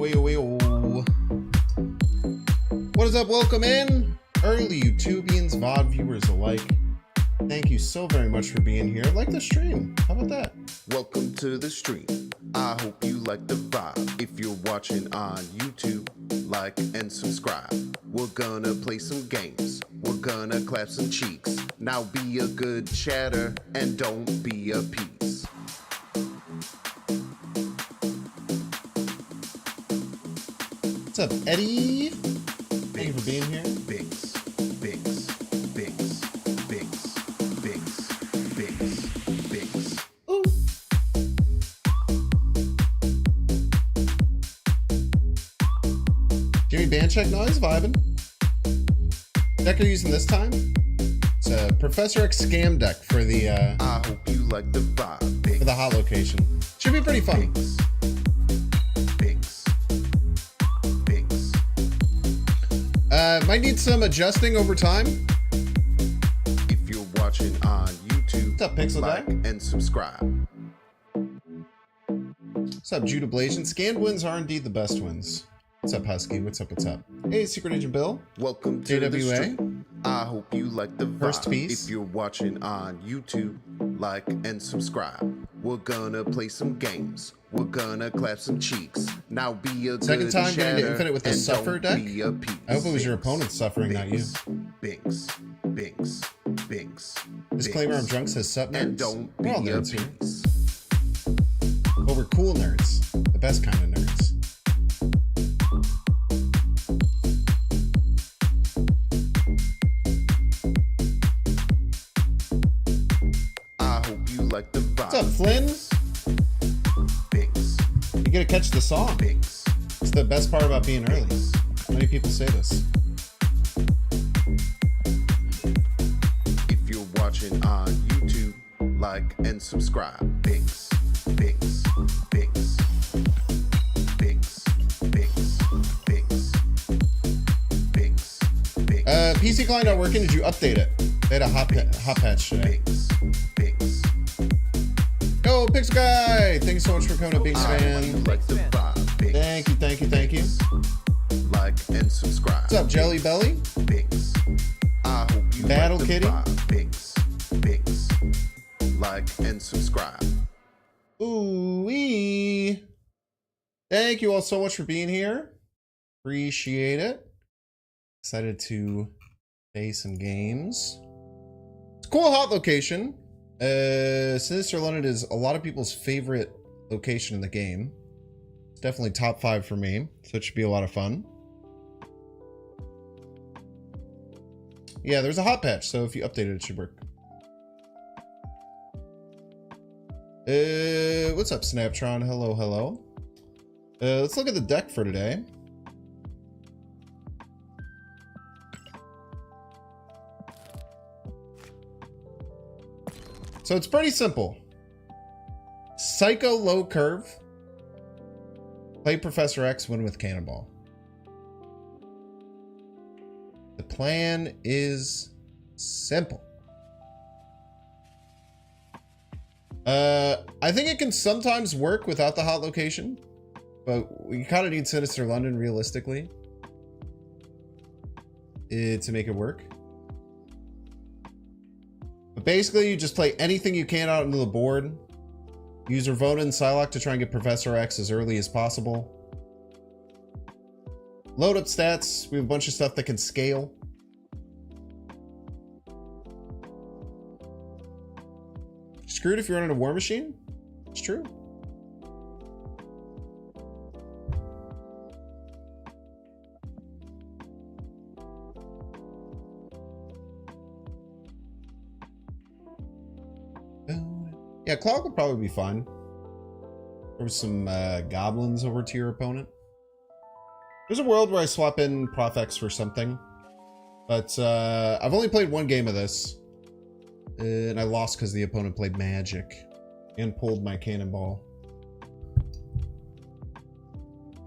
Yo. What is up? Welcome in, early YouTubians, VOD viewers alike. Thank you so very much for being here. Like the stream. How about that? Welcome to the stream. I hope you like the vibe. If you're watching on YouTube, like and subscribe. We're gonna play some games. We're gonna clap some cheeks. Now be a good chatter and don't be a piece. What's up, Eddie? Thank you for being here. Binks. Ooh. Jimmy Bandcheck noise vibing. Deck are you using this time? It's a Professor X scam deck for the I hope you like the vibe. Binks. for the hot location. Should be pretty fun. Binks. Might need some adjusting over time. If you're watching on YouTube, What's up, Pixel like Guy? and subscribe. What's up, Jude Ablation? Scanned wins are indeed the best wins. What's up, Husky? What's up? Hey, Secret Agent Bill. Welcome to the JWA. stream. I hope you like the vibe. First piece. If you're watching on YouTube, like and subscribe. We're gonna play some games. We're gonna clap some cheeks. Now be a Second good time getting to chatter Infinite with the and Suffer don't deck? be a piece. I hope it was your opponent suffering, not you. Binks. Disclaimer, I'm drunk, says sup nerds. And don't We're all be a nerds here. piece. But we're cool nerds. The best kind of nerds. I hope you like the vibe. What's up, Flynn? Binks. You gotta catch the song. Binks. It's the best part about being early. Many people say this. If you're watching on YouTube, like and subscribe. Binks. PC client not working. Did you update it? They had a hot patch today. Yo, Pixel Guy! Thanks so much for coming to Binks fan. Like the vibe. Binks. Thank you. Like and subscribe. What's up, Jelly Belly? Binks. I hope you Battle like the Kitty? vibe. Binks. Like and subscribe. Ooh-wee. Thank you all so much for being here. Appreciate it. Excited to play some games. It's a cool hot location. Sinister London is a lot of people's favorite location in the game. It's definitely top 5 for me, so it should be a lot of fun. Yeah, there's a hot patch, so if you update it, it should work. What's up, Snaptron? Hello. Let's look at the deck for today. So it's pretty simple. Psycho low curve. Play Professor X, win with Cannonball. The plan is simple. I think it can sometimes work without the hot location, but we kind of need Sinister London realistically to make it work. But basically, you just play anything you can out into the board. Use Ravona and Psylocke to try and get Professor X as early as possible. Load up stats. We have a bunch of stuff that can scale. Screwed if you're running a War Machine? It's true. Yeah, Clog will probably be fine. Throw some goblins over to your opponent. There's a world where I swap in PROF X for something. But I've only played one game of this. And I lost because the opponent played Magic. And pulled my Cannonball.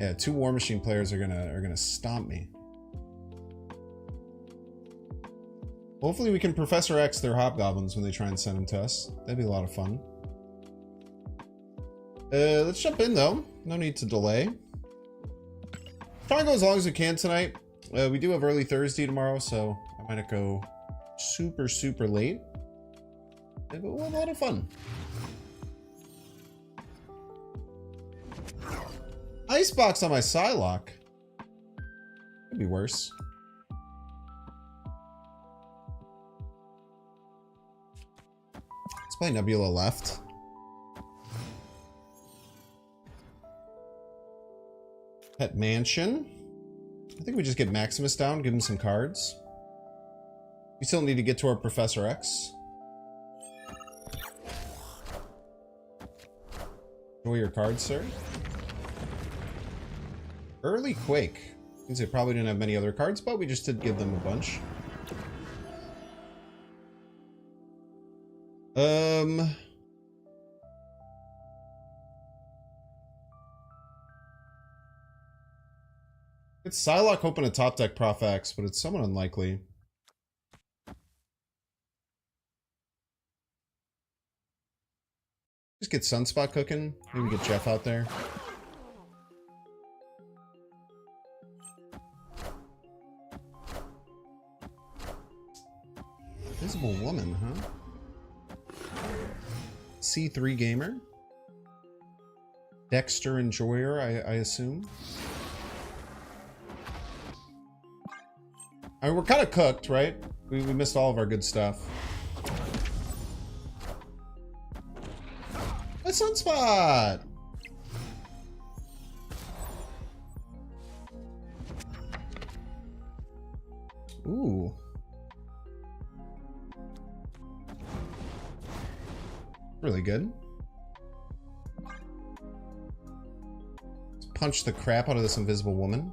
Yeah, 2 War Machine players are gonna stomp me. Hopefully we can Professor X their hobgoblins when they try and send them to us. That'd be a lot of fun. Let's jump in though. No need to delay. Try and go as long as we can tonight. We do have early Thursday tomorrow, so I might not go super, super late. But we'll have a lot of fun. Icebox on my Psylocke. Could be worse. Let's play Nebula left. Pet Mansion. I think we just get Maximus down, give him some cards. We still need to get to our Professor X. Enjoy your cards, sir. Early Quake. Means they probably didn't have many other cards, but we just did give them a bunch. It's Psylocke hoping a top deck Prof X, but it's somewhat unlikely. Just get Sunspot cooking. Maybe get Jeff out there. Invisible Woman, huh? C3 Gamer. Dexter Enjoyer, I assume. I mean, we're kind of cooked, right? We missed all of our good stuff. A Sunspot! Ooh. Really good. Let's punch the crap out of this Invisible Woman.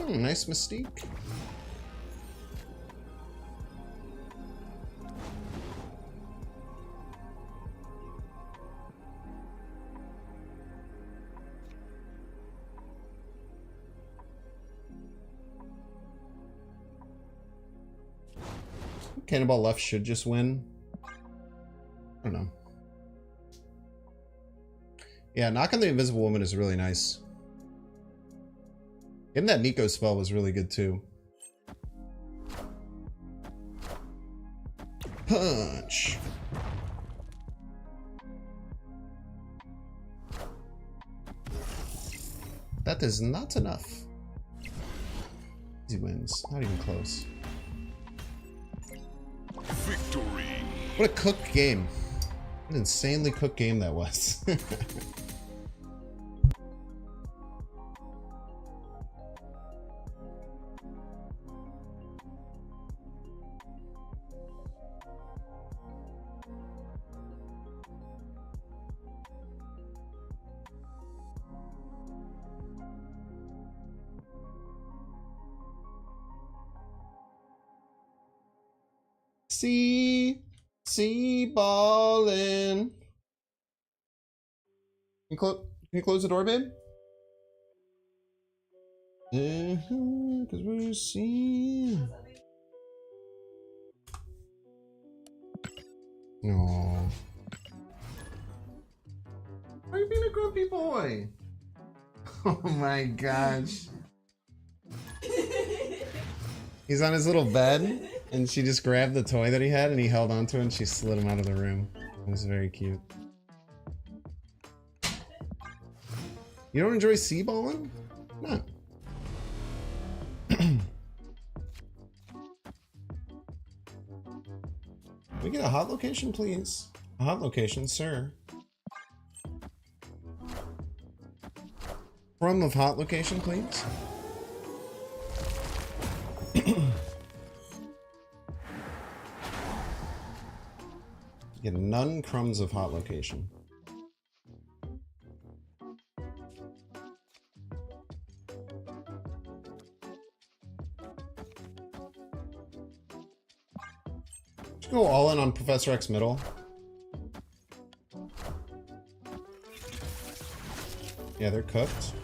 Nice Mystique. Cannonball left should just win. I don't know. Yeah, knocking the Invisible Woman is really nice. Getting that Nico spell was really good too. Punch. That is not enough. Easy wins. Not even close. Victory. What a cooked game. What an insanely cooked game that was. See ballin'. Can you close the door, babe? Cause we're seeing. No. Why are you being a grumpy boy? Oh my gosh. He's on his little bed, and she just grabbed the toy that he had, and he held onto it, and she slid him out of the room. It was very cute. You don't enjoy sea-balling? No. Can we get a hot location, please? A hot location, sir. From of hot location, please. Get none crumbs of hot location. Should go all in on Professor X middle. Yeah, they're cooked.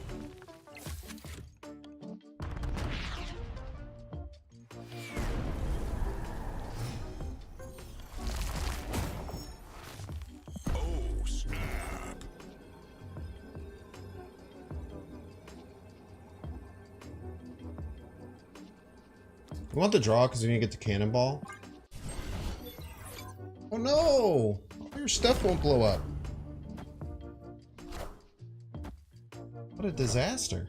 We want the draw because then you get the cannonball. Oh no! Your stuff won't blow up. What a disaster.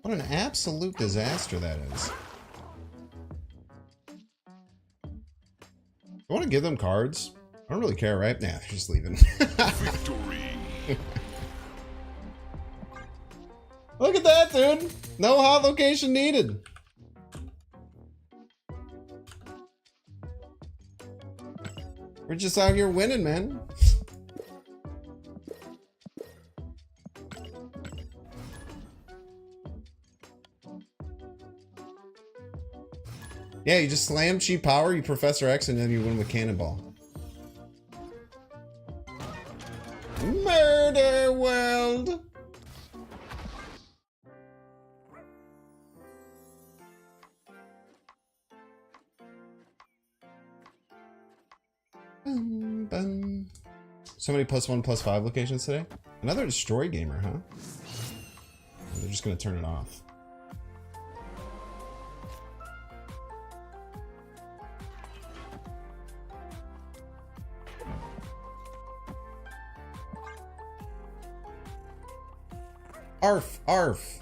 What an absolute disaster that is. I want to give them cards. I don't really care, right? Nah, they're just leaving. Victory. Look at that, dude. No hot location needed. We're just out here winning, man. Yeah, you just slam cheap power, you Professor X, and then you win with Cannonball. Murder world! So many +1/+5 locations today. Another destroy gamer, huh? They're just gonna turn it off. Arf, arf.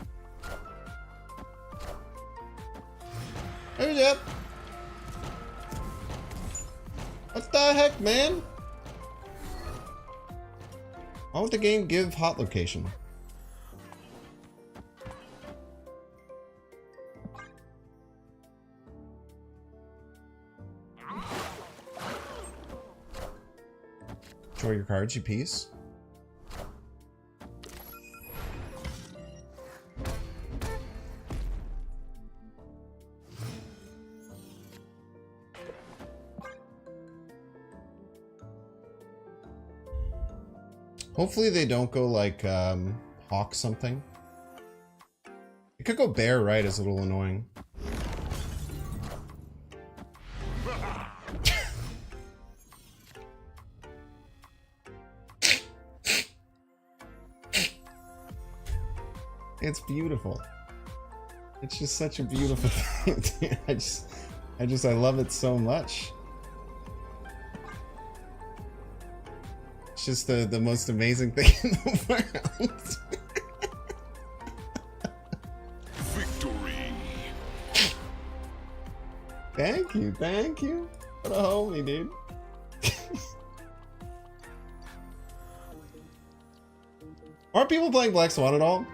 Hey, yep. What the heck, man? Why would the game give hot location? Draw your cards, you piece. Hopefully they don't go like hawk something. It could go bear, right? Is a little annoying. It's beautiful. It's just such a beautiful thing. I love it so much. It's just the most amazing thing in the world. Victory. Thank you, thank you. What a homie, dude. Aren't people playing Black Swan at all?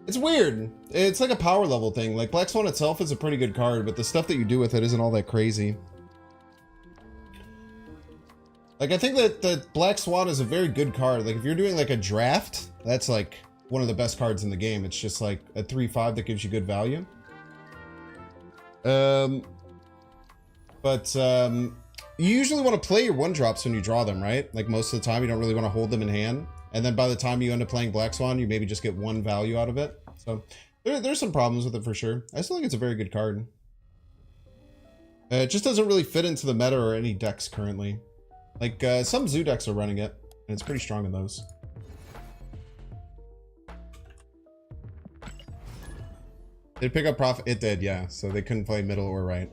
It's weird. It's like a power level thing. Like Black Swan itself is a pretty good card, but the stuff that you do with it isn't all that crazy. Like, I think that Black Swan is a very good card. Like, if you're doing, like, a draft, that's, like, one of the best cards in the game. It's just, like, a 3/5 that gives you good value. You usually want to play your 1-drops when you draw them, right? Like, most of the time, you don't really want to hold them in hand. And then by the time you end up playing Black Swan, you maybe just get 1 value out of it. So, there's some problems with it for sure. I still think it's a very good card. It just doesn't really fit into the meta or any decks currently. Like, some Zoo decks are running it, and it's pretty strong in those. Did it pick up PROF? It did, yeah. So they couldn't play middle or right.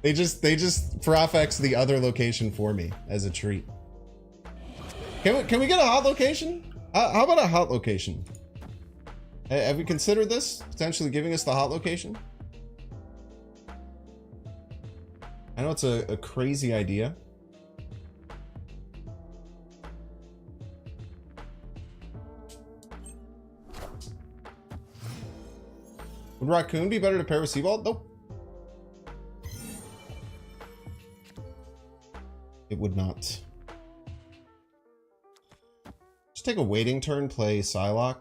They just PROF X the other location for me as a treat. Can we get a hot location? How about a hot location? Have we considered this? Potentially giving us the hot location? I know it's a crazy idea. Would Raccoon be better to pair with Seabolt? Nope. It would not. Just take a waiting turn, play Psylocke.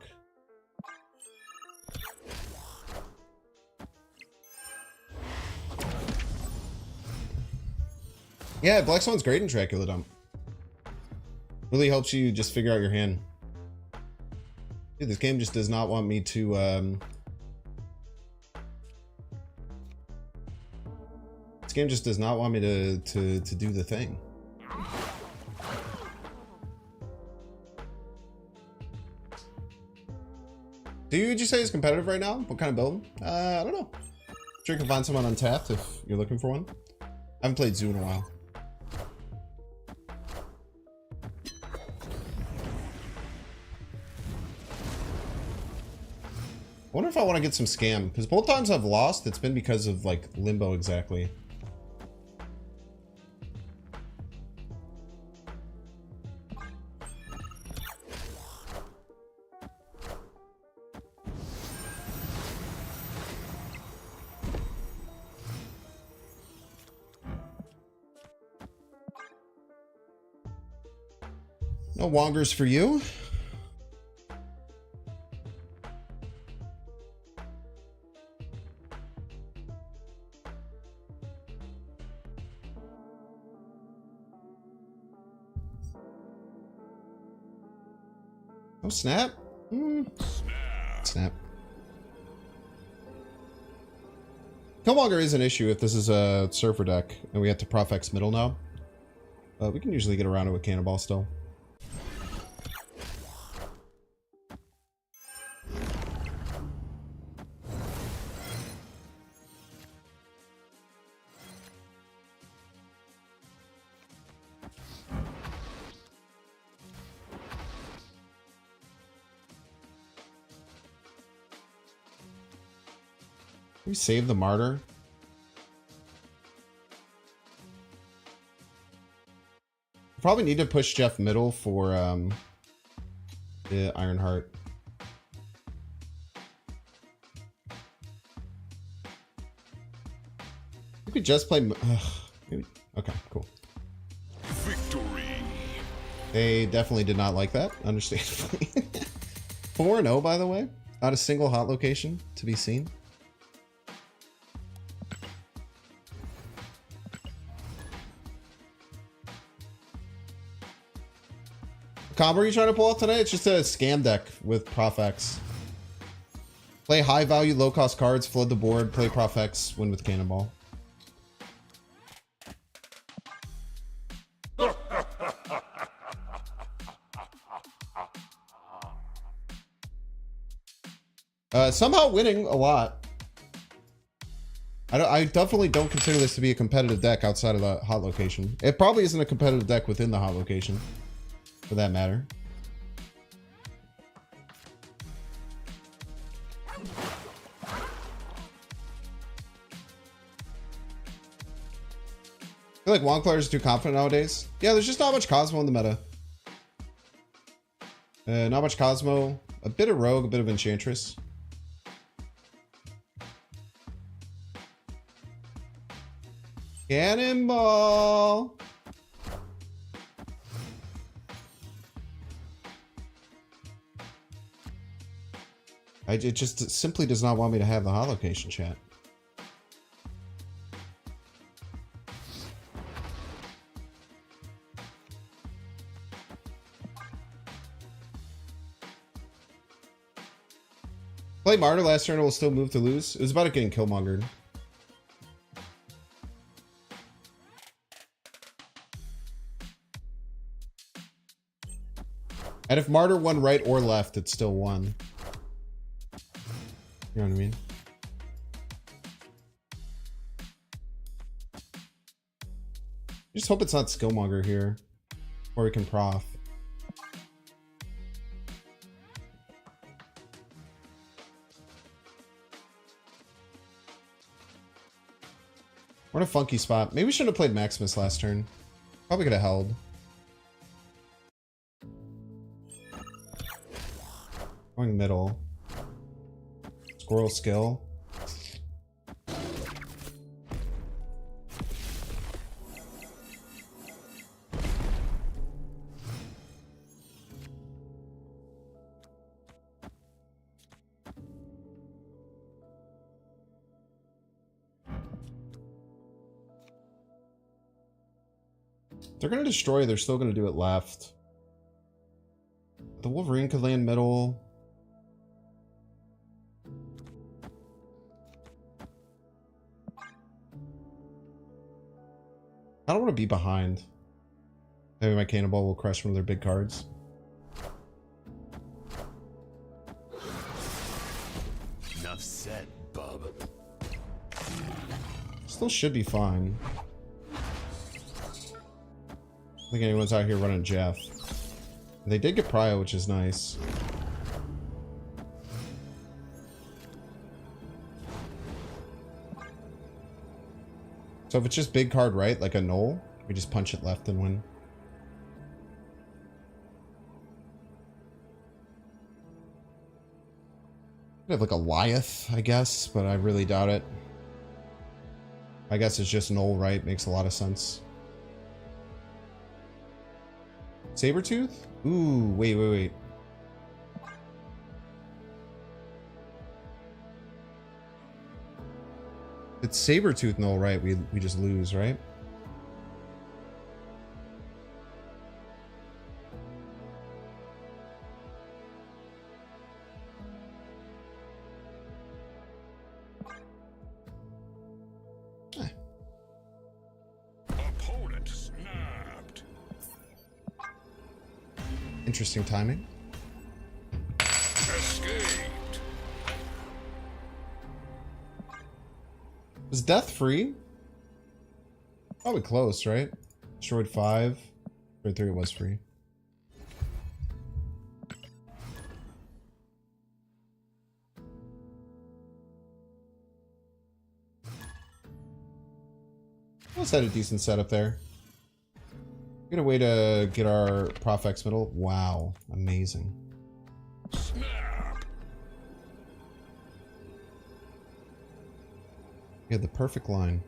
Yeah, Black Swan's great in Dracula Dump. Really helps you just figure out your hand. Dude, this game just does not want me to, This game just does not want me to do the thing. Would you say is competitive right now? What kind of build? I don't know. Sure you can find someone untapped if you're looking for one. I haven't played Zoo in a while. I wonder if I want to get some scam, because both times I've lost, it's been because of, like, limbo exactly. No wongers for you. Oh, snap. Snap. Killmonger is an issue if this is a surfer deck and we have to Prof X middle now. We can usually get around it with Cannonball still. We save the martyr. Probably need to push Jeff middle for the Ironheart. We could just play. Maybe. Okay, cool. Victory. They definitely did not like that, understandably. 4-0, by the way. Not a single hot location to be seen. Combo are you trying to pull off today? It's just a scam deck with Prof X. Play high value, low cost cards, flood the board, play Prof X, win with Cannonball. Somehow winning a lot. I definitely don't consider this to be a competitive deck outside of the hot location. It probably isn't a competitive deck within the hot location, for that matter. I feel like Wong players are too confident nowadays. Yeah, there's just not much Cosmo in the meta. Not much Cosmo. A bit of Rogue, a bit of Enchantress. Cannonball! It just simply does not want me to have the hot location chat. Play Martyr last turn, it will still move to lose. It was about it getting Killmongered. And if Martyr won right or left, it still won. You know what I mean? Just hope it's not Skillmonger here. Or we can Prof. We're in a funky spot. Maybe we shouldn't have played Maximus last turn. Probably could have held. Going middle. Squirrel skill. They're going to destroy, they're still going to do it left. The Wolverine could land middle. I don't want to be behind. Maybe my Cannonball will crush one of their big cards. Enough said, bub. Still should be fine. I don't think anyone's out here running Jeff. They did get Prio, which is nice. So if it's just big card right, like a Knoll, we just punch it left and win. Could have like a Lyeth, I guess, but I really doubt it. I guess it's just Knoll right, makes a lot of sense. Sabretooth? Ooh, wait. It's Sabretooth Knoll right, we just lose, right? Opponent snapped. Interesting timing. Escaped. Was death free? Probably close, right? Destroyed 5. Destroyed 3 was free. Let's had a decent setup there. Get a way to get our Prof X middle. Wow, amazing. Snap. We had the perfect line.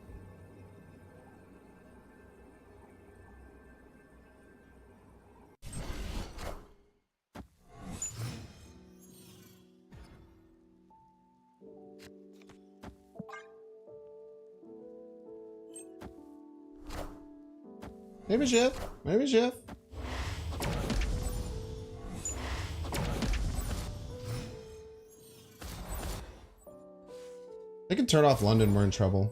Maybe Jeff. Maybe Jeff. They can turn off London, we're in trouble.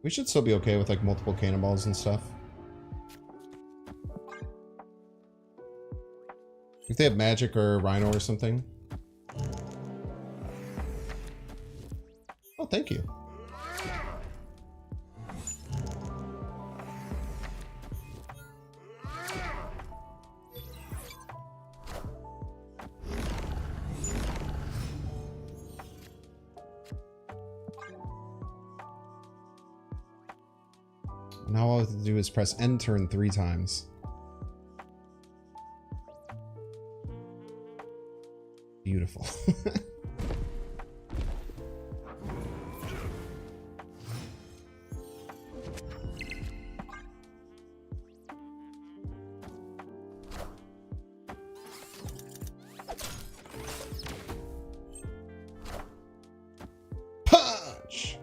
We should still be okay with like multiple cannonballs and stuff. If they have magic or rhino or something. Oh, thank you. Now all I have to do is press end turn 3 times. Beautiful. Punch!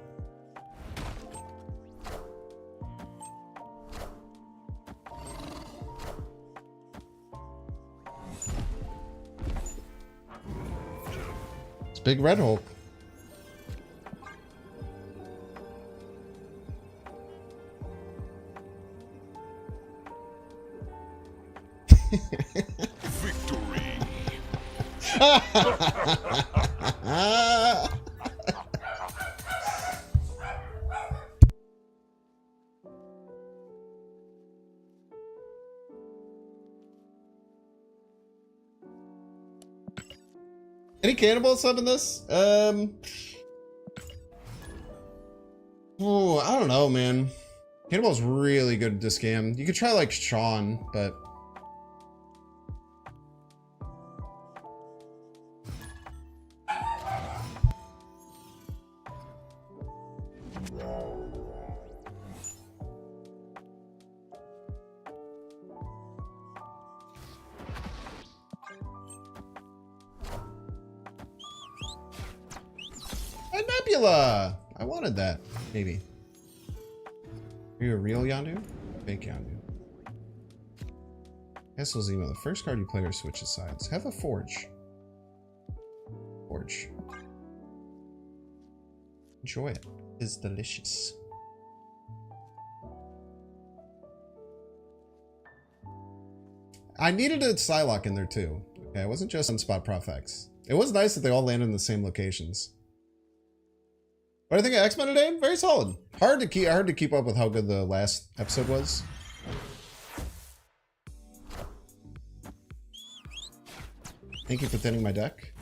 It's Big Red Hulk. Victory. Any cannibals up in this? Ooh, I don't know, man. Cannibal's really good at this game. You could try like Sean, but a Nebula! I wanted that, maybe. Are you a real Yondu? Fake Yondu. Kessel's email. The first card you play or switches sides. Have a Forge. Forge. Enjoy it. It's delicious. I needed a Psylocke in there too. Okay, I wasn't just on Spot Prof X. It was nice that they all landed in the same locations. But I think X-Men today, very solid. Hard to keep up with how good the last episode was. Thank you for thinning my deck.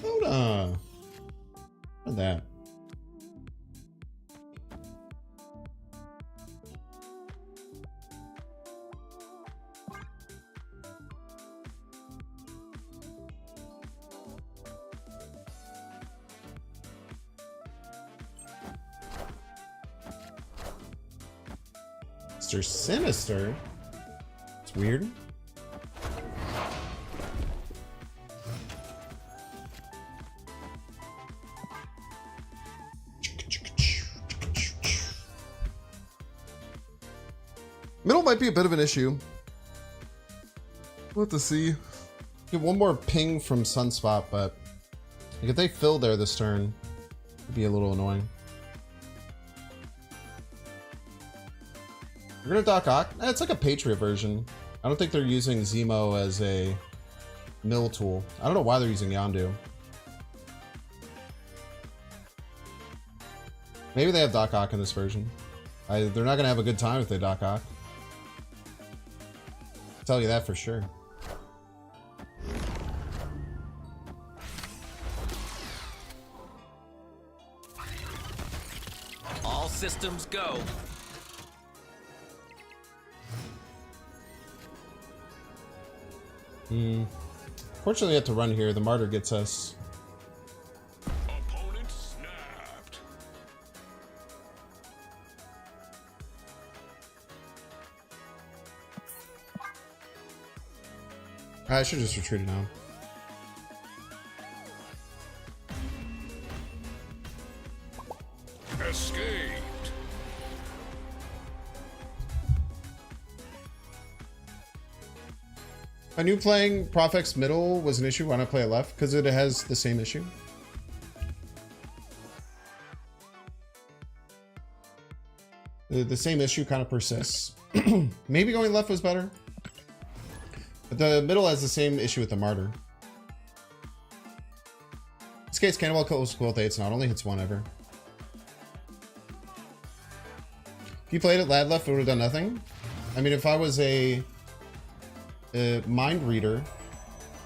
Hold on. Look at that. Mr. Sinister? It's weird. Middle might be a bit of an issue. We'll have to see. Get one more ping from Sunspot, but like if they fill there this turn, it'd be a little annoying. We're gonna Doc Ock. It's like a Patriot version. I don't think they're using Zemo as a mill tool. I don't know why they're using Yondu. Maybe they have Doc Ock in this version. They're not gonna have a good time if they Doc Ock. I'll tell you that for sure. All systems go. Fortunately, we have to run here. The Martyr gets us. Opponent snapped. I should just retreat now. Escaped. I knew playing PROF X middle was an issue. Why not play it left? Because it has the same issue. The same issue kind of persists. Maybe going left was better. But the middle has the same issue with the Martyr. In this case, Cannonball kills Quilt 8, so not only hits one ever. If you played it lad left, it would have done nothing. I mean, if I was a mind reader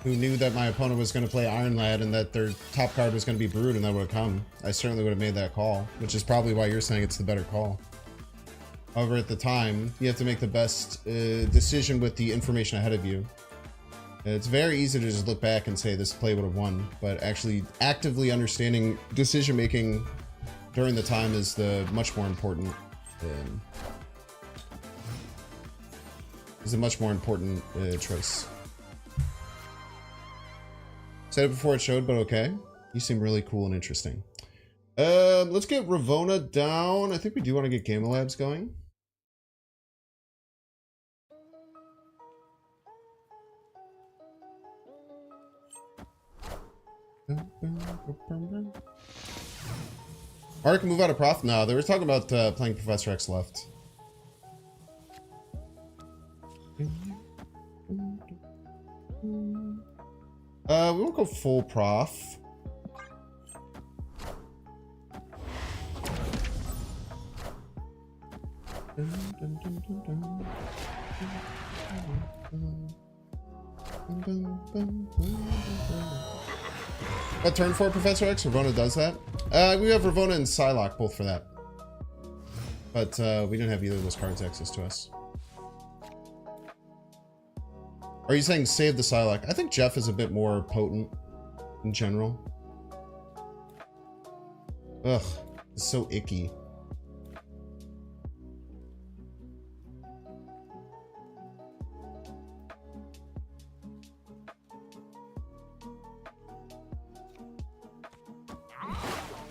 who knew that my opponent was going to play Iron Lad and that their top card was going to be Brood and that would have come, I certainly would have made that call, which is probably why you're saying it's the better call. However, at the time, you have to make the best decision with the information ahead of you. It's very easy to just look back and say this play would have won, but actually actively understanding decision making during the time is the much more important choice. Said it before it showed, but okay. You seem really cool and interesting. Let's get Ravona down. I think we do want to get Gamma Labs going. Mark can move out of Prof? No, they were talking about playing Professor X left. We won't go full Prof. What turn for Professor X? Ravona does that. We have Ravona and Psylocke both for that. But we didn't have either of those cards access to us. Are you saying save the Psylocke? I think Jeff is a bit more potent in general. Ugh, it's so icky.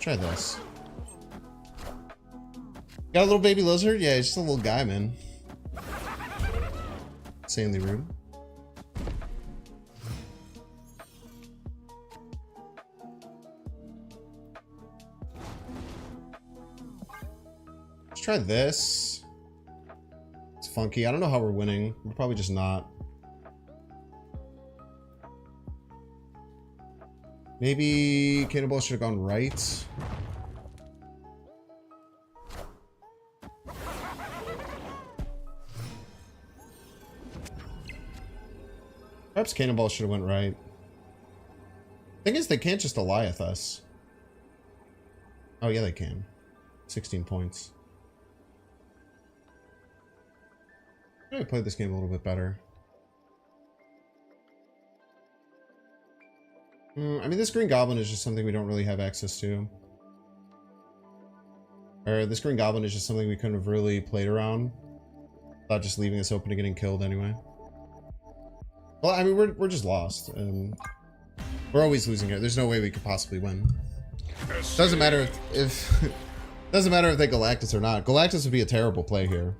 Try this. Got a little baby lizard? Yeah, he's just a little guy, man. Insanely rude. Let's try this. It's funky. I don't know how we're winning. We're probably just not. Maybe Cannonball should have gone right. Perhaps Cannonball should have went right. Thing is, they can't just Goliath us. Oh yeah, they can. 16 points. I'm gonna play this game a little bit better. I mean, this Green Goblin is just something we don't really have access to. Or this Green Goblin is just something we couldn't have really played around without just leaving us open to getting killed anyway. Well, I mean, we're just lost. We're always losing here. There's no way we could possibly win. Doesn't matter if doesn't matter if they Galactus or not. Galactus would be a terrible play here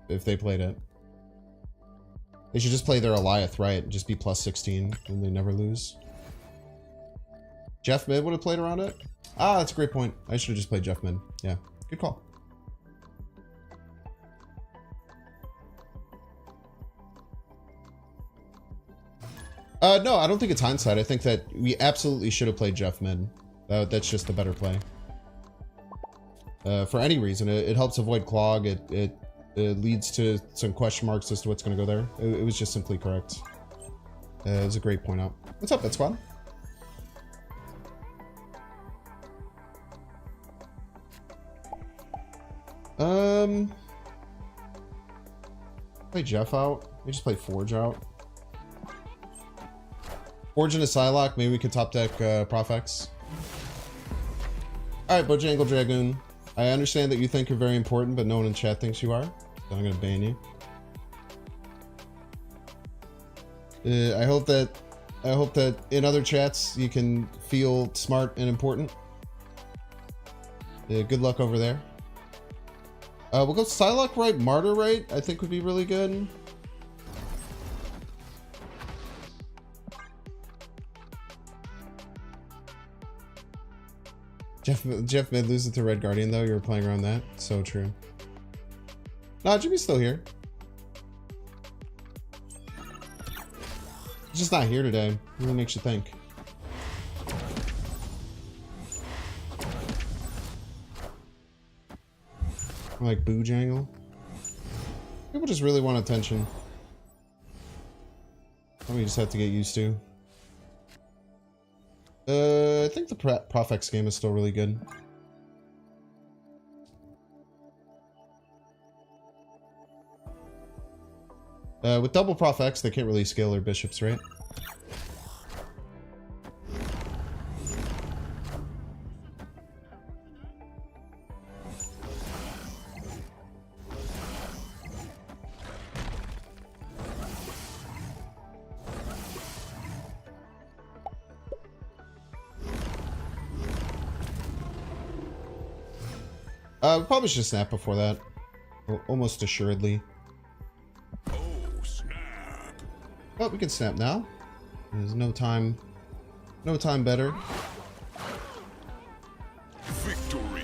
if they played it. They should just play their Goliath right and just be plus 16 and they never lose. Jeff Mid would have played around it. Ah, that's a great point. I should have just played Jeff Mid. Yeah, good call. No, I don't think it's hindsight. I think that we absolutely should have played Jeff Mid. That's just a better play. For any reason, it helps avoid clog. It leads to some question marks as to what's going to go there. It was just simply correct. It was a great point out. What's up, Bed Squad? Play Jeff out. We just play Forge out. Forge into Psylocke. Maybe we could top deck Prof X. Alright, Bojangle Dragoon. I understand that you think you're very important, but no one in chat thinks you are. So I'm gonna ban you. I hope that in other chats you can feel smart and important. Good luck over there. We'll go Psylocke right, Martyr right. I think would be really good. Jeff Mid loses to Red Guardian though. You were playing around that. So true. Nah, Jimmy's still here. He's just not here today. Really makes you think. Like Bojangle. People just really want attention. We just have to get used to. I think the Prof X game is still really good. With double Prof X, they can't really scale their bishops, right? We probably should snap before that. Almost assuredly. Oh, snap. Oh, we can snap now. There's no time better. Victory.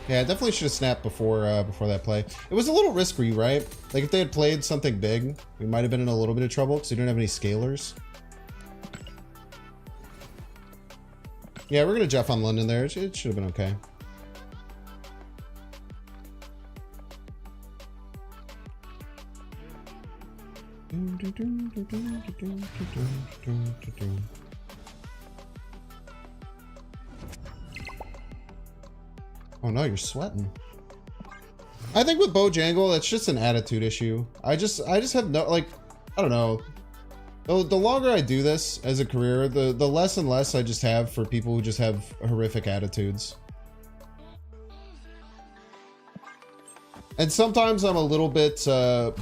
Yeah, I definitely should have snapped before that play. It was a little risky, right? Like if they had played something big, we might have been in a little bit of trouble because we didn't have any scalers. Yeah, we're gonna Jeff on London there. It should have been okay. Oh no, you're sweating. I think with Bojangle, it's just an attitude issue. I just have no, like, I don't know. The longer I do this as a career, the less and less I just have for people who just have horrific attitudes. And sometimes I'm a little bit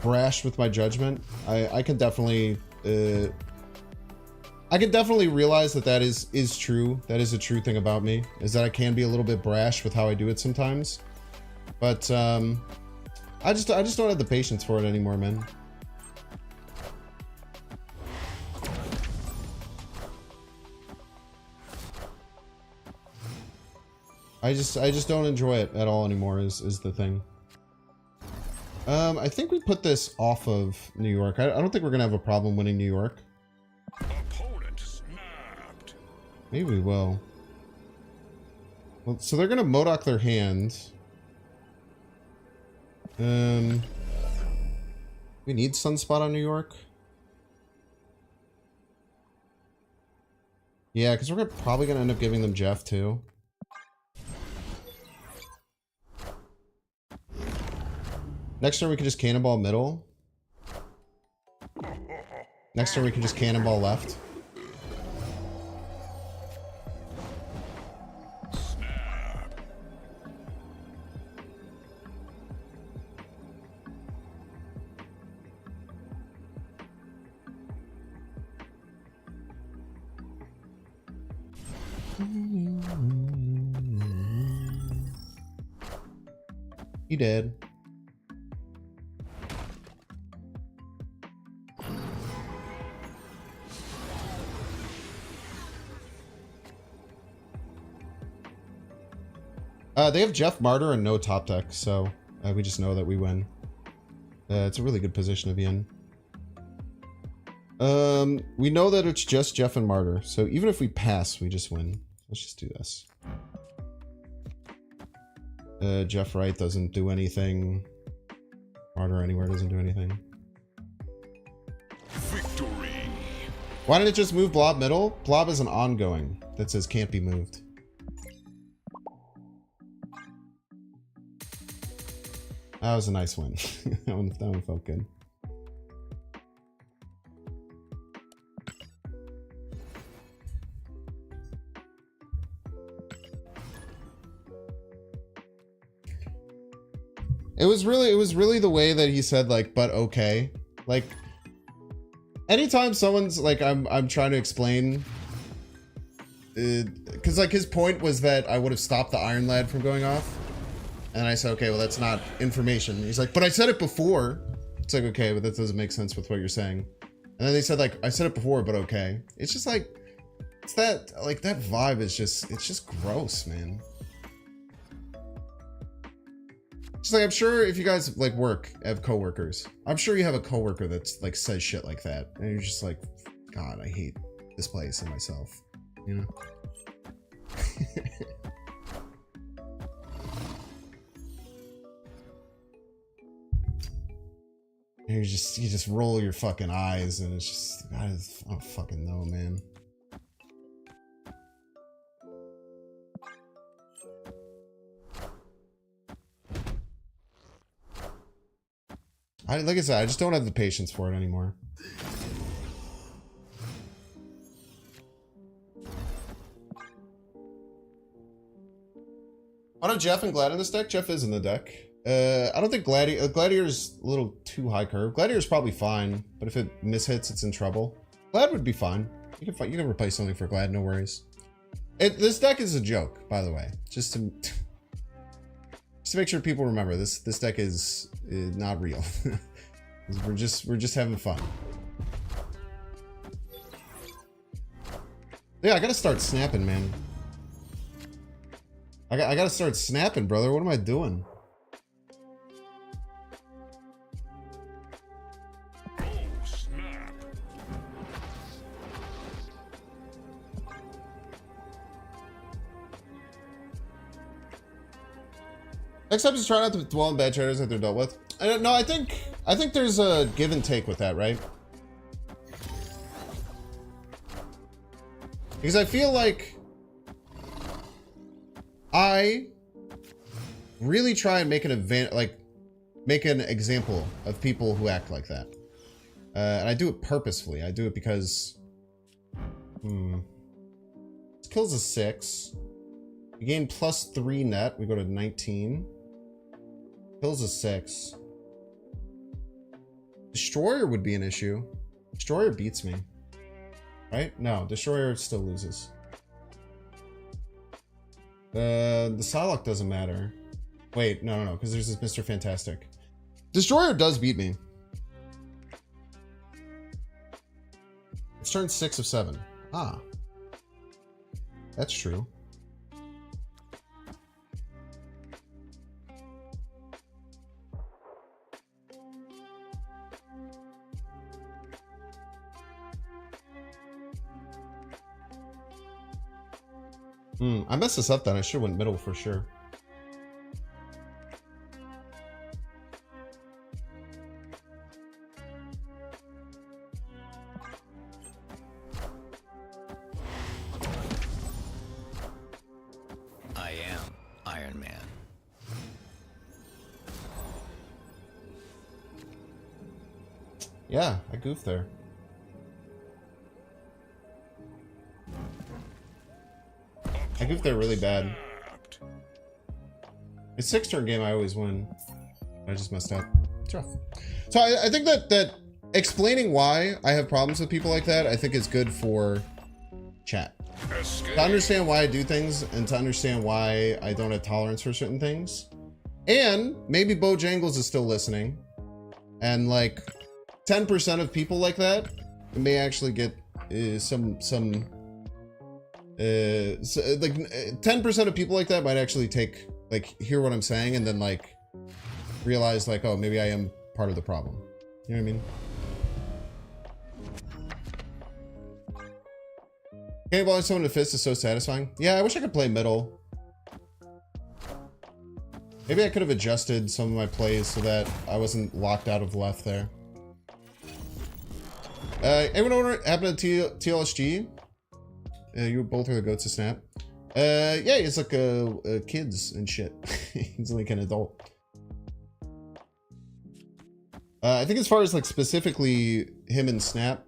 brash with my judgment. I can definitely I can definitely realize that that is true. That is a true thing about me, is that I can be a little bit brash with how I do it sometimes. But I just don't have the patience for it anymore, man. I just don't enjoy it at all anymore is the thing. I think we put this off of New York. I don't think we're gonna have a problem winning New York. Opponent snapped. Maybe we will. Well, so they're gonna Modoc their hand. We need Sunspot on New York. Yeah, because we're probably gonna end up giving them Jeff too. Next turn we can just cannonball middle. Next turn we can just cannonball left. Snap. He did. They have Jeff Martyr and no top deck, so we just know that we win. It's a really good position to be in. We know that it's just Jeff and Martyr, so even if we pass, we just win. Let's just do this. Jeff Wright doesn't do anything. Martyr anywhere doesn't do anything. Victory. Why didn't it just move Blob middle? Blob is an ongoing that says can't be moved. That was a nice win. that one felt good. It was really the way that he said like, but okay. Like anytime someone's like, I'm trying to explain, because like his point was that I would have stopped the Iron Lad from going off. And I said, okay, well, that's not information. He's like, but I said it before. It's like, okay, but that doesn't make sense with what you're saying. And then they said, like, I said it before, but okay. It's just like, it's that, like, that vibe is just, it's just gross, man. Just like, I'm sure if you guys, like, have coworkers, I'm sure you have a coworker that's, like, says shit like that. And you're just like, God, I hate this place and myself, you know? You just roll your fucking eyes and it's just, I don't fucking know, man. Like I said, I just don't have the patience for it anymore. I don't have Jeff and Glad in this deck. Jeff is in the deck. I don't think Gladiator's a little too high curve. Gladiator's probably fine, but if it mishits, it's in trouble. Glad would be fine. You can replace something for Glad, no worries. This deck is a joke, by the way. Just to make sure people remember, this deck is not real. we're just having fun. Yeah, I gotta start snapping, man. I gotta start snapping, brother. What am I doing? Next time, just try not to dwell on bad traders that they're dealt with. No, I think there's a give and take with that, right? Because I feel like I really try and make an example of people who act like that, and I do it purposefully. I do it because this kills a 6. We gain +3 net. We go to 19. Kills a 6. Destroyer would be an issue. Destroyer beats me. Right? No, Destroyer still loses. The Psylocke doesn't matter. Wait, no, because there's this Mr. Fantastic. Destroyer does beat me. It's turn 6 of 7. Ah. That's true. I messed this up then. I should have went middle for sure. I am Iron Man. Yeah, I goofed there. I goofed there really bad. It's 6-turn game, I always win. I just messed up. It's rough. So I think that explaining why I have problems with people like that, I think is good for chat. To understand why I do things and to understand why I don't have tolerance for certain things. And maybe Bojangles is still listening. And like 10% of people like that may actually get some like 10% of people like that might actually hear what I'm saying and then like realize like, oh, maybe I am part of the problem. You know what I mean? Paintballing someone to fist is so satisfying. Yeah, I wish I could play middle. Maybe I could have adjusted some of my plays so that I wasn't locked out of left there. Anyone know what happened to TLSG? You both are the goats of Snap. Yeah, he's like kids and shit. He's like an adult. I think as far as like specifically him and Snap.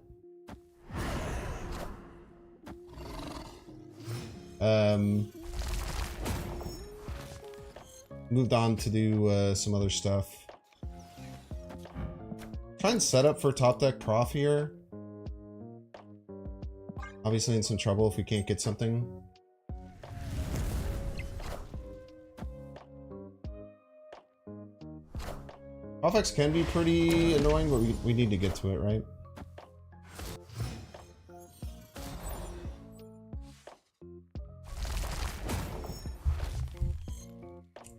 Moved on to do some other stuff. Try and set up for top deck prof here. Obviously in some trouble if we can't get something. Prof can be pretty annoying, but we need to get to it, right?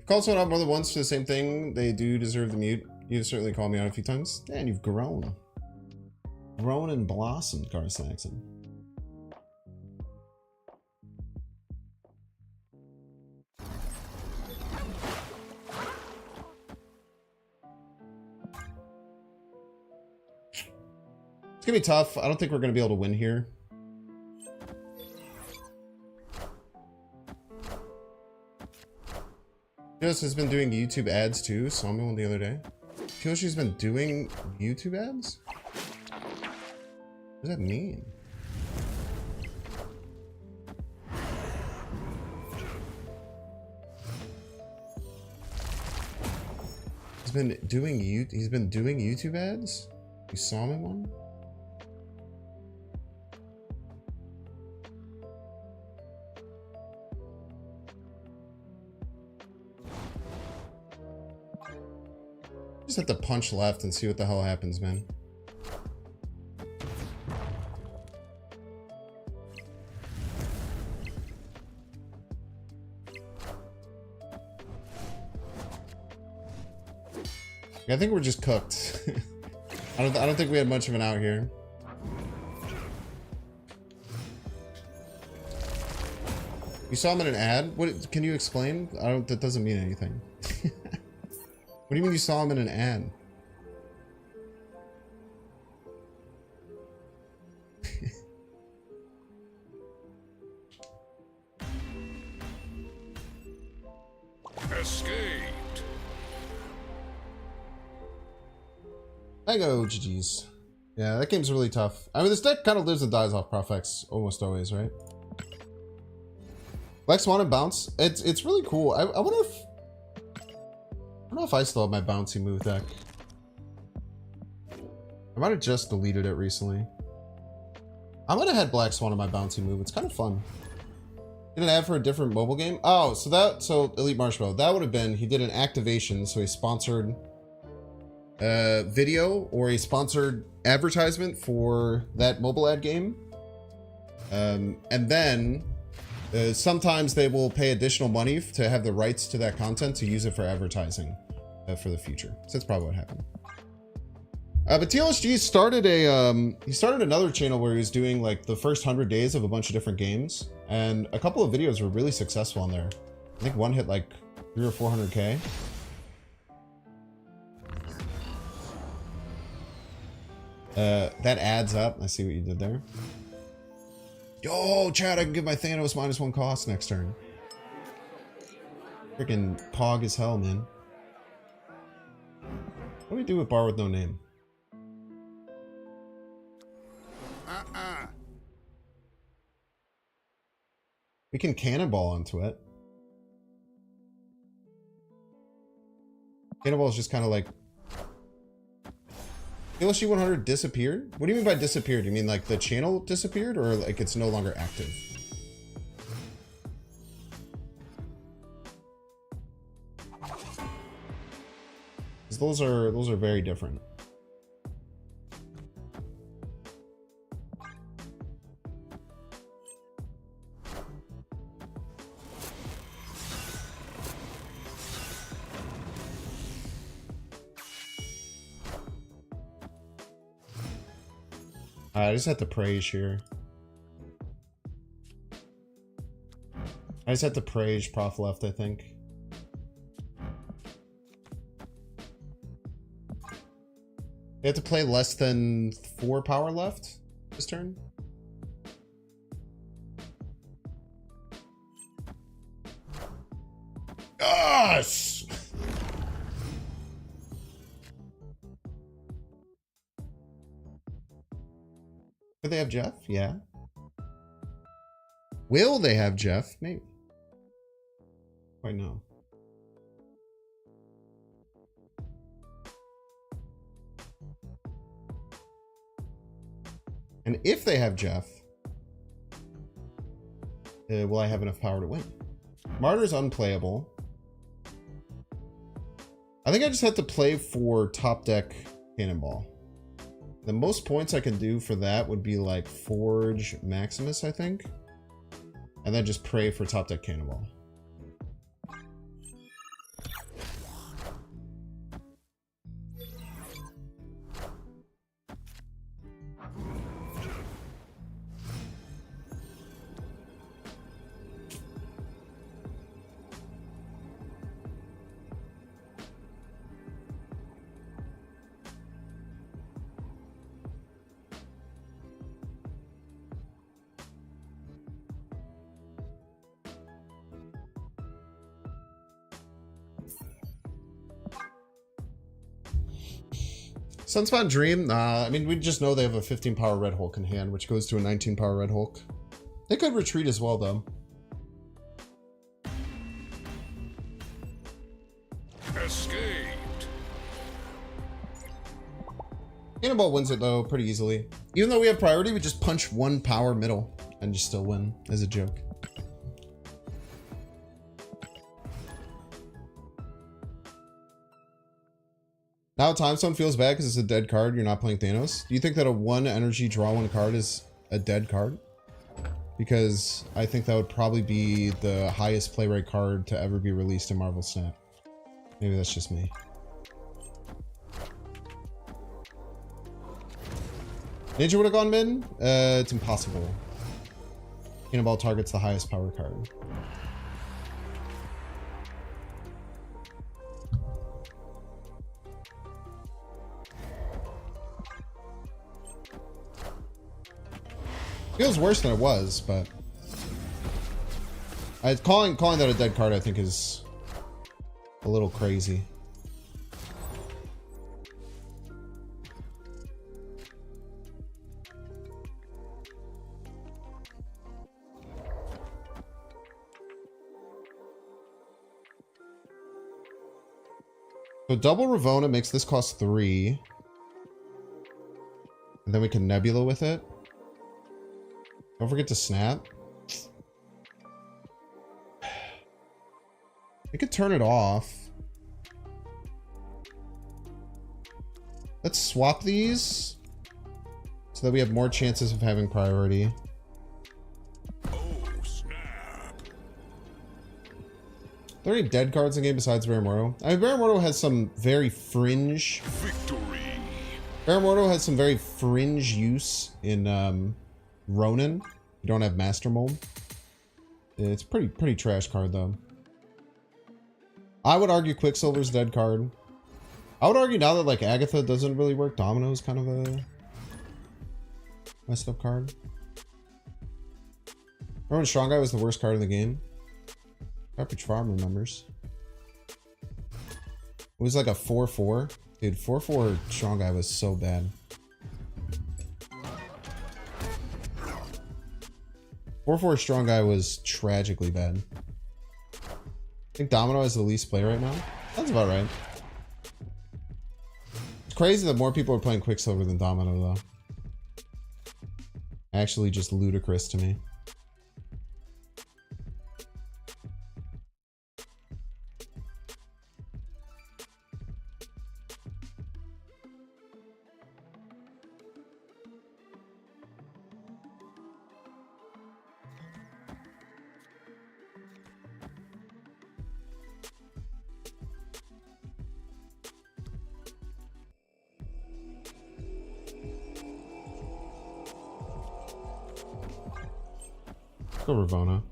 Called someone out more than once for the same thing. They do deserve the mute. You've certainly called me out a few times. Yeah, and you've grown. Grown and blossomed, Car Saxon. It's gonna be tough. I don't think we're gonna be able to win here. Just has been doing YouTube ads too. Saw me one the other day. Feel she's been doing YouTube ads? What does that mean? He's been doing YouTube ads? You saw him in one? Just have to punch left and see what the hell happens, man. I think we're just cooked. I don't think we had much of an out here. You saw him in an ad? What can you explain? That doesn't mean anything. What do you mean you saw him in an ad? Escaped. I go GG's. Yeah, that game's really tough. I mean, this deck kind of lives and dies off Prof X almost always, right? Black Swan and Bounce. It's really cool. I wonder if... I don't know if I still have my bouncy move deck. I might have just deleted it recently. I'm gonna had Black Swan on my bouncy move. It's kind of fun. Did an ad for a different mobile game? Oh, so Elite Marshmallow. That would have been, he did an activation, so he sponsored video or a sponsored advertisement for that mobile ad game. And then sometimes they will pay additional money to have the rights to that content to use it for advertising for the future. So that's probably what happened. But TLSG started he started another channel where he was doing like the first 100 days of a bunch of different games, and a couple of videos were really successful on there. I think one hit like 300 or 400K. That adds up. I see what you did there. Yo, Chad, I can give my Thanos -1 cost next turn. Freaking pog as hell, man. What do we do with bar with no name? We can cannonball onto it. Cannonball is just kind of like... LSG 100 disappeared? What do you mean by disappeared? You mean like the channel disappeared, or like it's no longer active? Because those are very different. I just had to praise here. I just had to praise Prof left, I think. They have to play less than 4 power left this turn. Gosh! Could they have Jeff? Yeah. Will they have Jeff? Maybe. Quite no. And if they have Jeff, will I have enough power to win? Martyr's unplayable. I think I just have to play for top deck Cannonball. The most points I can do for that would be like Forge Maximus, I think. And then just pray for top deck Cannonball. Sunspawn Dream? I mean, we just know they have a 15 power Red Hulk in hand, which goes to a 19 power Red Hulk. They could retreat as well, though. Escaped. Cannonball wins it, though, pretty easily. Even though we have priority, we just punch 1 power middle and just still win, as a joke. Now Time Stone feels bad because it's a dead card. You're not playing Thanos. Do you think that a 1 energy draw 1 card is a dead card? Because I think that would probably be the highest play rate card to ever be released in Marvel Snap. Maybe that's just me. Ninja would have gone mid? It's impossible. Cannonball targets the highest power card. Feels worse than it was, but calling that a dead card, I think, is a little crazy. So double Ravona makes this cost 3. And then we can Nebula with it. Don't forget to snap. I could turn it off. Let's swap these so that we have more chances of having priority. Oh, snap. Are there any dead cards in the game besides Baramordo? I mean, Baramordo has some very fringe. Victory. Baramordo has some very fringe use in Ronin. You don't have Master Mold. It's pretty trash card though. I would argue Quicksilver's a dead card. I would argue now that like Agatha doesn't really work, Domino's kind of a messed up card. Remember when Strong Guy was the worst card in the game? Garbage Farm remembers. It was like a 4-4. Dude, 4-4 Strong Guy was so bad. 4-4 Strong Guy was tragically bad. I think Domino has the least play right now. That's about right. It's crazy that more people are playing Quicksilver than Domino, though. Actually, just ludicrous to me. Go Ravona.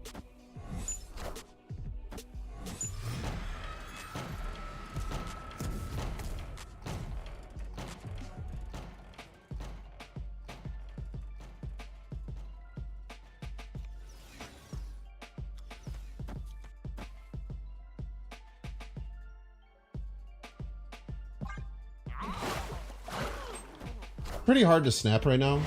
Pretty hard to snap right now.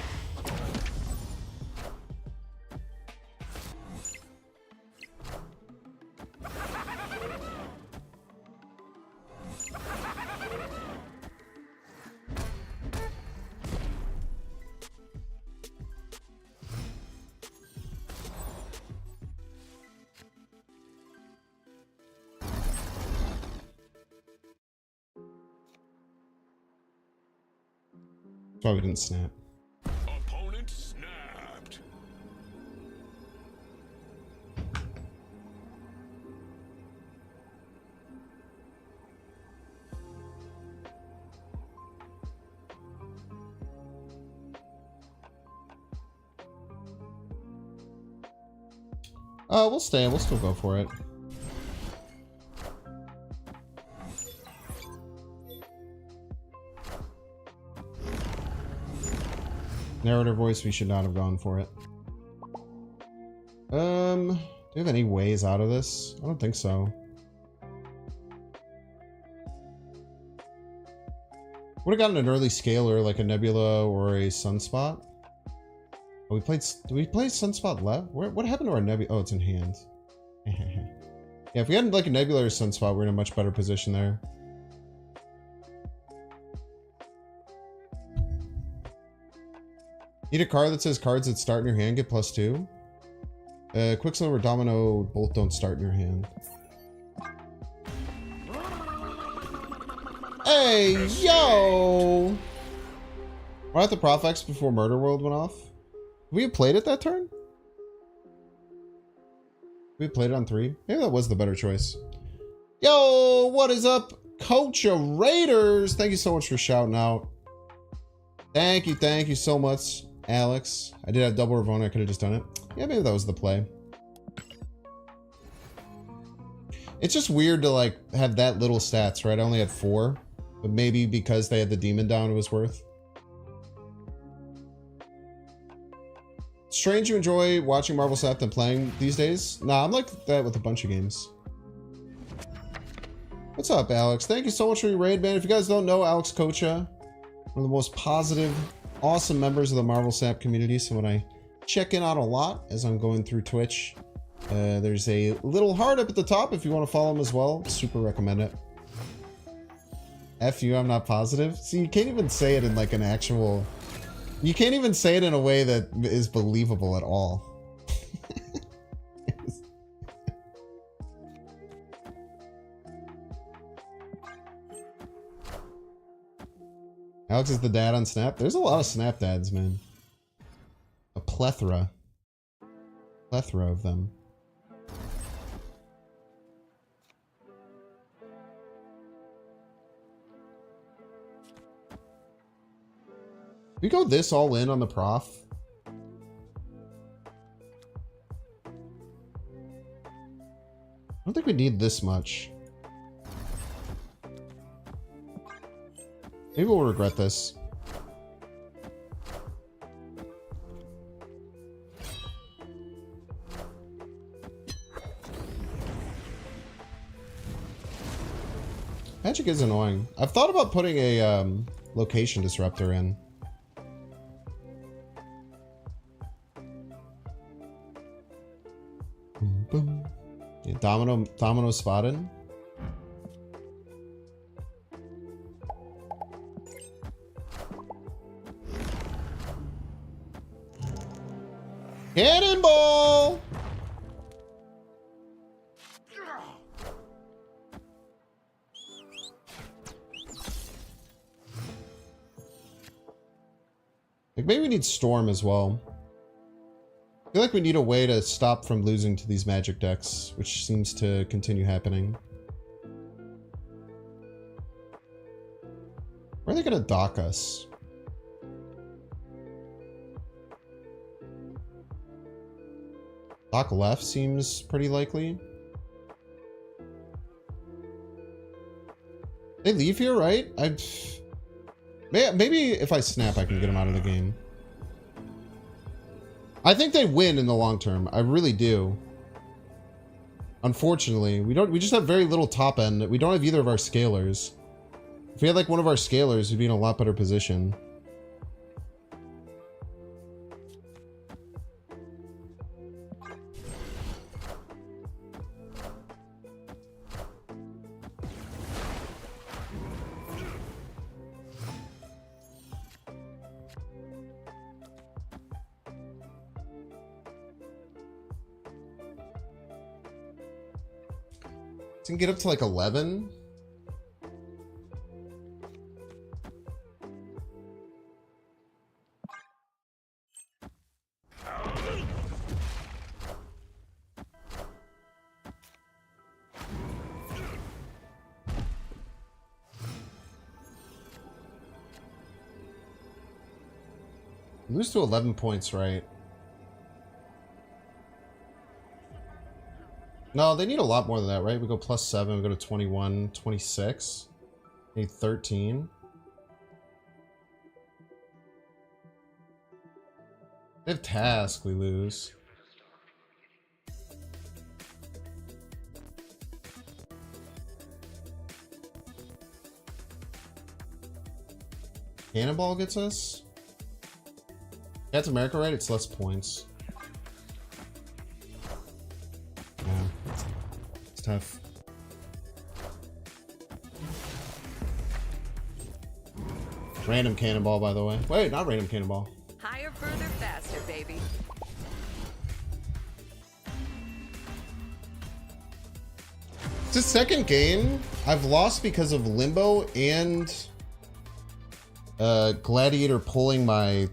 That's why we didn't snap. Opponent snapped. We'll stay. We'll still go for it. Narrator voice, we should not have gone for it. Do we have any ways out of this? I don't think so. Would have gotten an early scaler like a Nebula or a Sunspot. Oh, we played. Did we play Sunspot left? What happened to our Nebula? Oh, it's in hand. Yeah, if we had like a Nebula or Sunspot, we're in a much better position there. Need a card that says cards that start in your hand get +2. Quicksilver, Domino both don't start in your hand. Hey, yo! We're at the PROF X before Murder World went off. We had played it that turn? We had played it on 3? Maybe that was the better choice. Yo, what is up, Coach Raiders? Thank you so much for shouting out. Thank you so much, Alex. I did have double Ravona. I could have just done it. Yeah, maybe that was the play. It's just weird to like have that little stats, right? I only had 4, but maybe because they had the demon down, it was worth. Strange you enjoy watching Marvel Snap than playing these days. Nah, I'm like that with a bunch of games. What's up, Alex? Thank you so much for your raid, man. If you guys don't know, Alex Kocha, one of the most positive, awesome members of the Marvel Snap community. So when I check in on a lot as I'm going through Twitch, there's a little heart up at the top if you want to follow him as well. Super recommend it. F you, I'm not positive. See, you can't even say it in like an actual You can't even say it in a way that is believable at all. Alex is the dad on Snap. There's a lot of Snap dads, man. A plethora. Plethora of them. We go this all in on the prof. I don't think we need this much. Maybe we'll regret this. Magic is annoying. I've thought about putting a location disruptor in. Boom, boom. Yeah, domino spotted. Cannonball! Like maybe we need Storm as well. I feel like we need a way to stop from losing to these magic decks, which seems to continue happening. Where are they gonna dock us? Dock left seems pretty likely. They leave here, right? Maybe if I snap, I can get them out of the game. I think they win in the long term. I really do. Unfortunately, we just have very little top end. We don't have either of our scalers. If we had like one of our scalers, we'd be in a lot better position. Can get up to like 11. Lose to 11 points, right? No, they need a lot more than that, right? We go plus 7, we go to 21, 26. Need 13. They have task, we lose. Cannonball gets us? That's America, right? It's less points. Tough. Random cannonball, by the way. Wait, not random cannonball. Higher, further, faster, baby. It's the second game I've lost because of Limbo and Gladiator pulling my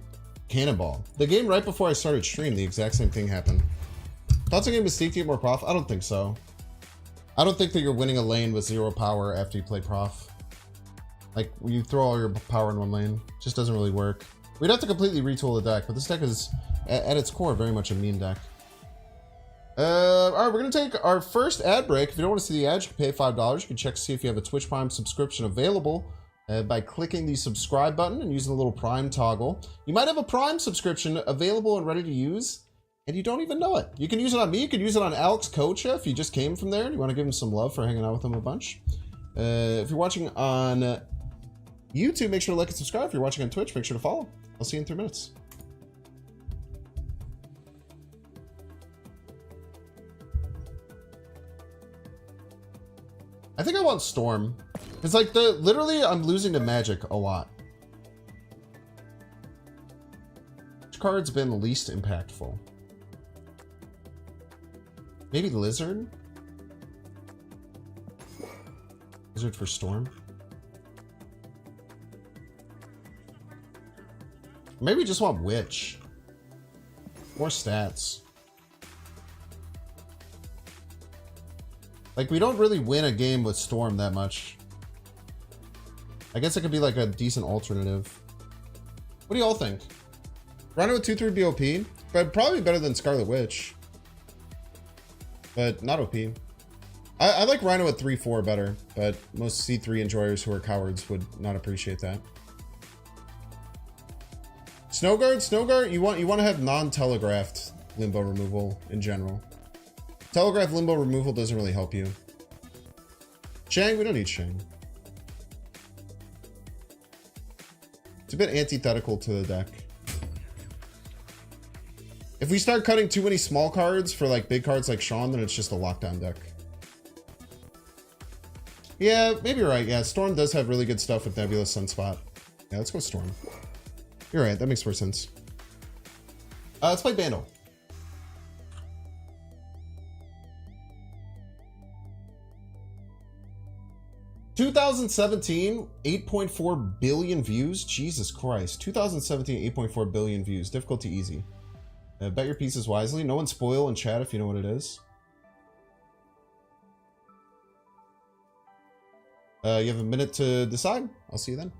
cannonball. The game right before I started stream, the exact same thing happened. Thoughts on game Mystique to get more prof? I don't think so. I don't think that you're winning a lane with 0 power after you play prof. Like, when you throw all your power in one lane, it just doesn't really work. We'd have to completely retool the deck, but this deck is, at its core, very much a meme deck. Alright, we're going to take our first ad break. If you don't want to see the ads, you can pay $5. You can check to see if you have a Twitch Prime subscription available by clicking the subscribe button and using the little Prime toggle. You might have a Prime subscription available and ready to use, and you don't even know it. You can use it on me. You can use it on Alex Kocha if you just came from there and you want to give him some love for hanging out with him a bunch. If you're watching on YouTube, make sure to like and subscribe. If you're watching on Twitch, make sure to follow. I'll see you in 3 minutes. I think I want Storm. It's like literally I'm losing to Magic a lot. Which card's been the least impactful? Maybe Lizard? Lizard for Storm? Maybe we just want Witch. More stats. Like, we don't really win a game with Storm that much. I guess it could be like a decent alternative. What do y'all think? Rhino with 2-3 BOP, but probably better than Scarlet Witch. But not OP. I like Rhino at 3-4 better, but most C3 enjoyers who are cowards would not appreciate that. Snowguard, you want to have non-telegraphed limbo removal in general. Telegraph limbo removal doesn't really help you. Shang, we don't need Shang. It's a bit antithetical to the deck. If we start cutting too many small cards for like big cards like Sean, then it's just a lockdown deck. Yeah, maybe you're right. Yeah, Storm does have really good stuff with Nebulous Sunspot. Yeah, let's go Storm. You're right, that makes more sense. Let's play Bandle. (2017) 8.4 billion views. Jesus Christ. 2017 8.4 billion views. Difficulty easy. Bet your pieces wisely. No one spoil in chat if you know what it is. You have a minute to decide. I'll see you then.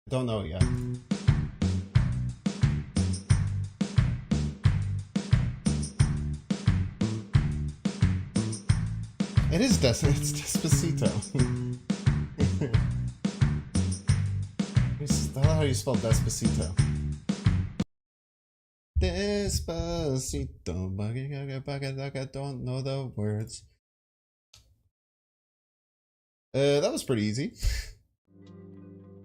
Don't know it yet. It is it's Despacito. I don't know how you spell Despacito. Despacito. I don't know the words. That was pretty easy.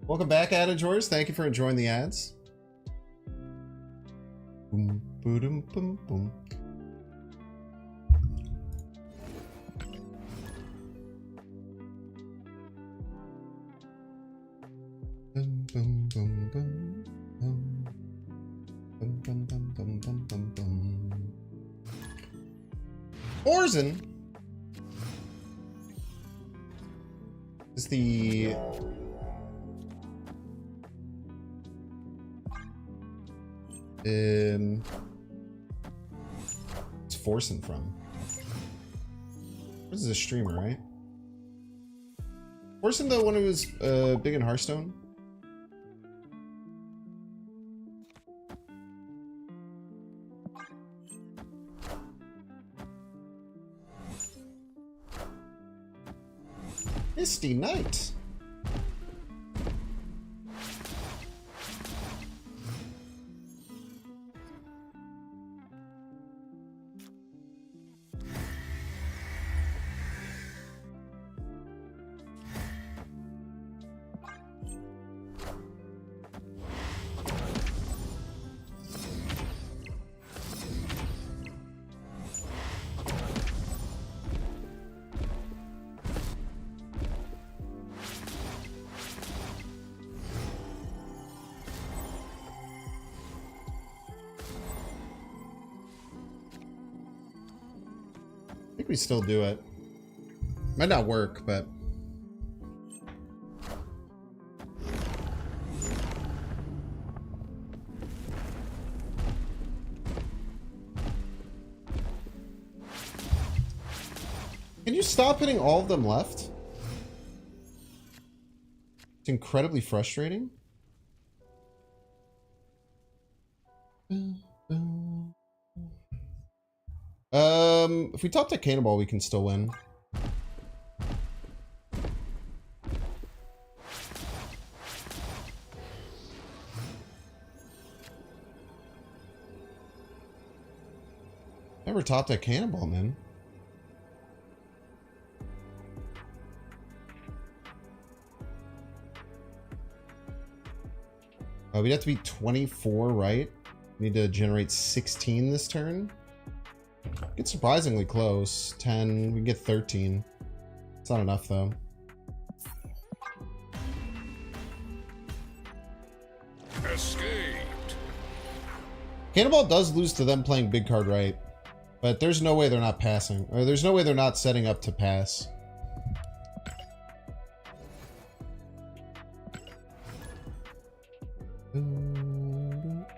Welcome back, ad enjoyers. Thank you for enjoying the ads. Boom, boom, boom, boom. Boom, boom, boom, boom, boom. Boom, boom, boom, boom, boom, boom, boom. Orzen is the it's forcing from. This is a streamer, right? Forcing the one who was big in Hearthstone. Misty Knight. think we still do it. Might not work, but... Can you stop hitting all of them left? It's incredibly frustrating. If we top deck Cannonball, we can still win. Never top deck Cannonball, man. We'd have to be 24, right? We need to generate 16 this turn. Get surprisingly close. 10. We can get 13. It's not enough, though. Escaped. Cannonball does lose to them playing big card right. But there's no way they're not passing. Or there's no way they're not setting up to pass.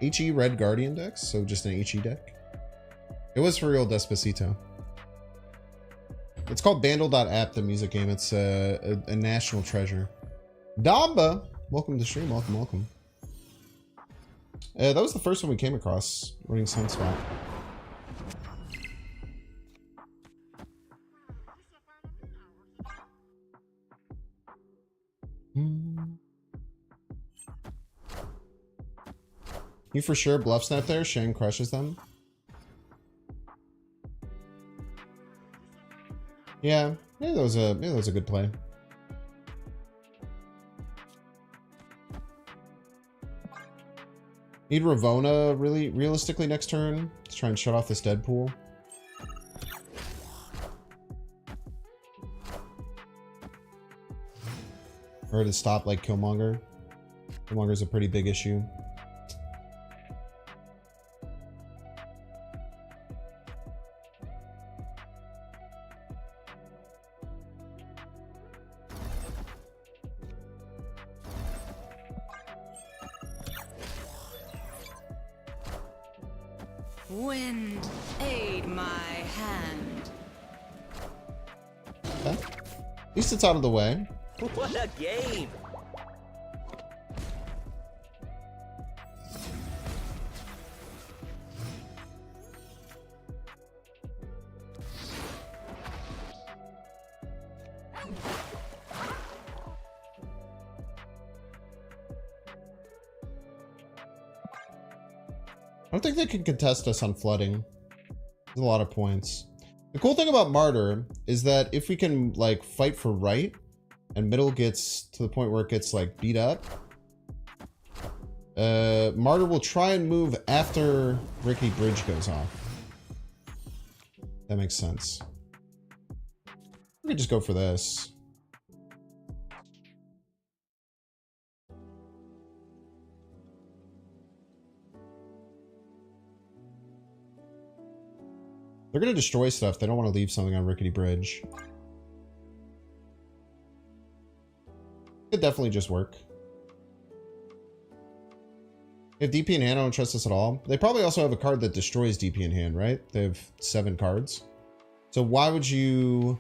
HE Red Guardian decks, so just an HE deck. It was for real Despacito. It's called Bandle.app, the music game. It's a national treasure. Damba! Welcome to the stream. Welcome, welcome. That was the first one we came across, running Sunspot. You for sure bluff snap there? Shane crushes them. Yeah, maybe that was a good play. Need Ravona really realistically next turn to try and shut off this Deadpool. Or to stop like Killmonger. Killmonger's a pretty big issue. Wind, aid my hand. Okay. At least it's out of the way. What a game! I don't think they can contest us on flooding. There's a lot of points. The cool thing about Martyr is that if we can like fight for right and middle gets to the point where it gets like beat up, Martyr will try and move after Rickety Bridge goes off. That makes sense. We could just go for this. They're going to destroy stuff. They don't want to leave something on Rickety Bridge. Could definitely just work. If DP in hand, I don't trust this at all. They probably also have a card that destroys DP in hand, right? They have 7 cards. So why would you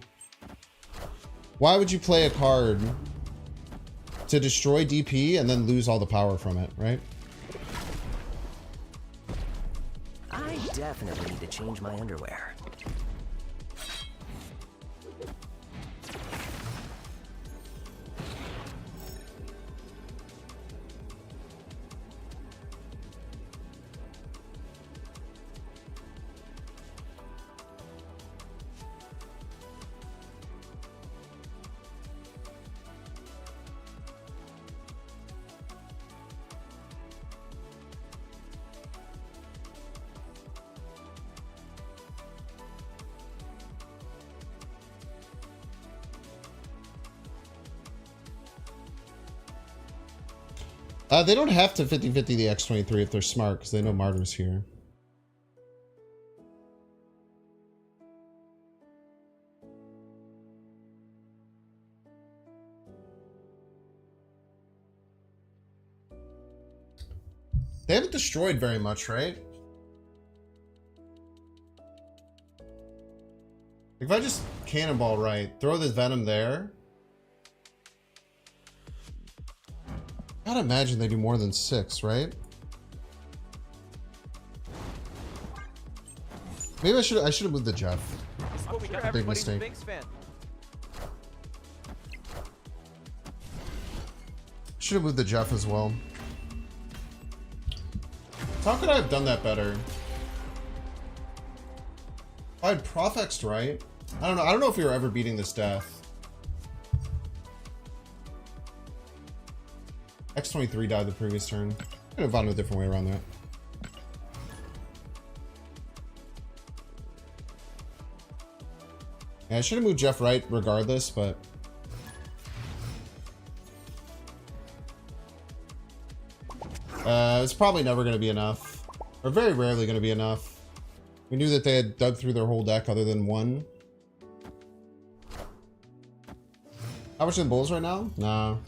play a card to destroy DP and then lose all the power from it, right? I definitely need to change my underwear. They don't have to 50-50 the X-23 if they're smart, because they know Martyr's here. They haven't destroyed very much, right? If I just cannonball right, throw this venom there. Gotta imagine they do more than 6, right? Maybe I should have moved the Jeff. Big mistake. Should have moved the Jeff as well. How could I have done that better? I had PROF right? I don't know. I don't know if we were ever beating this death. X23 died the previous turn. Could have found a different way around that. Yeah, I should have moved Jeff right regardless, but it's probably never going to be enough, or very rarely going to be enough. We knew that they had dug through their whole deck other than one. How much are the Bulls right now? Nah.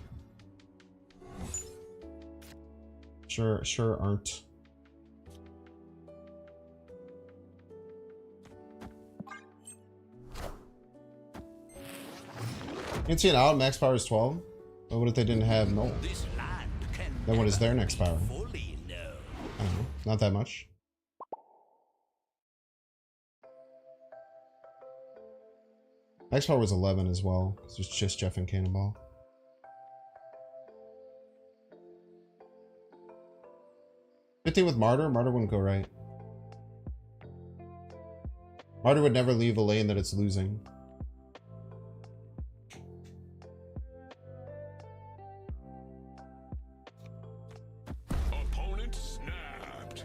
Sure aren't. You can see an out, max power is 12. But what if they didn't have null? Then what is their next power? I don't know. Not that much. Max power was 11 as well. It's just Jeff and Cannonball. Good thing with Martyr. Martyr wouldn't go right. Martyr would never leave a lane that it's losing. Opponent snapped.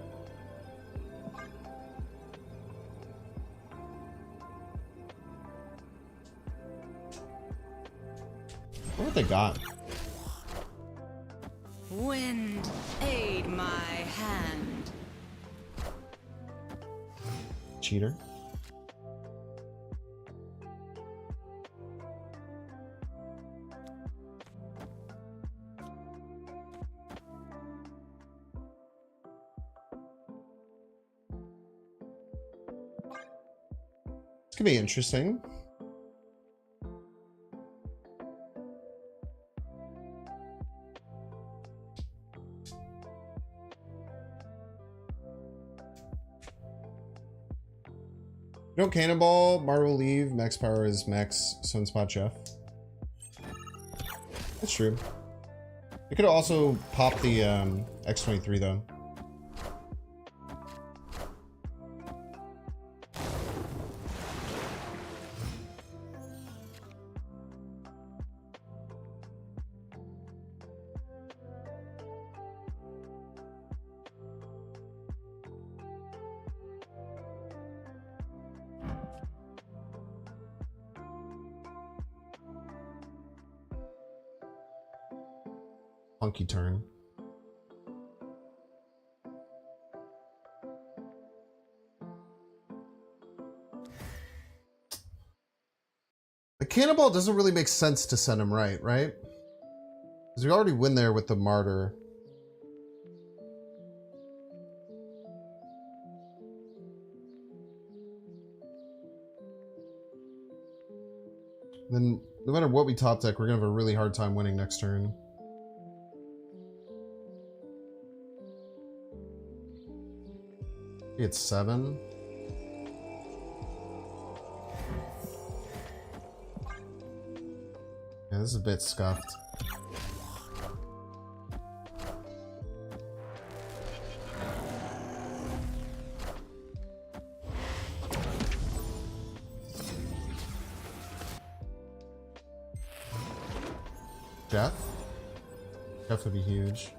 What they got? Wind, aid my hand. Cheater. This could be interesting. Don't cannonball, Martyr will leave, max power is max Sunspot Jeff. That's true. You could also pop the X23 though. Funky turn. The cannonball doesn't really make sense to send him right? Because we already win there with the Martyr. Then no matter what we top deck, we're gonna have a really hard time winning next turn. It's 7. Yeah, this is a bit scuffed. Jeff? Jeff would be huge.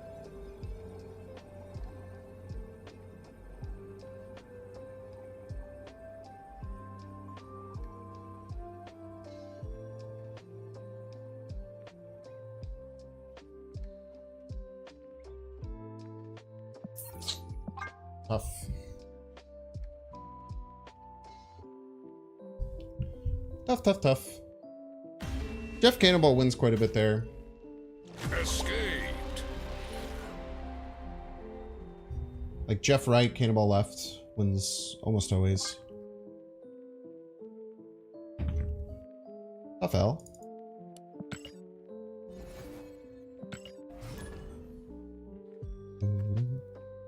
Tough. Jeff Cannonball wins quite a bit there. Escaped. Like Jeff Wright, Cannonball left wins almost always. Tough L.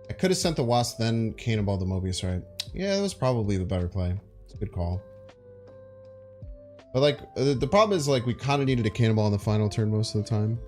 I could have sent the Wasp, then Cannonball the Mobius, right? Yeah, that was probably the better play. It's a good call. But like, the problem is like we kind of needed a Cannonball in the final turn most of the time.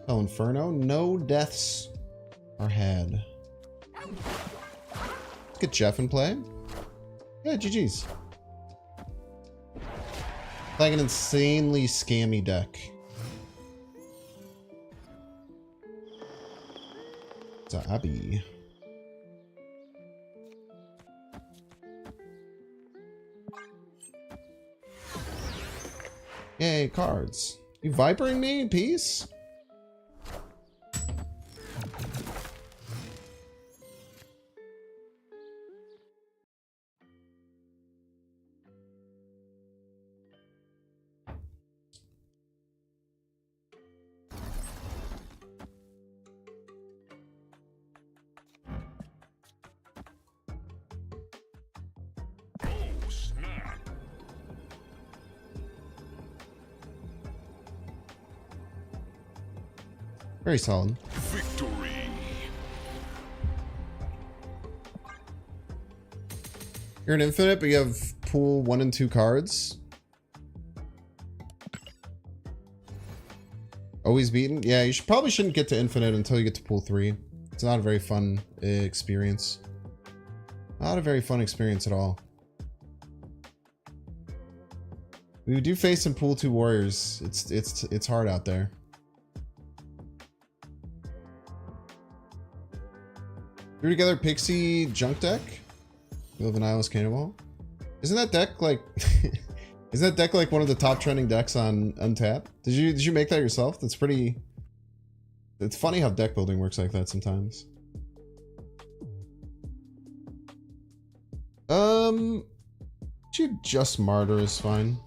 Oh, Inferno. No deaths are had. Let's get Jeff in play. Yeah, GG's. Playing an insanely scammy deck. Abby. Yay, cards. You vipering me? Peace? Oh, snap. Very solid. Victory. You're an infinite, but you have pool 1 and 2 cards. Always beaten? Yeah, you probably shouldn't get to infinite until you get to pool 3. It's not a very fun experience. Not a very fun experience at all. We do face some pool 2 warriors. It's hard out there. Threw together Pixie junk deck. You live in Nihilist Cannonball. Isn't that deck like isn't that deck like one of the top trending decks on Untap? Did you make that yourself? That's pretty. It's funny how deck building works like that sometimes. Just Martyr is fine.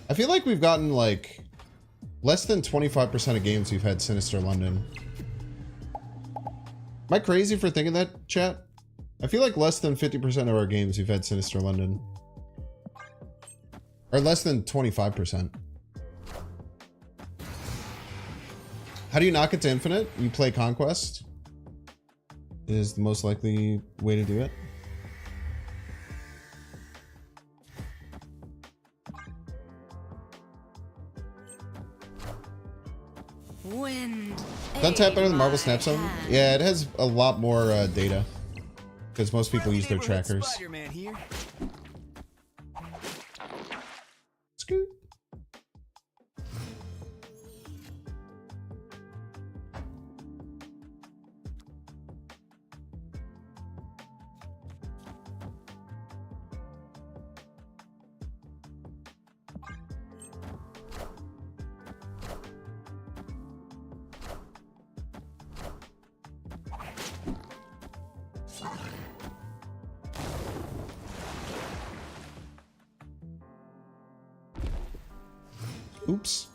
I feel like we've gotten like less than 25% of games we've had Sinister London. Am I crazy for thinking that, chat? I feel like less than 50% of our games we've had Sinister London. Or less than 25%. How do you knock it to infinite? You play Conquest. Is the most likely way to do it. Wind. Doesn't tap better than Marble Snapstone? Yeah, it has a lot more data. Because most people use their trackers. Spider-Man here. Scoot. Oops.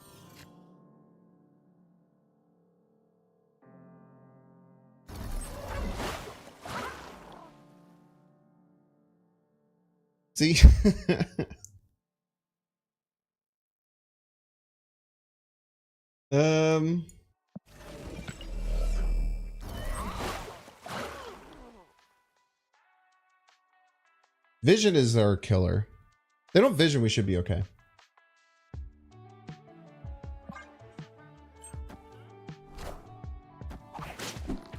See? Vision is our killer. They don't vision, we should be okay.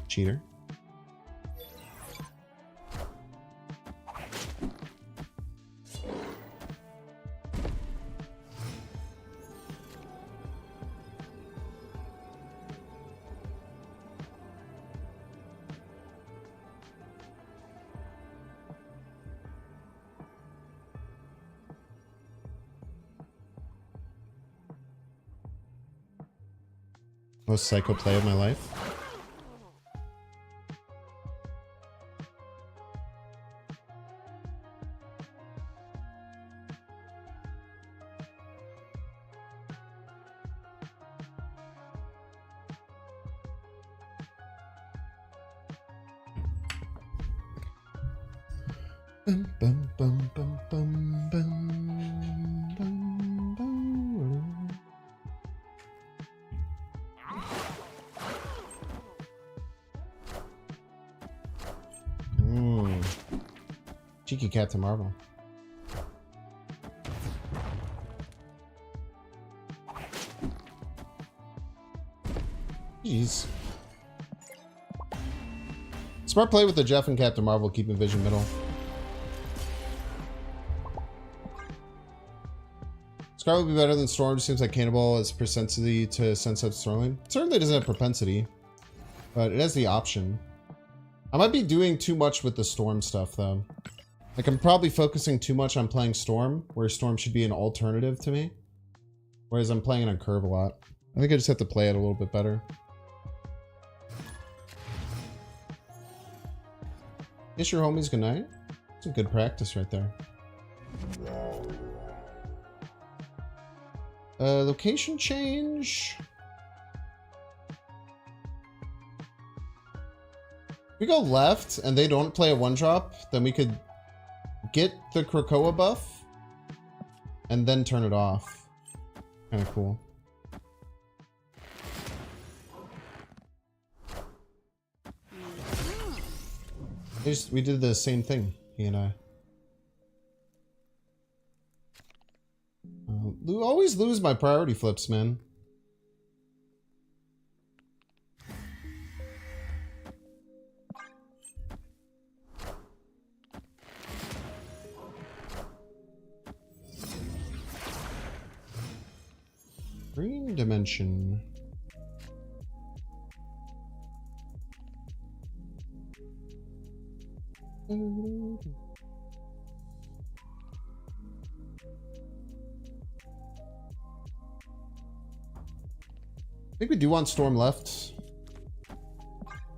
Cheater. Most psycho play of my life. Bum, bum, bum, bum, bum, bum, bum, bum. Cheeky Captain Marvel. Jeez. Smart play with the Jeff and Captain Marvel, keeping vision middle. Scar would be better than Storm. Seems like Cannonball has propensity to sense up Sterling. It certainly doesn't have propensity, but it has the option. I might be doing too much with the Storm stuff, though. Like, I'm probably focusing too much on playing Storm, where Storm should be an alternative to me. Whereas I'm playing it on Curve a lot. I think I just have to play it a little bit better. Kiss your homies goodnight. Some good practice right there. Location change. If we go left and they don't play a one drop, then we could get the Krakoa buff and then turn it off. Kind of cool. We did the same thing, he and I. Always lose my priority flips, man. Green dimension. I think we do want Storm left.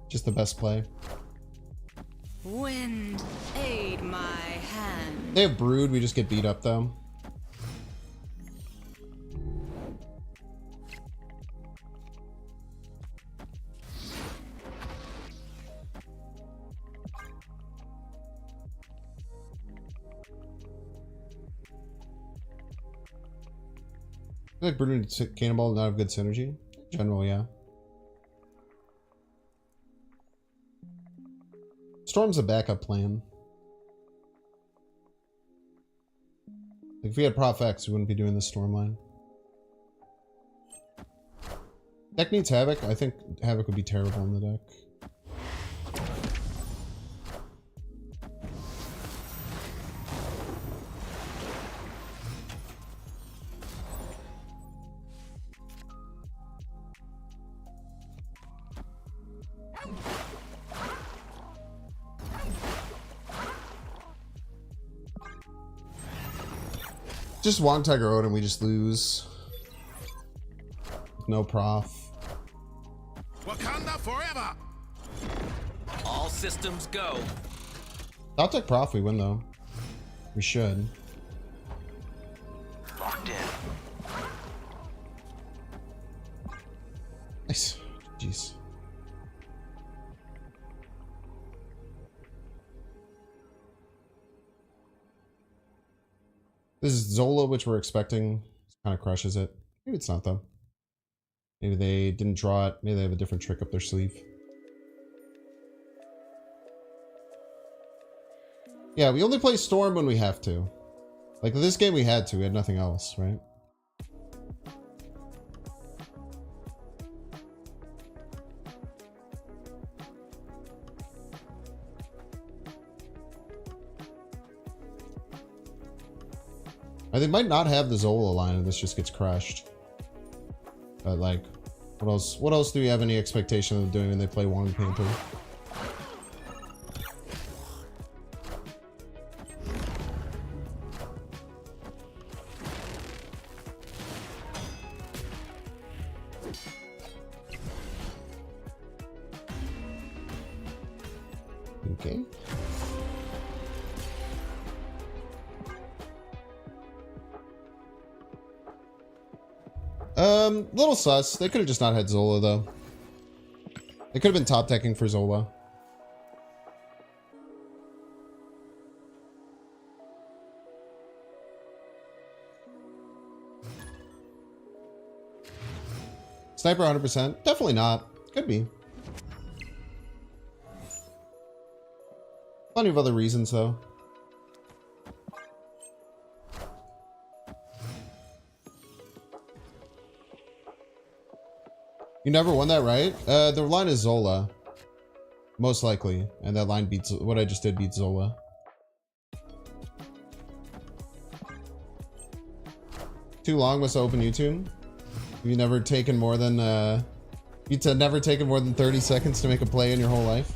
Just the best play. Wind, aid my hand. They have Brood, we just get beat up though. I feel like Brood and Cannonball not have good synergy. In general, yeah. Storm's a backup plan. Like if we had Prof X, we wouldn't be doing this Storm line. Deck needs Havoc. I think Havoc would be terrible in the deck. Just one Tiger Odin, we just lose. No Prof. Wakanda forever! All systems go. I'll take Prof, we win though. We should. Locked in. Nice. Jeez. This is Zola, which we're expecting. Kind of crushes it. Maybe it's not though. Maybe they didn't draw it. Maybe they have a different trick up their sleeve. Yeah, we only play Storm when we have to. Like this game we had to. We had nothing else, right? They might not have the Zola line and this just gets crushed. But like, what else do we have any expectation of doing when they play Wong Panther? Okay. Little sus. They could have just not had Zola though. They could have been top decking for Zola. Sniper 100%? Definitely not. Could be. Plenty of other reasons though. You never won that, right? The line is Zola. Most likely. And that line beats what I just did beats Zola. Too long must open YouTube. You never taken more than you'd never taken more than 30 seconds to make a play in your whole life.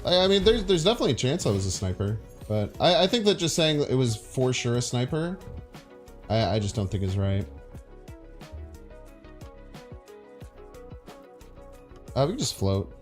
I mean, there's definitely a chance I was a sniper, but I think that just saying it was for sure a sniper, I just don't think is right. We can just float.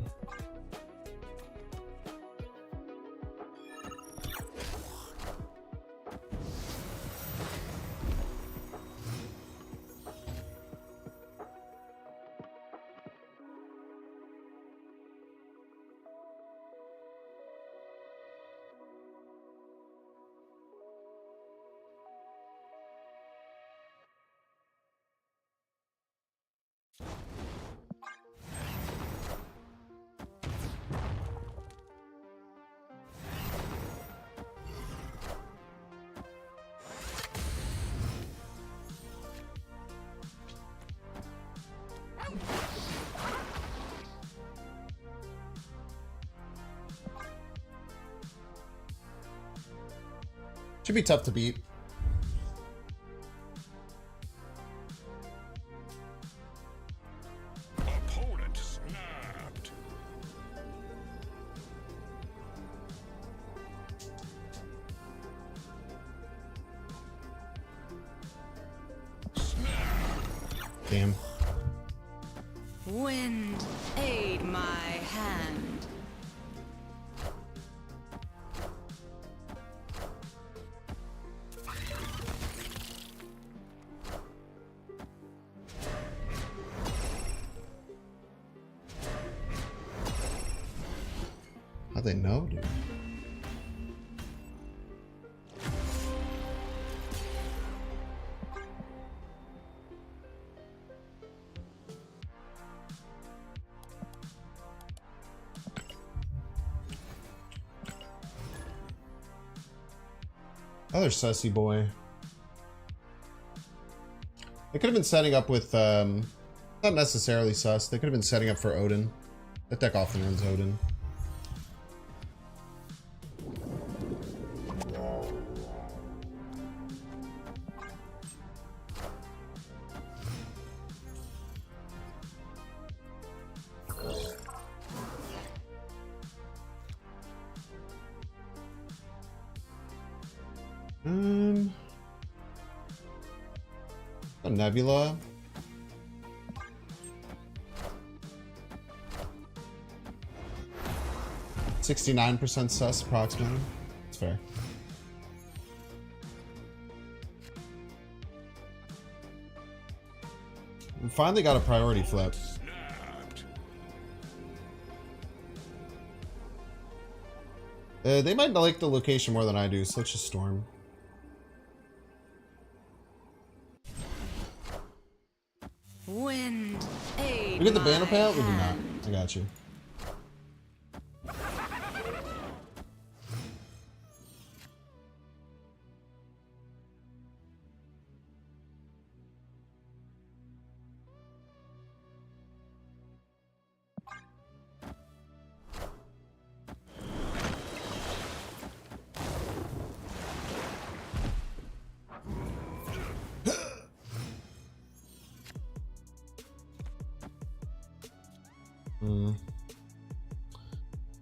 Should be tough to beat. Opponent snapped. Damn. Wind, aid my hand. How'd they know, dude? Other sussy boy. They could have been setting up with, not necessarily sus. They could have been setting up for Odin. That deck often runs Odin. A Nebula. %69 sus approximately. It's fair. We finally got a priority flip. They might like the location more than I do, so let's just storm. Wind, aid We get the banner my payout? We do not. hand. I got you.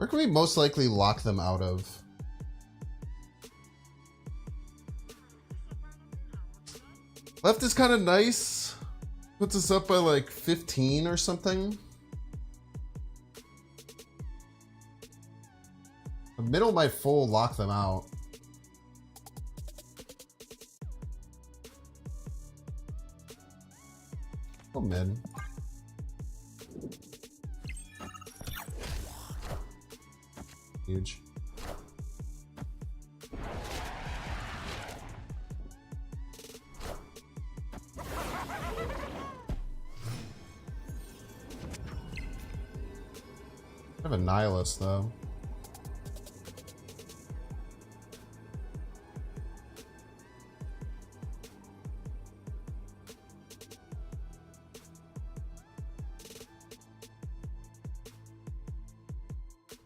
Where can we most likely lock them out of? Left is kind of nice. Puts us up by like 15 or something. The middle might full lock them out. Oh, mid. Huge. I have a nihilist though.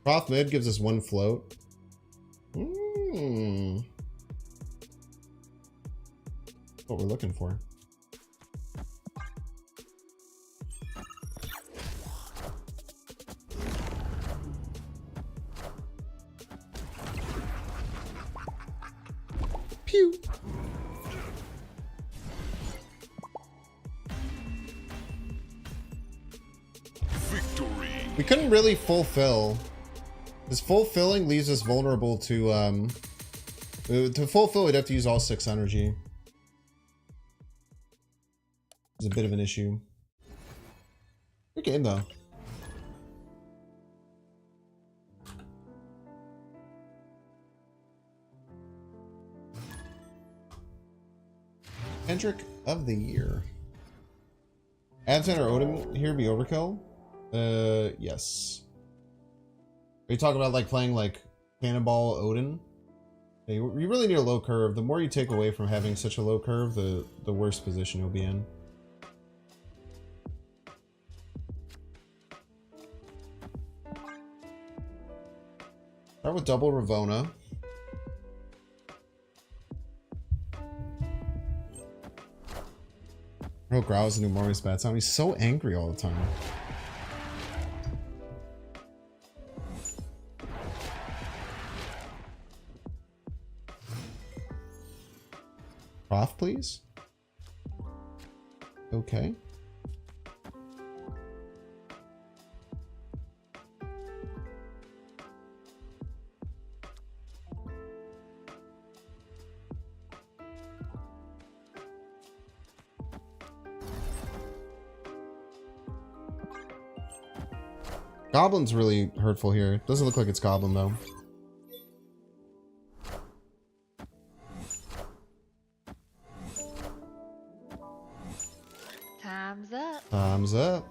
Prof mid gives us 1 float. What we're looking for. Pew. Victory. We couldn't really fulfill. This fulfilling leaves us vulnerable to fulfill we'd have to use all 6 energy. It's a bit of an issue. Good game though. Kendrick of the year. Advent or Odin here be overkill? Yes. Are you talking about like playing like Cannonball Odin? Yeah, you really need a low curve. The more you take away from having such a low curve, the worse position you'll be in. Start with double Ravona. Real Growl is the new Morning's bad sound. He's so angry all the time. Prof, please. Okay. Goblin's really hurtful here. Doesn't look like it's Goblin though. Time's up. Time's up.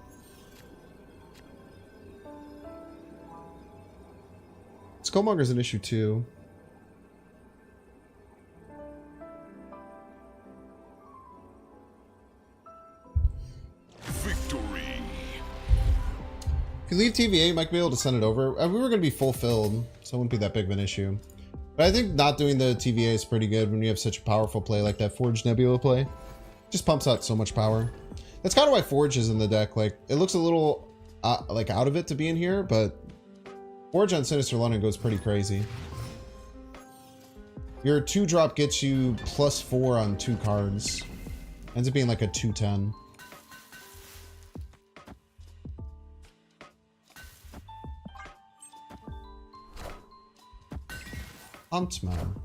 Skullmonger's an issue too. Victory. If you leave TVA, you might be able to send it over. We were going to be fulfilled, so it wouldn't be that big of an issue. But I think not doing the TVA is pretty good when you have such a powerful play like that Forge Nebula play. Just pumps out so much power. That's kind of why Forge is in the deck. Like, it looks a little like out of it to be in here, but Forge on Sinister London goes pretty crazy. Your 2-drop gets you +4 on 2 cards. Ends up being like a 2/10. Huntman.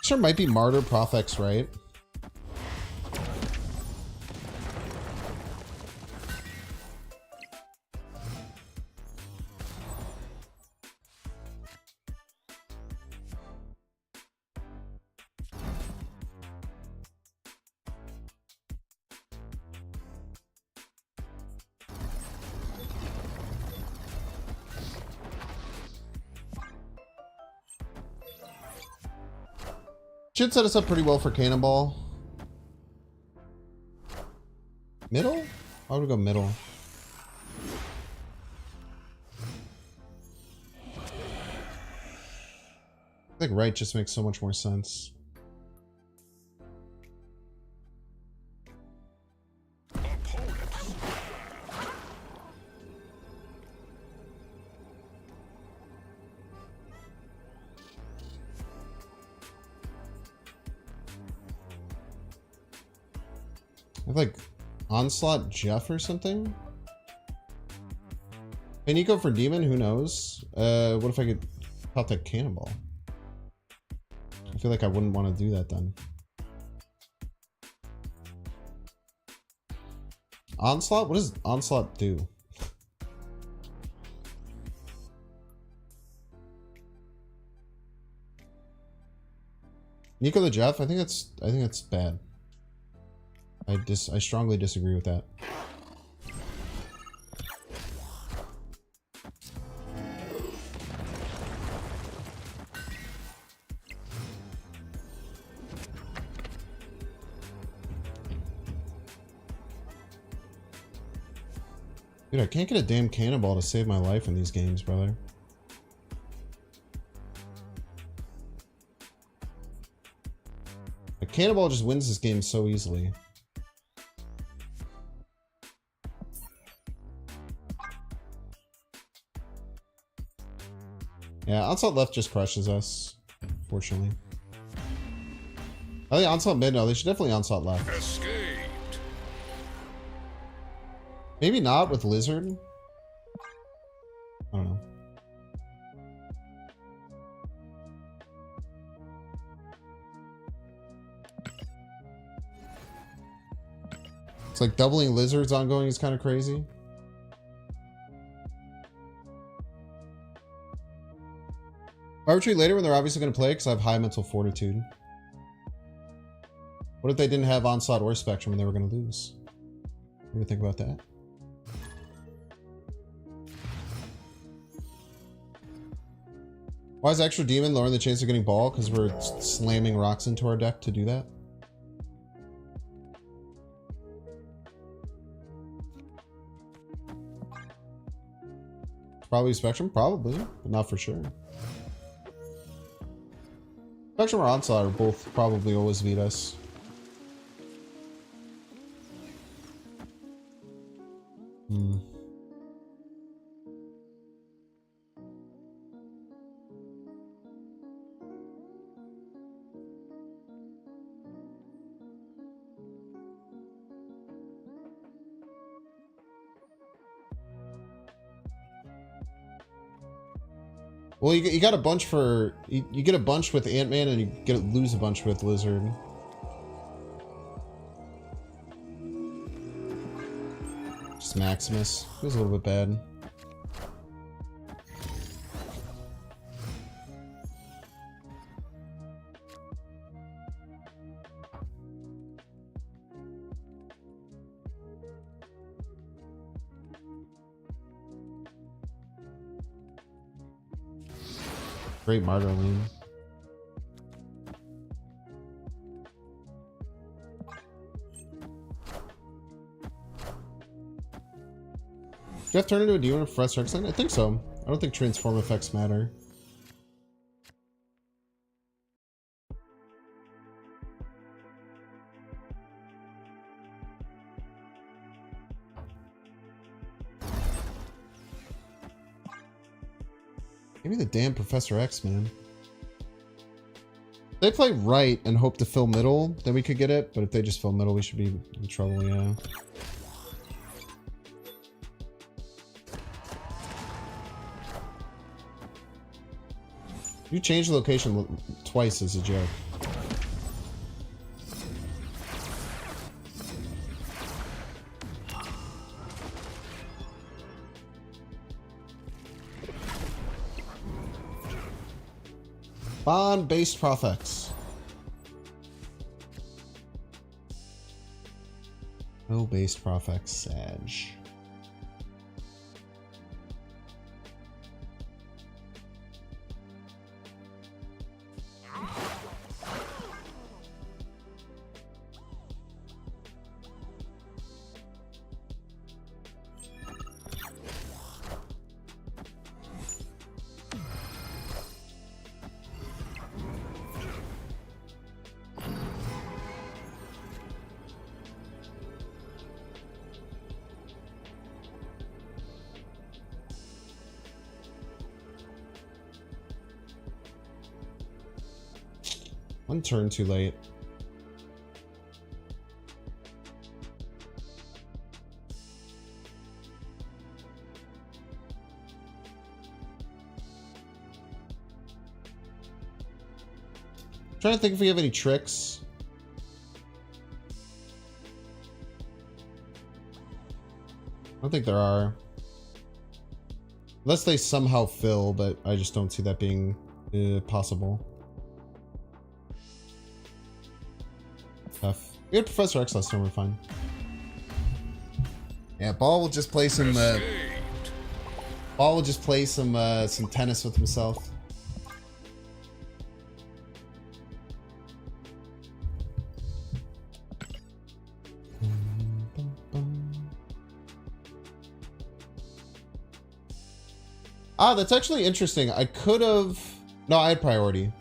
Sure might be Martyr Prof X, right? Should set us up pretty well for cannonball. Middle? Why would we go middle? I think right just makes so much more sense. I have like Onslaught Jeff or something? Hey, Nico for Demon? Who knows? What if I could pop that cannonball? I feel like I wouldn't want to do that then. Onslaught? What does Onslaught do? Nico the Jeff? I think that's bad. I strongly disagree with that. Dude, I can't get a damn cannonball to save my life in these games, brother. A cannonball just wins this game so easily. Yeah, Onslaught left just crushes us, fortunately. I think Onslaught mid, no, they should definitely Onslaught left. Escaped. Maybe not with Lizard. I don't know. It's like doubling Lizards ongoing is kind of crazy. I retreat later when they're obviously going to play because I have high mental fortitude. What if they didn't have Onslaught or Spectrum and they were going to lose? What do you think about that? Why is Extra Demon lowering the chance of getting ball? Because we're slamming rocks into our deck to do that? Probably Spectrum? Probably, but not for sure. Spectrum or Onslaught are both probably always beat us. Well, you got a bunch for... You get a bunch with Ant-Man and you lose a bunch with Lizard. Just Maximus. Feels a little bit bad. Great Martyr-Lean. Jeff turn into a demon for Fresh X-Line? I think so. I don't think transform effects matter. Give me the damn Professor X, man. If they play right and hope to fill middle, then we could get it. But if they just fill middle, we should be in trouble, yeah. You changed the location twice as a joke. Bond-based PROF X. No based PROF X, Sag. One turn too late. Trying to think if we have any tricks. I don't think there are. Unless they somehow fill, but I just don't see that being possible. Tough. We had Professor X last time, we're fine. Yeah, Ball will just play some Ball will just play some tennis with himself. Ah, that's actually interesting. I could have... No, I had priority.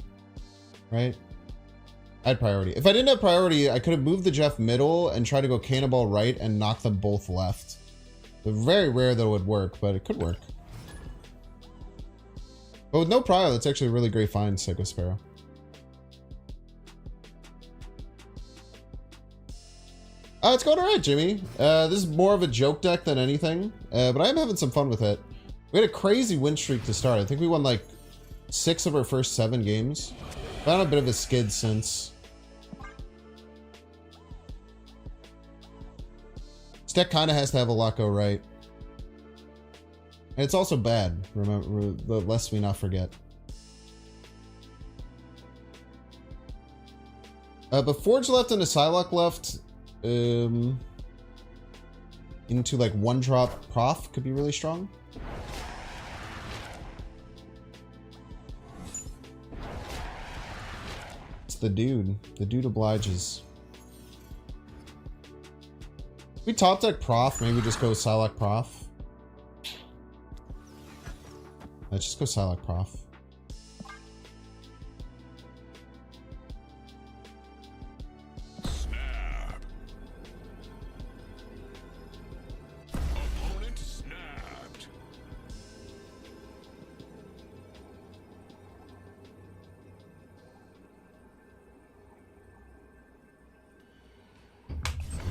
Right? I had priority. If I didn't have priority, I could have moved the Jeff middle and tried to go cannonball right and knock them both left. It's very rare that it would work, but it could work. But with no prior, that's actually a really great find, Psycho Sparrow. It's going alright, Jimmy. This is more of a joke deck than anything, but I am having some fun with it. We had a crazy win streak to start. I think we won like 6 of our first 7 games. Been on a bit of a skid since. This deck kind of has to have a lot go right. And it's also bad, remember, the lest we not forget. But Forge left and a Psylocke left into like 1-drop Prof could be really strong. The dude obliges. We top deck Prof, maybe just go Psylocke Prof. Let's just go Psylocke Prof. Snap. Opponent snapped.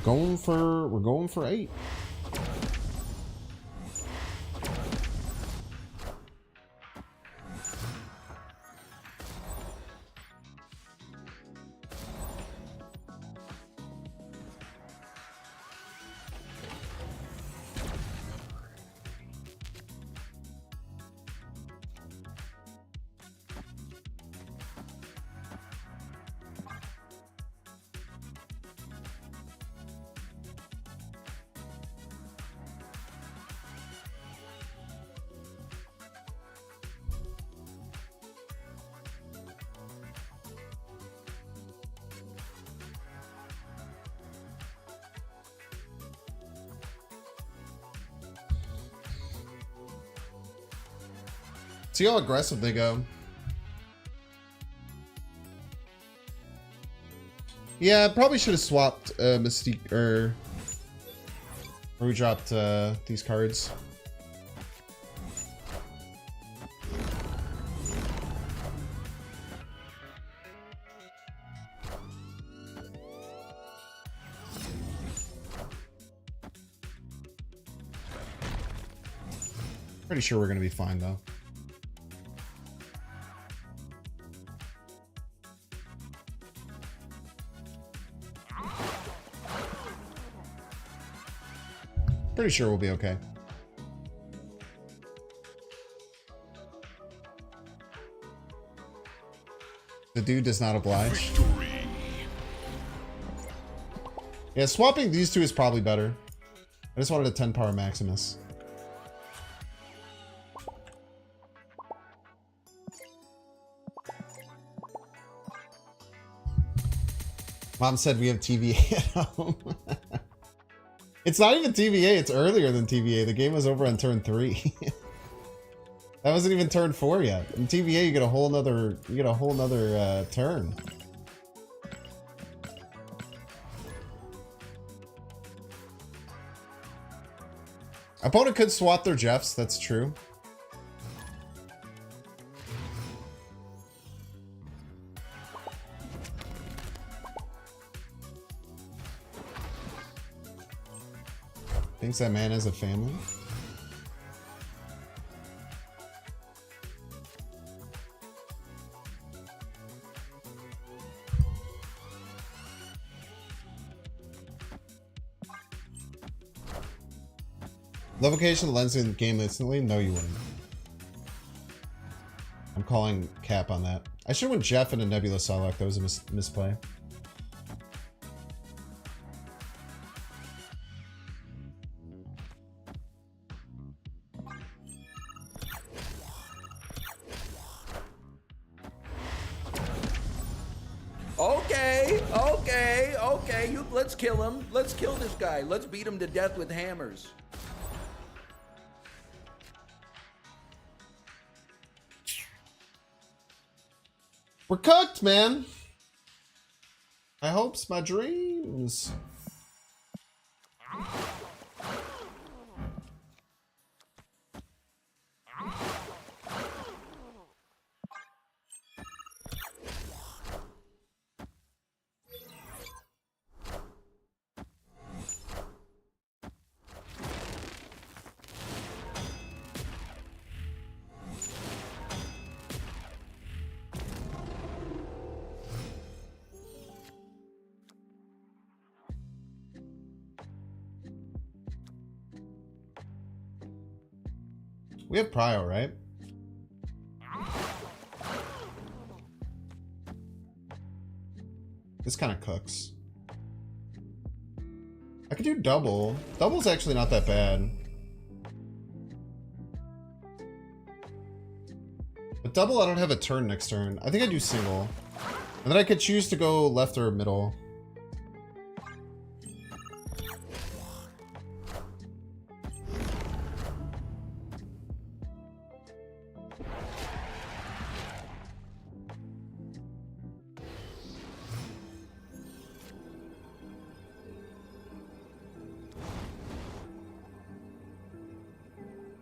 We're going for 8. See how aggressive they go. Yeah, probably should have swapped Mystique or we dropped these cards. Pretty sure we're gonna be fine though. Pretty sure we'll be okay. The dude does not oblige. Victory. Yeah, swapping these two is probably better. I just wanted a 10 power Maximus. Mom said we have TVA at home. It's not even TVA, it's earlier than TVA. The game was over on turn 3. That wasn't even turn 4 yet. In TVA you get a whole nother turn. Opponent could swap their Jeffs, that's true. Thinks that man has a family? Levocation lens in the game instantly? No, you wouldn't. I'm calling cap on that. I should have went Jeff and a Nebula Psylocke. That was a misplay. Okay. Let's kill him. Let's kill this guy. Let's beat him to death with hammers. We're cooked, man. My hopes, my dreams. We have prio, right? This kind of cooks. I could do double. Double's actually not that bad. But double, I don't have a turn next turn. I think I do single. And then I could choose to go left or middle.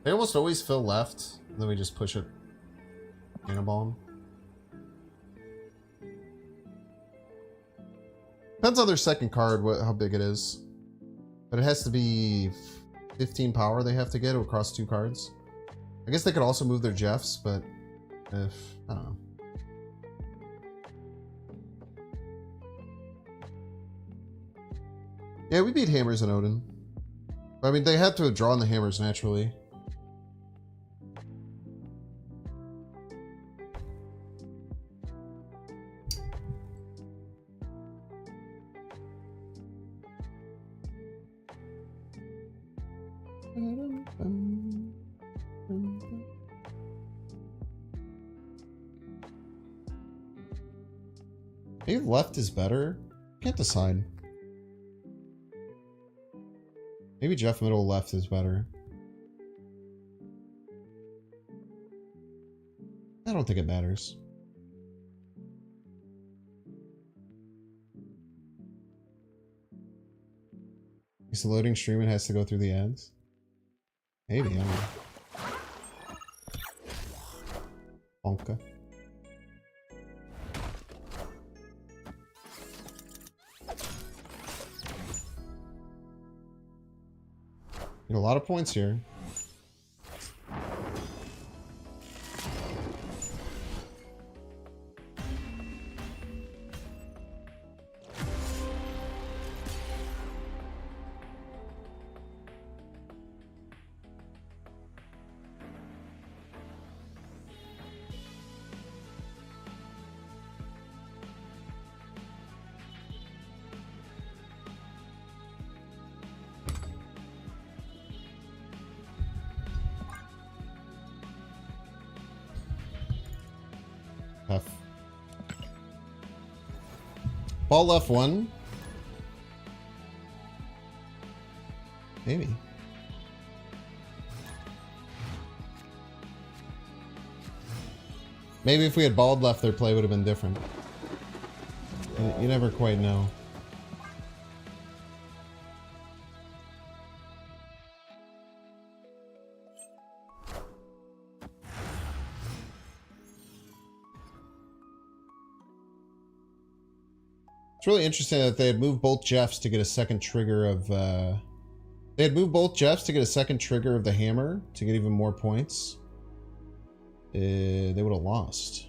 They almost always fill left, and then we just push it. Cannonball them. Depends on their second card, how big it is. But it has to be 15 power they have to get across 2 cards. I guess they could also move their Jeffs, but if... I don't know. Yeah, we beat Hammers and Odin. I mean, they had to have drawn the Hammers naturally. Maybe left is better. Can't decide. Maybe Jeff middle left is better. I don't think it matters. Is the loading stream and has to go through the ads? Maybe, I don't know. Bonka. Get a lot of points here. Tough. Ball left 1. Maybe. Maybe if we had balled left, their play would have been different. You never quite know. It's really interesting that they had moved both Jeffs to get a second trigger of They had moved both Jeffs to get a second trigger of the hammer to get even more points. They would have lost.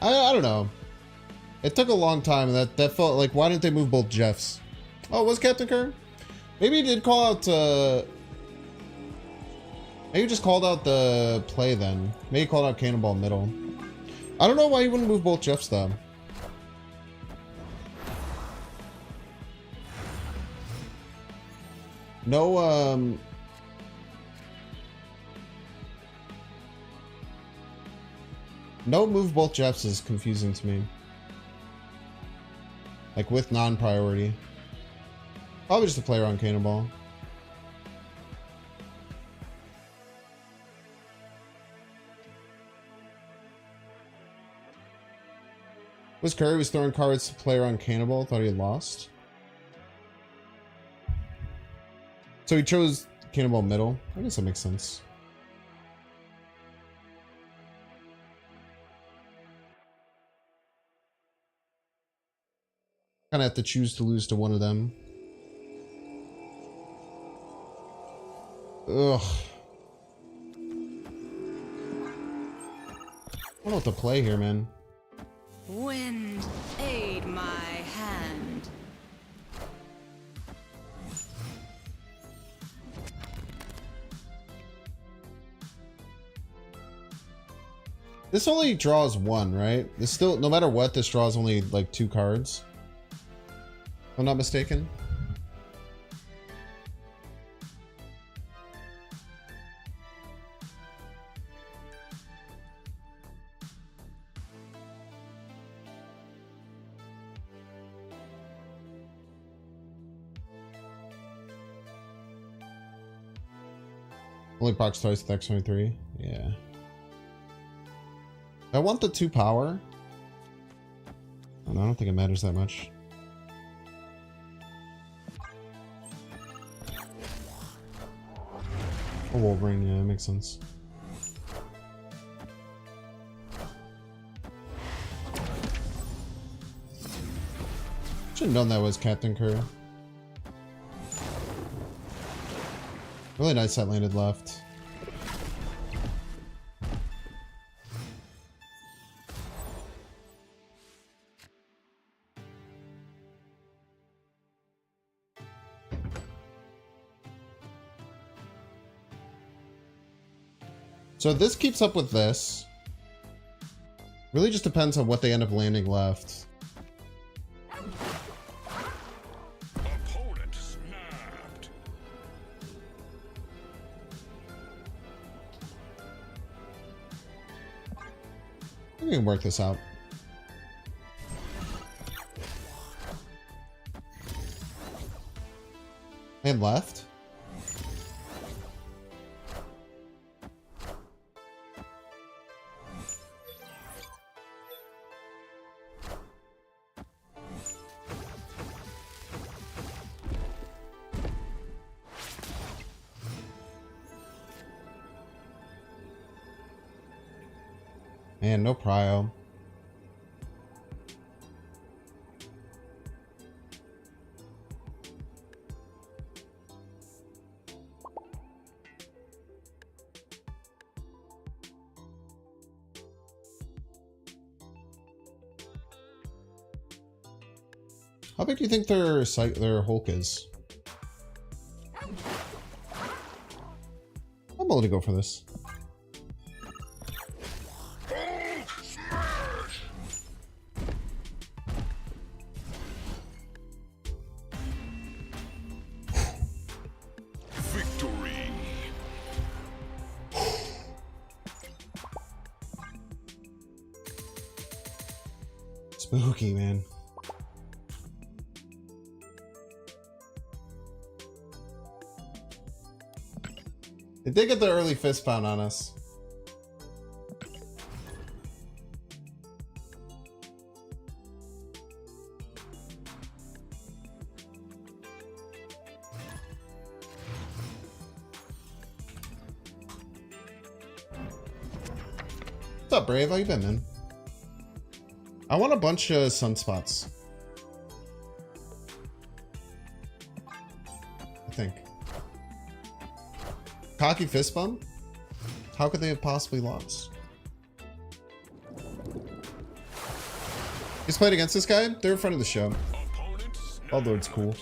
I don't know. It took a long time. That felt like, why didn't they move both Jeffs? Oh, was Captain Kerr? Maybe he did call out. Maybe he just called out the play then. Maybe he called out Cannonball middle. I don't know why he wouldn't move both Jeffs though. No, no move both Jeffs is confusing to me. Like with non-priority. Probably just a player on Cannonball. Was Curry was throwing cards to player on Cannonball? Thought he had lost. So he chose Cannonball middle. I guess that makes sense. Kind of have to choose to lose to one of them. Ugh. I don't know what to play here, man. Wind, aid my hand. This only draws one, right? This still, no matter what, this draws only like 2 cards. If I'm not mistaken. Only procs twice with X23. Yeah. I want the 2 power. I don't think it matters that much. A Wolverine, yeah, it makes sense. Should have known that was Captain Kerr. Really nice that landed left. So this keeps up with this. Really just depends on what they end up landing left. Opponent snapped. We can work this out. And left. Man, no prio. How big do you think their Hulk is? I'm willing to go for this. Victory. Spooky, man. They did get the early fist pound on us. What's up, Brave? How you been, man? I want a bunch of sunspots. I think. Cocky fist bump? How could they have possibly lost? He's played against this guy? They're in front of the show. Oh, Lord's cool.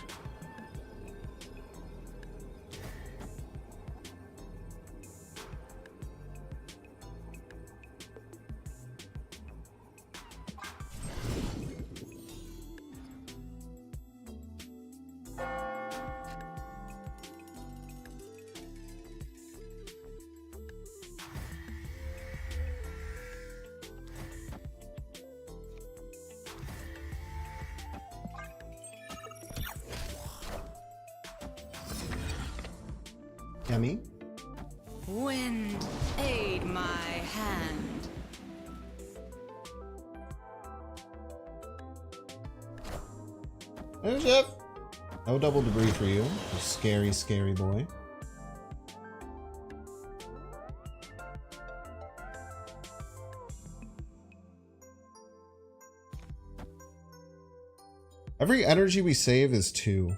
Yummy. Wind, aid my hand. Hey, Jeff. No double debris for you. You scary, scary boy. Every energy we save is 2.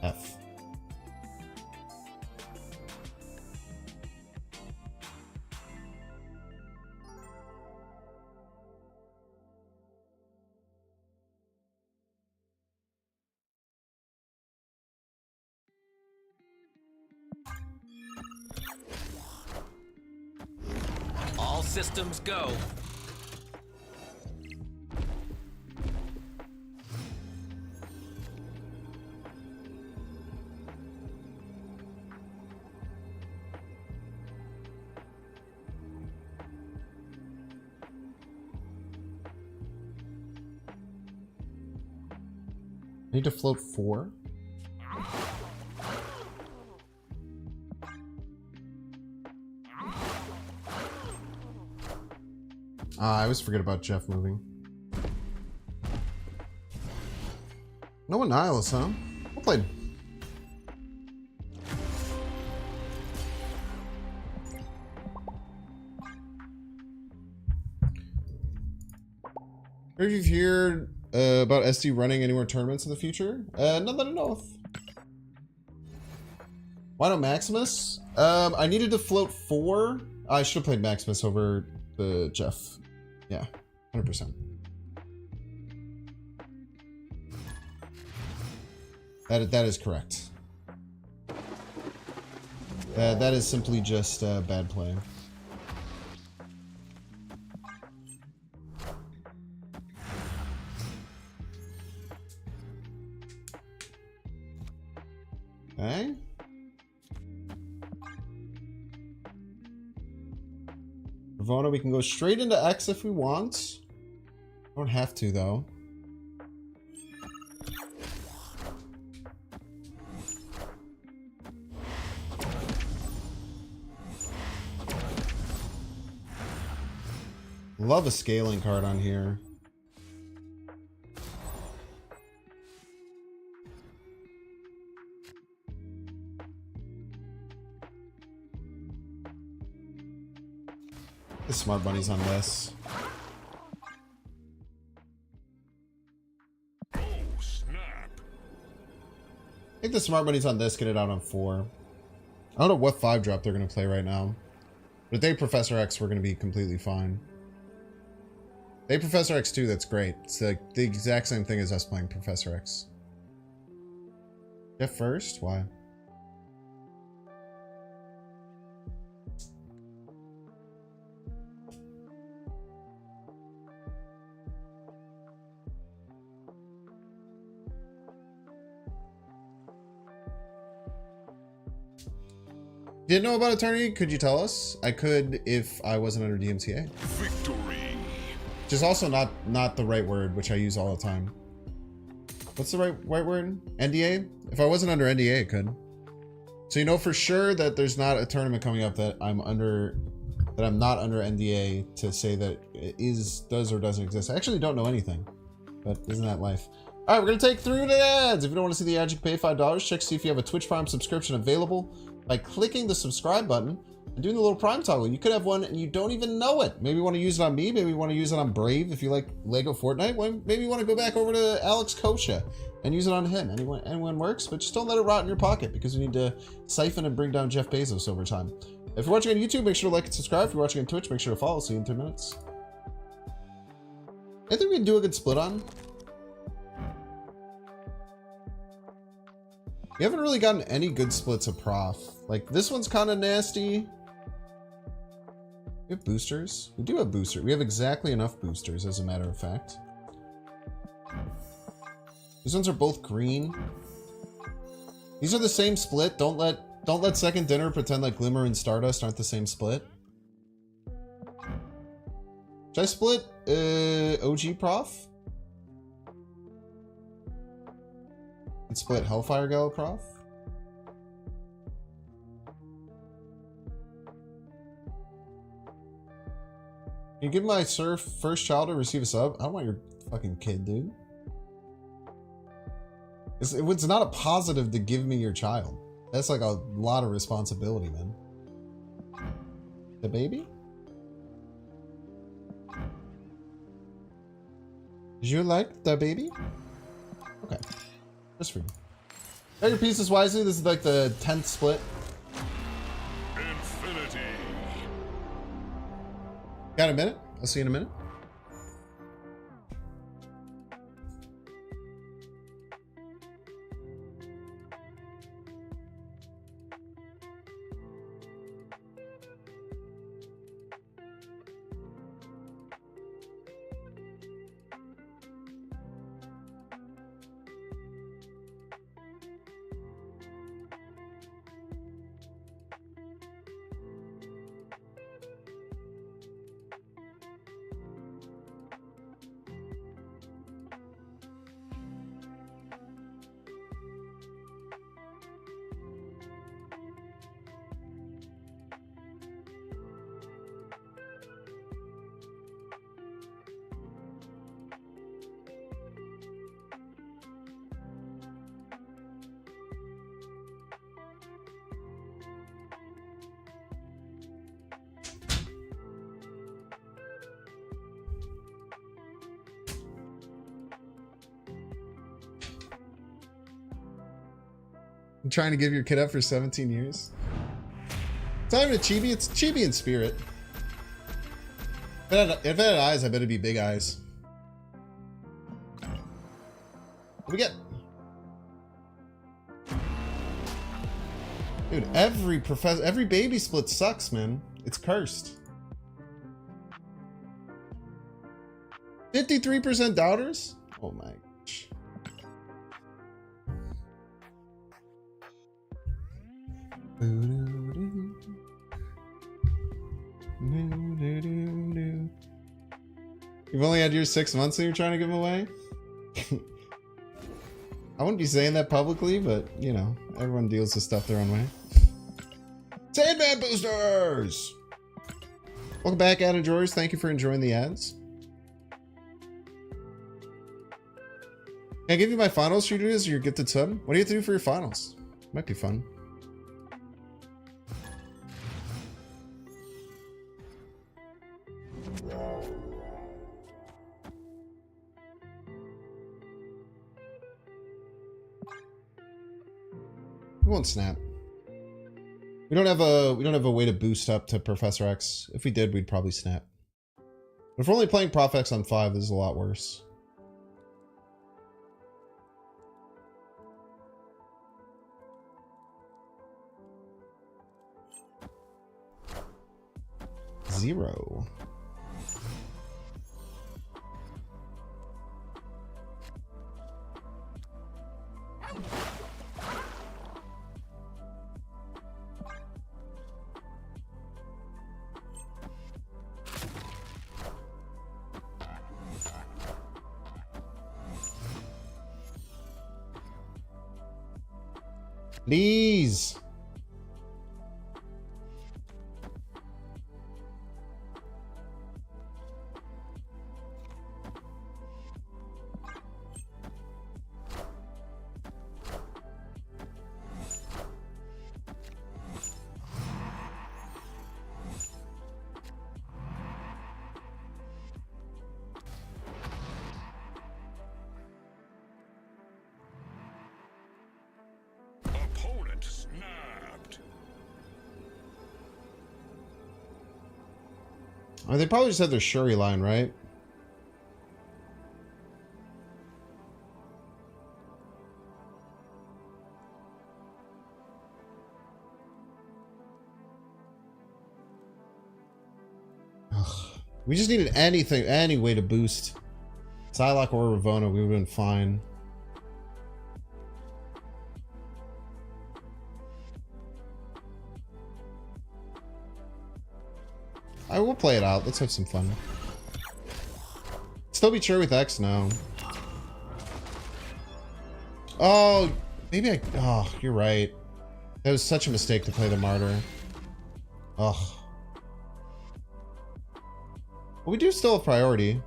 F. All systems go. I need to float 4. I always forget about Jeff moving. No Annihilus, huh? Well played. Have you heard about SD running any more tournaments in the future? Not that I know of. Why not Maximus? I needed to float 4. I should have played Maximus over the Jeff. Yeah, 100%. That is correct. That is simply just bad playing. Okay. Ravona, we can go straight into X if we want. Don't have to, though. Love a scaling card on here. The smart bunny's on this. Oh, snap. I think the smart bunny's on this, get it out on 4. I don't know what 5-drop they're going to play right now. But if they Professor X, we're going to be completely fine. They Professor X too, that's great. It's like the exact same thing as us playing Professor X. Jeff first? Why? Didn't know about Attorney? Could you tell us? I could if I wasn't under DMCA. Victory. is also not the right word, which I use all the time. What's the right word? NDA? If I wasn't under NDA, it could. So you know for sure that there's not a tournament coming up that I'm not under NDA to say that it does or doesn't exist. I actually don't know anything, but isn't that life? All right, we're gonna take through the ads. If you don't want to see the ads, you can pay $5. Check to see if you have a Twitch Prime subscription available by clicking the subscribe button and doing the little Prime toggle. You could have one and you don't even know it. Maybe you want to use it on me. Maybe you want to use it on Brave if you like Lego Fortnite. Well, maybe you want to go back over to Alex Kocha and use it on him. Anyone works, but just don't let it rot in your pocket because we need to siphon and bring down Jeff Bezos over time. If you're watching on YouTube, make sure to like and subscribe. If you're watching on Twitch, make sure to follow. See you in 3 minutes. I think we can do a good split on. We haven't really gotten any good splits of Prof. Like, this one's kind of nasty. We have boosters. We do have boosters. We have exactly enough boosters, as a matter of fact. These ones are both green. These are the same split. Don't let Second Dinner pretend like Glimmer and Stardust aren't the same split. Should I split OG Prof? And split Hellfire Gala Prof? Can you give my first child to receive a sub? I don't want your fucking kid, dude. It's not a positive to give me your child. That's like a lot of responsibility, man. The baby? You like the baby? Okay. Just for you. Got your pieces wisely. This is like the 10th split. Infinity. Got a minute? I'll see you in a minute. I'm trying to give your kid up for 17 years. It's not even a chibi, it's chibi in spirit. If it had eyes, I bet it'd be big eyes. What do we get? Dude, every baby split sucks, man. It's cursed. 53% doubters? Oh my gosh. You've only had yours 6 months and you're trying to give them away? I wouldn't be saying that publicly, but you know, everyone deals with stuff their own way. Sandman boosters! Welcome back, ad enjoyers. Thank you for enjoying the ads. Can I give you my finals for you to do as your gifted sub? What do you have to do for your finals? Might be fun. We won't snap. We don't have a way to boost up to Professor X. If we did, we'd probably snap. But if we're only playing Prof X on 5, this is a lot worse. Zero. Please. Opponent snapped. Oh, they probably just had their Shuri line, right? Ugh. We just needed anything, any way to boost Psylocke or Ravonna. We would have been fine. I will play it out. Let's have some fun. Still be sure with X now. Oh, maybe I... Oh, you're right. That was such a mistake to play the Martyr. Ugh. Well, we do still have priority.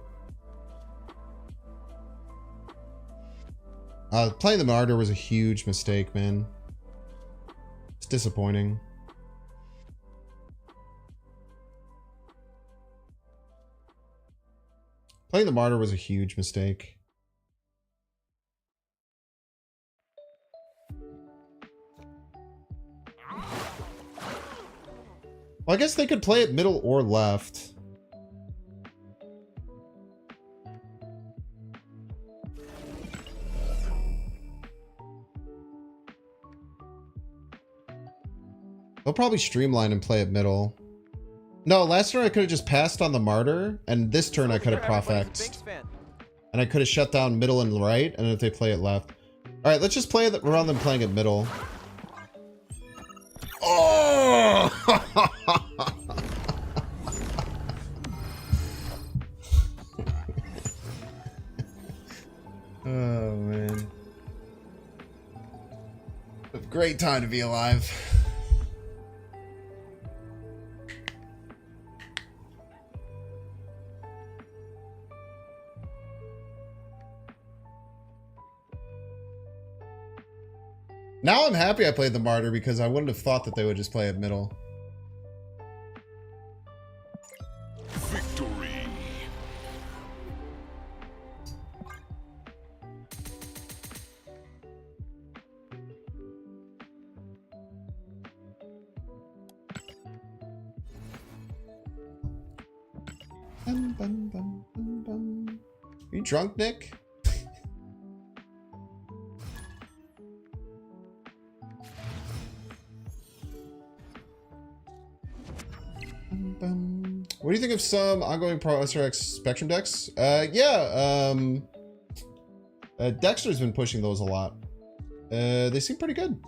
Playing the Martyr was a huge mistake, man. It's disappointing. Playing the Martyr was a huge mistake. Well, I guess they could play it middle or left. They'll probably streamline and play it middle. No, last turn I could have just passed on the Martyr, and this turn I could have Prof X'd. And I could have shut down middle and right, and if they play it left. Alright, let's just play it around them playing it middle. Oh! Oh, man. A great time to be alive. Now I'm happy I played the Martyr because I wouldn't have thought that they would just play it middle. Victory. Bum, bum, bum, bum, bum. Are you drunk, Nick? What do you think of some ongoing Professor X Spectrum decks? Dexter's been pushing those a lot. They seem pretty good.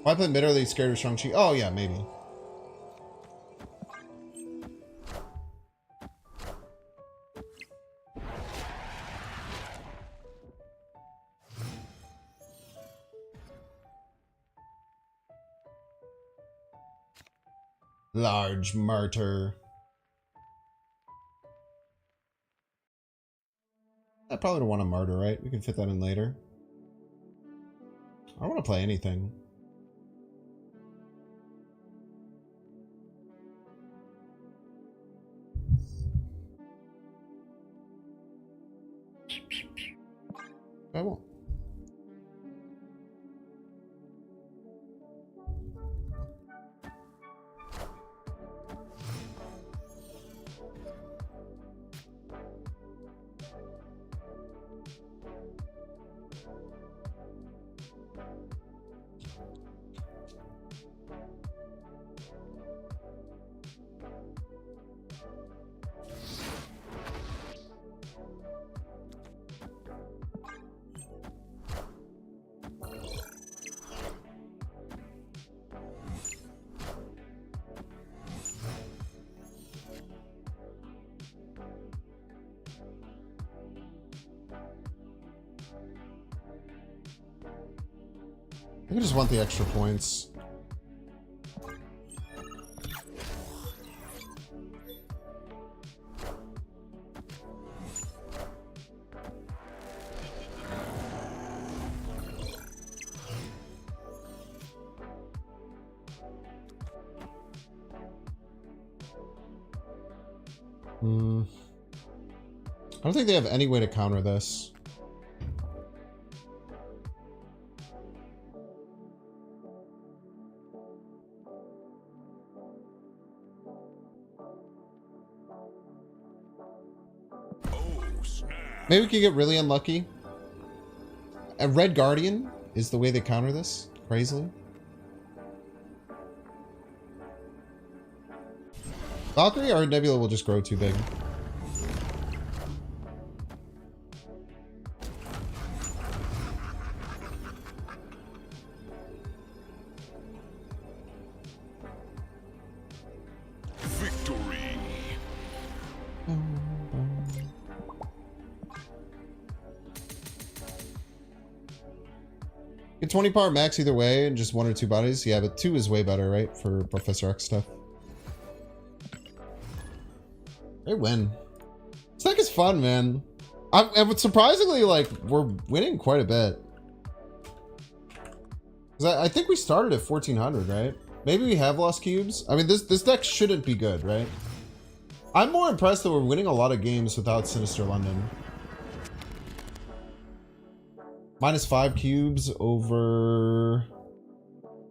Why play mid? Are they scared of Shang-Chi? Oh yeah, maybe. Large Martyr. I probably don't want a Martyr, right? We can fit that in later. I don't want to play anything. I won't. I just want the extra points. I don't think they have any way to counter this. Maybe we could get really unlucky. A Red Guardian is the way they counter this, crazily. Valkyrie or Nebula will just grow too big. Victory. Get 20 power max either way and just 1 or 2 bodies. Yeah, but 2 is way better, right? For Professor X stuff. They win. This deck is fun, man. I'm surprisingly, like, we're winning quite a bit. I think we started at 1400, right? Maybe we have lost cubes. I mean, this deck shouldn't be good, right? I'm more impressed that we're winning a lot of games without Sinister London. -5 cubes over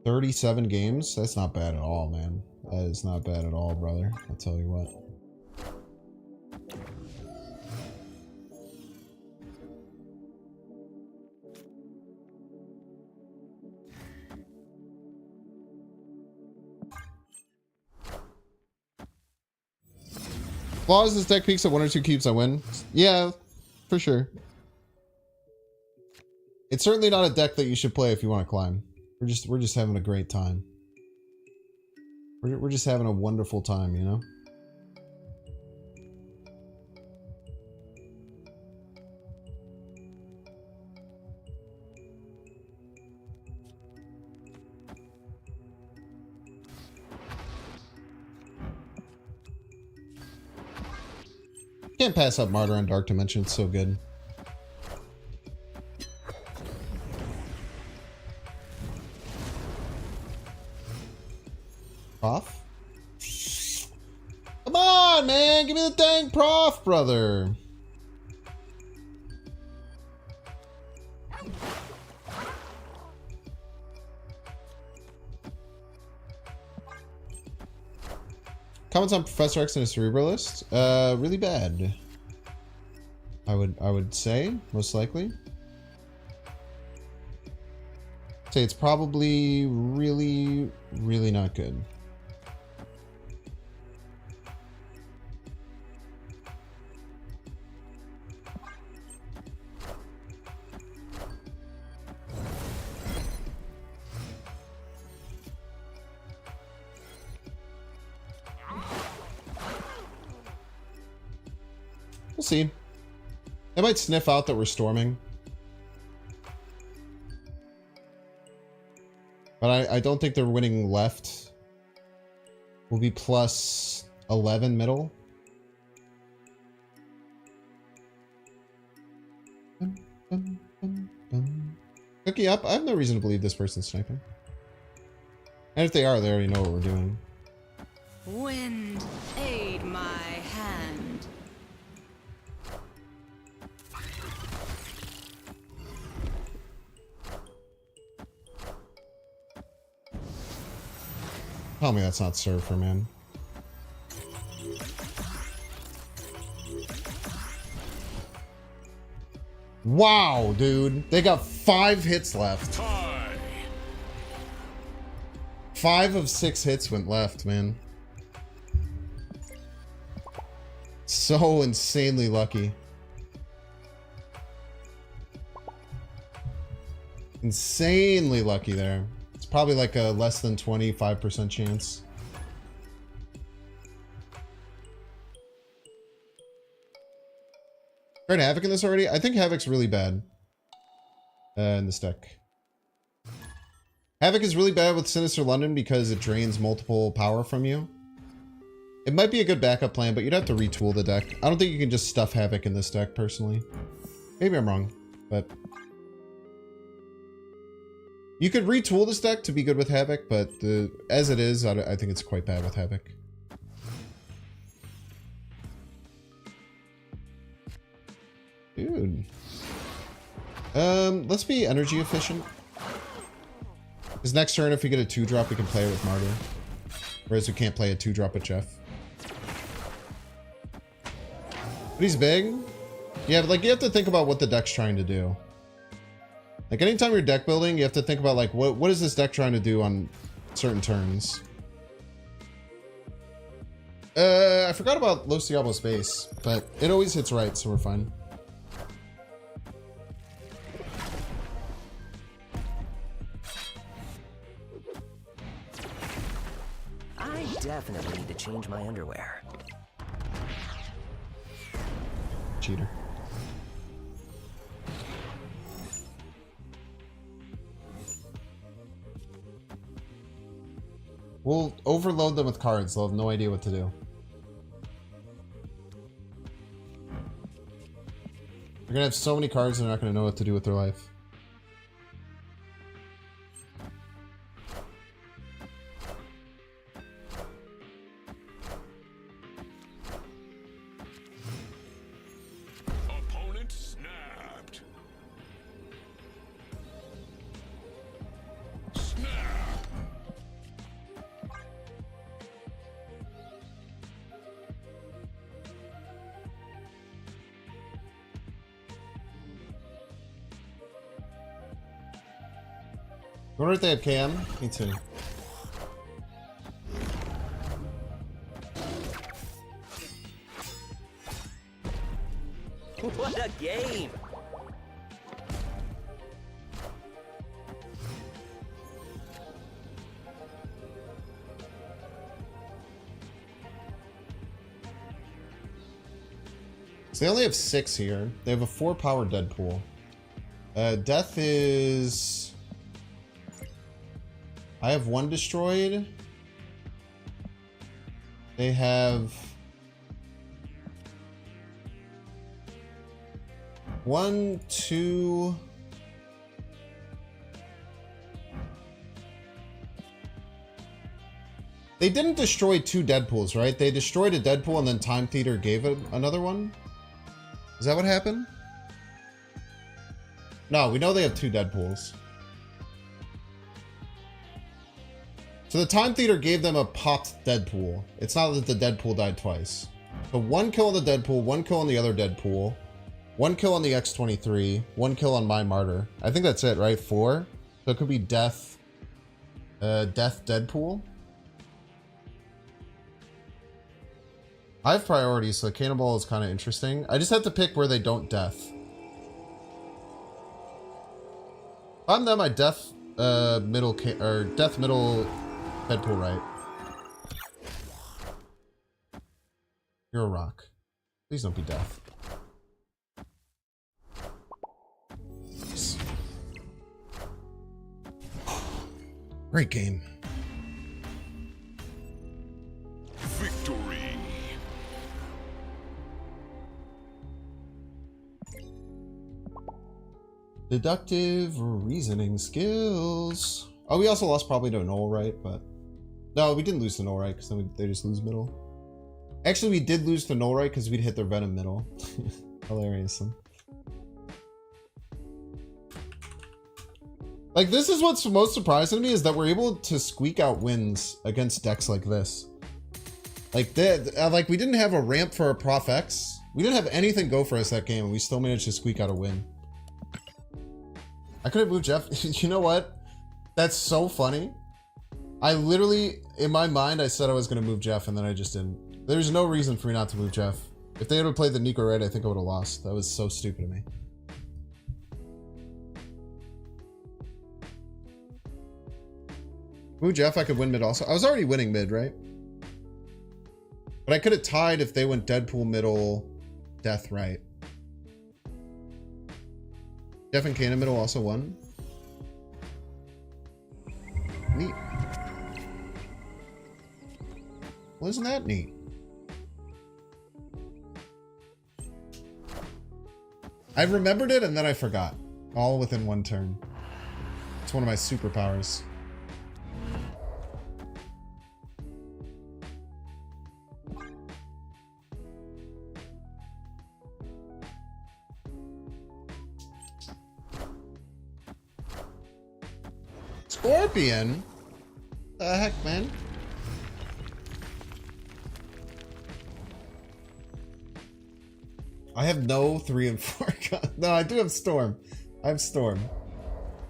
37 games. That's not bad at all, man. That is not bad at all, brother. I'll tell you what. As long as this deck peaks at 1 or 2 cubes, I win. Yeah, for sure. It's certainly not a deck that you should play if you want to climb. We're just having a great time. We're just having a wonderful time, you know? Can't pass up Martyr on Dark Dimension. It's so good. Prof? Come on, man! Give me the dang Prof, brother! Comments on Professor X and his Cerebralist? Really bad. I would say, most likely. Say it's probably really, really not good. We'll see. They might sniff out that we're storming. But I don't think they're winning left. We'll be plus 11 middle. Cookie up. I have no reason to believe this person's sniping. And if they are, they already know what we're doing. Wind, aid my hand. Tell me that's not Surfer, man. Wow, dude. They got 5 hits left. Tie. 5 of 6 hits went left, man. So insanely lucky. Insanely lucky there. It's probably like a less than 25% chance. Heard Havoc in this already? I think Havoc's really bad in this deck. Havoc is really bad with Sinister London because it drains multiple power from you. It might be a good backup plan, but you'd have to retool the deck. I don't think you can just stuff Havoc in this deck, personally. Maybe I'm wrong, but... You could retool this deck to be good with Havoc, but as it is, I think it's quite bad with Havoc. Dude. Let's be energy efficient. Because next turn, if we get a 2-drop, we can play it with Martyr. Whereas we can't play a 2-drop with Jeff. But he's big. Yeah, but like you have to think about what the deck's trying to do. Like anytime you're deck building, you have to think about like what is this deck trying to do on certain turns. I forgot about Los Diablos base, but it always hits right, so we're fine. I definitely need to change my underwear. Cheater. We'll overload them with cards. They'll have no idea what to do. They're gonna have so many cards they're not gonna know what to do with their life. Opponent snapped. Snap. I wonder if they have Cam. Me too. What a game! So they only have 6 here. They have a 4-power Deadpool. Death is... I have 1 destroyed. They have... 1, 2... They didn't destroy 2 Deadpools, right? They destroyed a Deadpool and then Time Theater gave it another one? Is that what happened? No, we know they have 2 Deadpools. So the Time Theater gave them a popped Deadpool. It's not that the Deadpool died twice. So 1 kill on the Deadpool, 1 kill on the other Deadpool, 1 kill on the X-23, 1 kill on my Martyr. I think that's it, right? 4? So it could be Death, Death Deadpool. I have priorities, so Cannonball is kind of interesting. I just have to pick where they don't Death. If I'm them, I Death middle or Death middle Deadpool right. You're a rock. Please don't be Death. Nice. Great game. Victory. Deductive reasoning skills. Oh, we also lost probably to null right, but no, we didn't lose to null right because then they just lose middle. Actually, we did lose to null right because we'd hit their venom middle. Hilarious. Like, this is what's most surprising to me is that we're able to squeak out wins against decks like this. Like, like we didn't have a ramp for a Prof X. We didn't have anything go for us that game, and we still managed to squeak out a win. I could have moved Jeff. You know what? That's so funny. I literally, in my mind, I said I was going to move Jeff, and then I just didn't. There's no reason for me not to move Jeff. If they would have played the Nico Red, I think I would have lost. That was so stupid of me. Move Jeff, I could win mid also. I was already winning mid, right? But I could have tied if they went Deadpool middle, Death right. Jeff and Cannon middle also won. Well, isn't that neat? I remembered it and then I forgot. All within one turn. It's one of my superpowers. Scorpion? The heck, man? I have no 3 and 4. No, I do have Storm. I have Storm.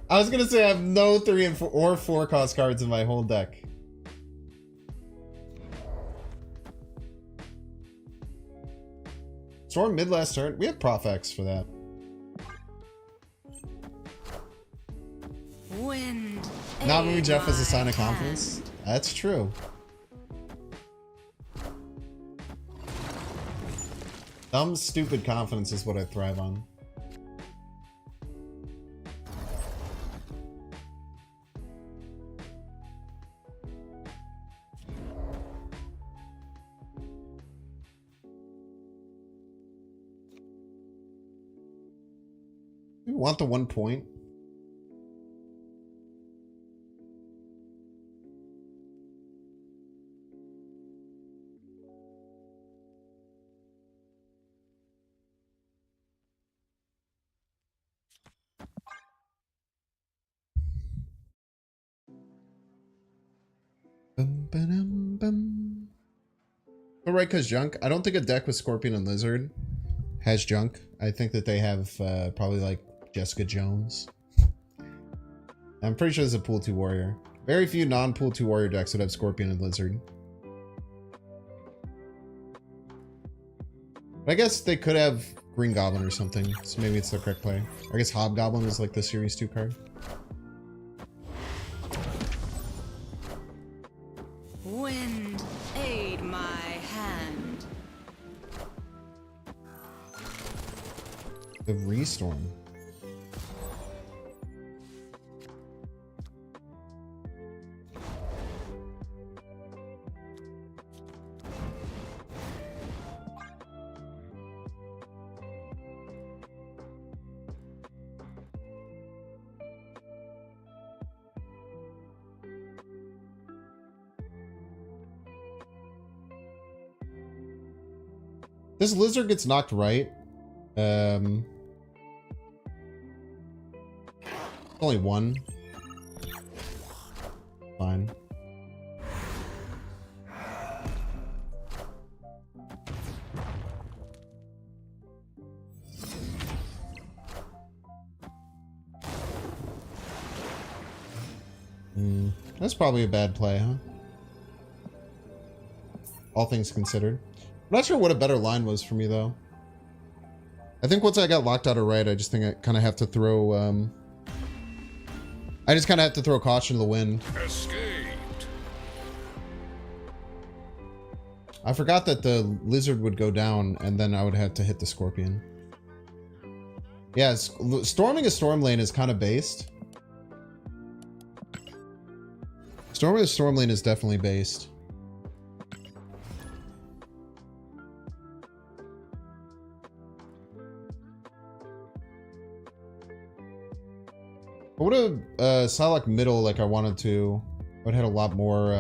I was gonna say I have no 3 and 4 or 4 cost cards in my whole deck. Storm mid last turn. We have Prof X for that. Wind. Not moving aid Jeff as a my sign of hand. confidence. That's true. Dumb, stupid confidence is what I thrive on. You want the 1 point? Bum, ba-dum, bum. But right, because junk. I don't think a deck with Scorpion and Lizard has junk. I think that they have probably like Jessica Jones. I'm pretty sure there's a Pool 2 Warrior. Very few non-Pool 2 Warrior decks would have Scorpion and Lizard. But I guess they could have Green Goblin or something, so maybe it's the correct play. I guess Hobgoblin is like the Series 2 card. Wind, aid my hand. The Restorm. This Lizard gets knocked right. Only one. Fine. That's probably a bad play, huh? All things considered. I'm not sure what a better line was for me, though. I think once I got locked out of right, I just think I kind of have to throw, I just kind of have to throw caution to the wind. Escaped. I forgot that the Lizard would go down, and then I would have to hit the Scorpion. Yeah, storming a Storm Lane is kind of based. Storming a Storm Lane is definitely based. I would have Psylocke middle like I wanted to. I would have had a lot more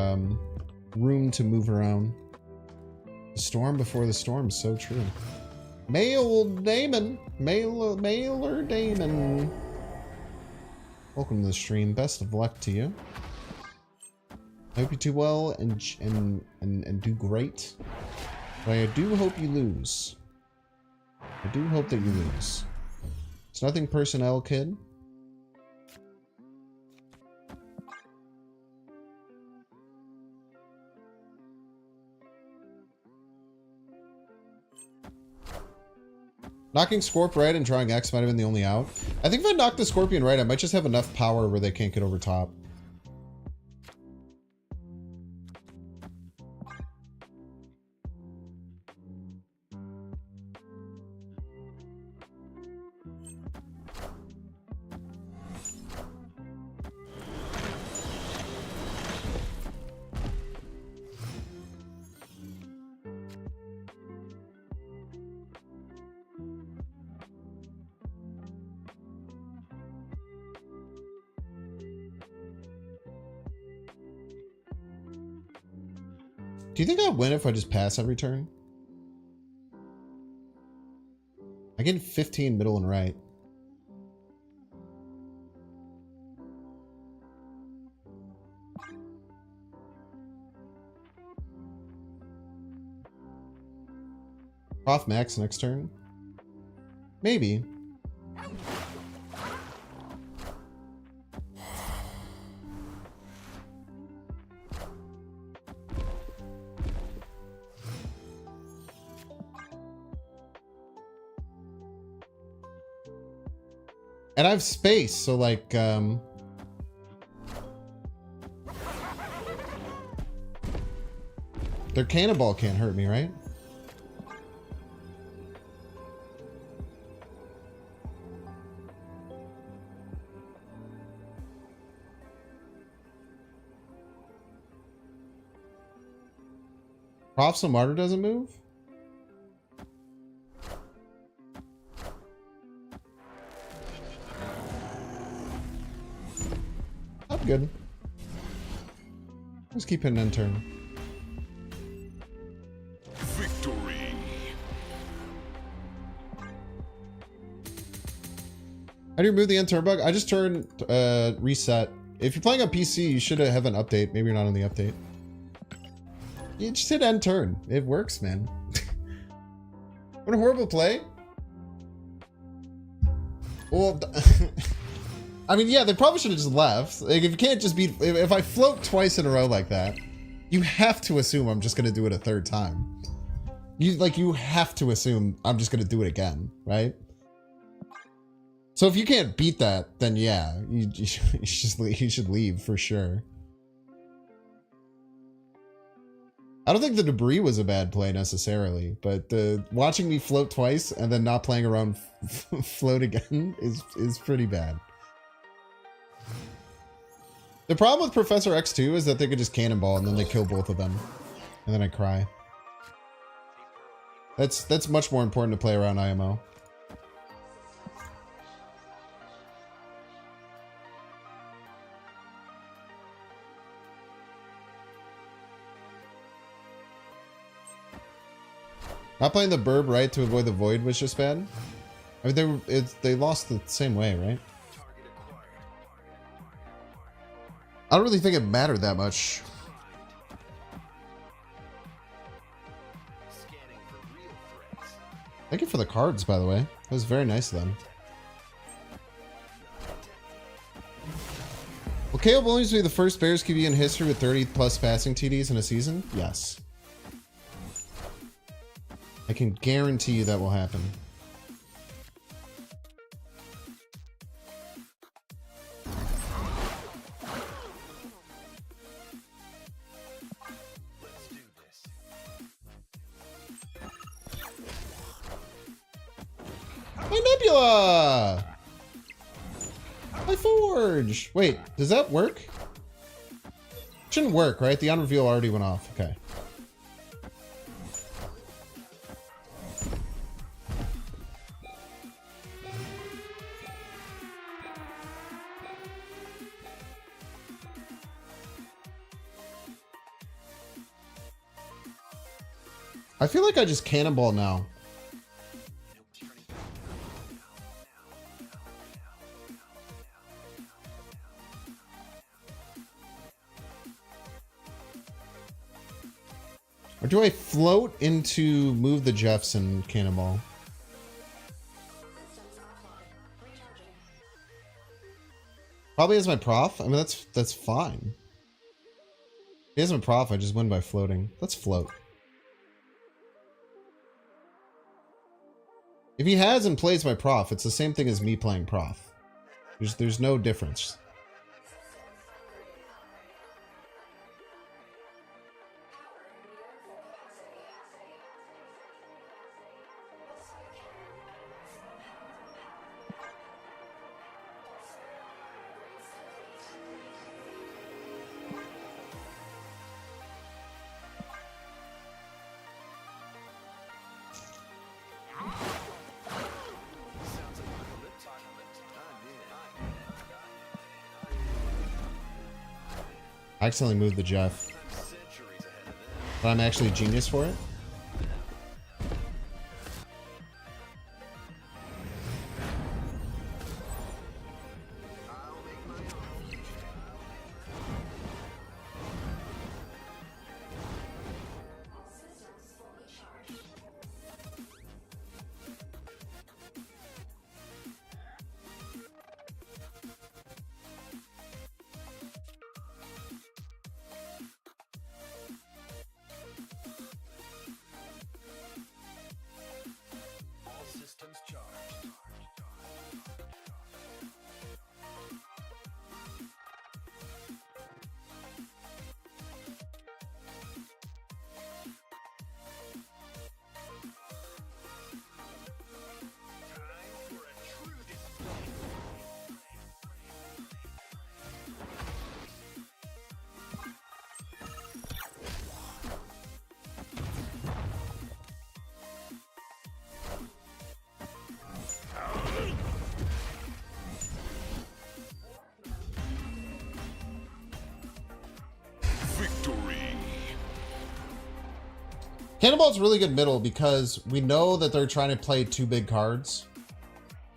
room to move around. The storm before the storm, so true. Mail Damon. Mailer Damon. Welcome to the stream. Best of luck to you. I hope you do well and do great. But I do hope you lose. I do hope that you lose. It's nothing personnel, kid. Knocking Scorp right and drawing X might have been the only out. I think if I knock the Scorpion right, I might just have enough power where they can't get over top. Do you think I'd win if I just pass every turn? I get 15 middle and right. Prof max next turn? Maybe. And I have space, so like, their cannonball can't hurt me, right? Prof so Martyr doesn't move? I'm good. Just keep hitting end turn. Victory. How do you remove the end turn bug? I just turned reset. If you're playing on PC, you should have an update. Maybe you're not on the update. You just hit end turn. It works, man. What a horrible play. Well, I mean, yeah, they probably should have just left. Like, if you can't just beat... If I float twice in a row like that, you have to assume I'm just going to do it a third time. You have to assume I'm just going to do it again, right? So if you can't beat that, then yeah, you should leave for sure. I don't think the debris was a bad play necessarily, but watching me float twice and then not playing around float again is pretty bad. The problem with Professor X2 is that they could just cannonball and then they kill both of them. And then I cry. That's much more important to play around IMO. Not playing the burb right to avoid the void was just bad. I mean, they lost the same way, right? I don't really think it mattered that much. Thank you for the cards, by the way. That was very nice of them. Will Caleb Williams be the first Bears QB in history with 30 plus passing TDs in a season? Yes. I can guarantee you that will happen. My Nebula! My Forge! Wait, does that work? Shouldn't work, right? The on-reveal already went off. Okay. I feel like I just cannonball now. Or do I float into move the Jeffs and cannonball? Probably as my prof. I mean, that's fine. If he has my prof, I just win by floating. Let's float. If he has and plays my prof, it's the same thing as me playing prof. There's no difference. I accidentally moved the Jeff. But I'm actually a genius for it. Victory. Cannonball's really good middle because we know that they're trying to play 2 big cards.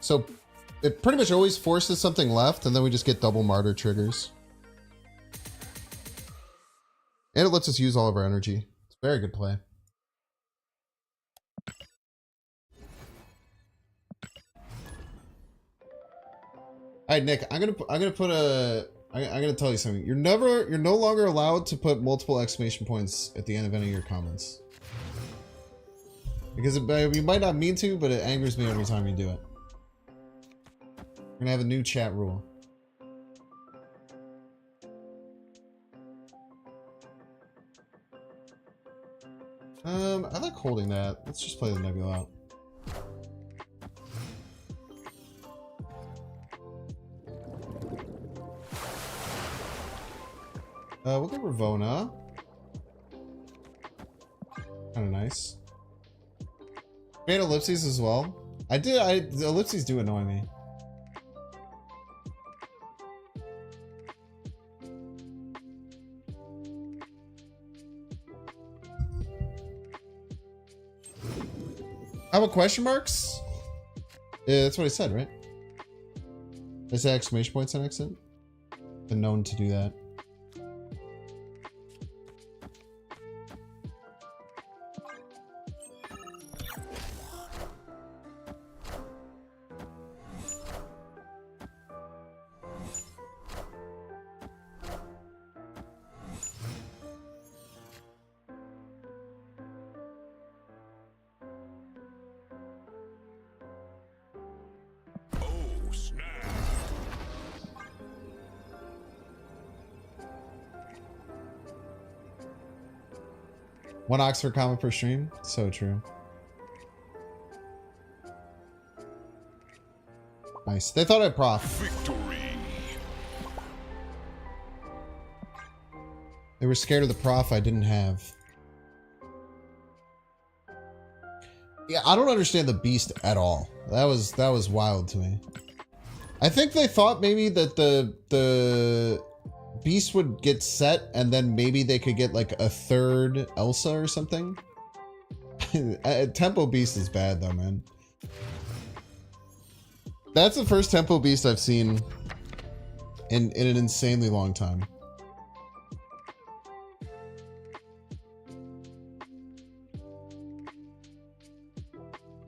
So it pretty much always forces something left, and then we just get double martyr triggers. And it lets us use all of our energy. It's a very good play. All right, Nick, I'm gonna tell you something. You're no longer allowed to put multiple exclamation points at the end of any of your comments. Because you might not mean to, but it angers me every time you do it. We're gonna have a new chat rule. I like holding that. Let's just play the Nebula out. We'll go Ravona. Kind of nice. Made ellipses as well. The ellipses do annoy me. How about question marks? Yeah, that's what I said, right? I said exclamation points on accident. Been known to do that. Oh, snap. One Oxford comment per stream. So true. Nice. They thought I had prof. Victory. They were scared of the prof I didn't have. Yeah, I don't understand the beast at all. That was wild to me. I think they thought maybe that the beast would get set and then maybe they could get like a third Elsa or something. Tempo beast is bad though, man. That's the first tempo beast I've seen in an insanely long time.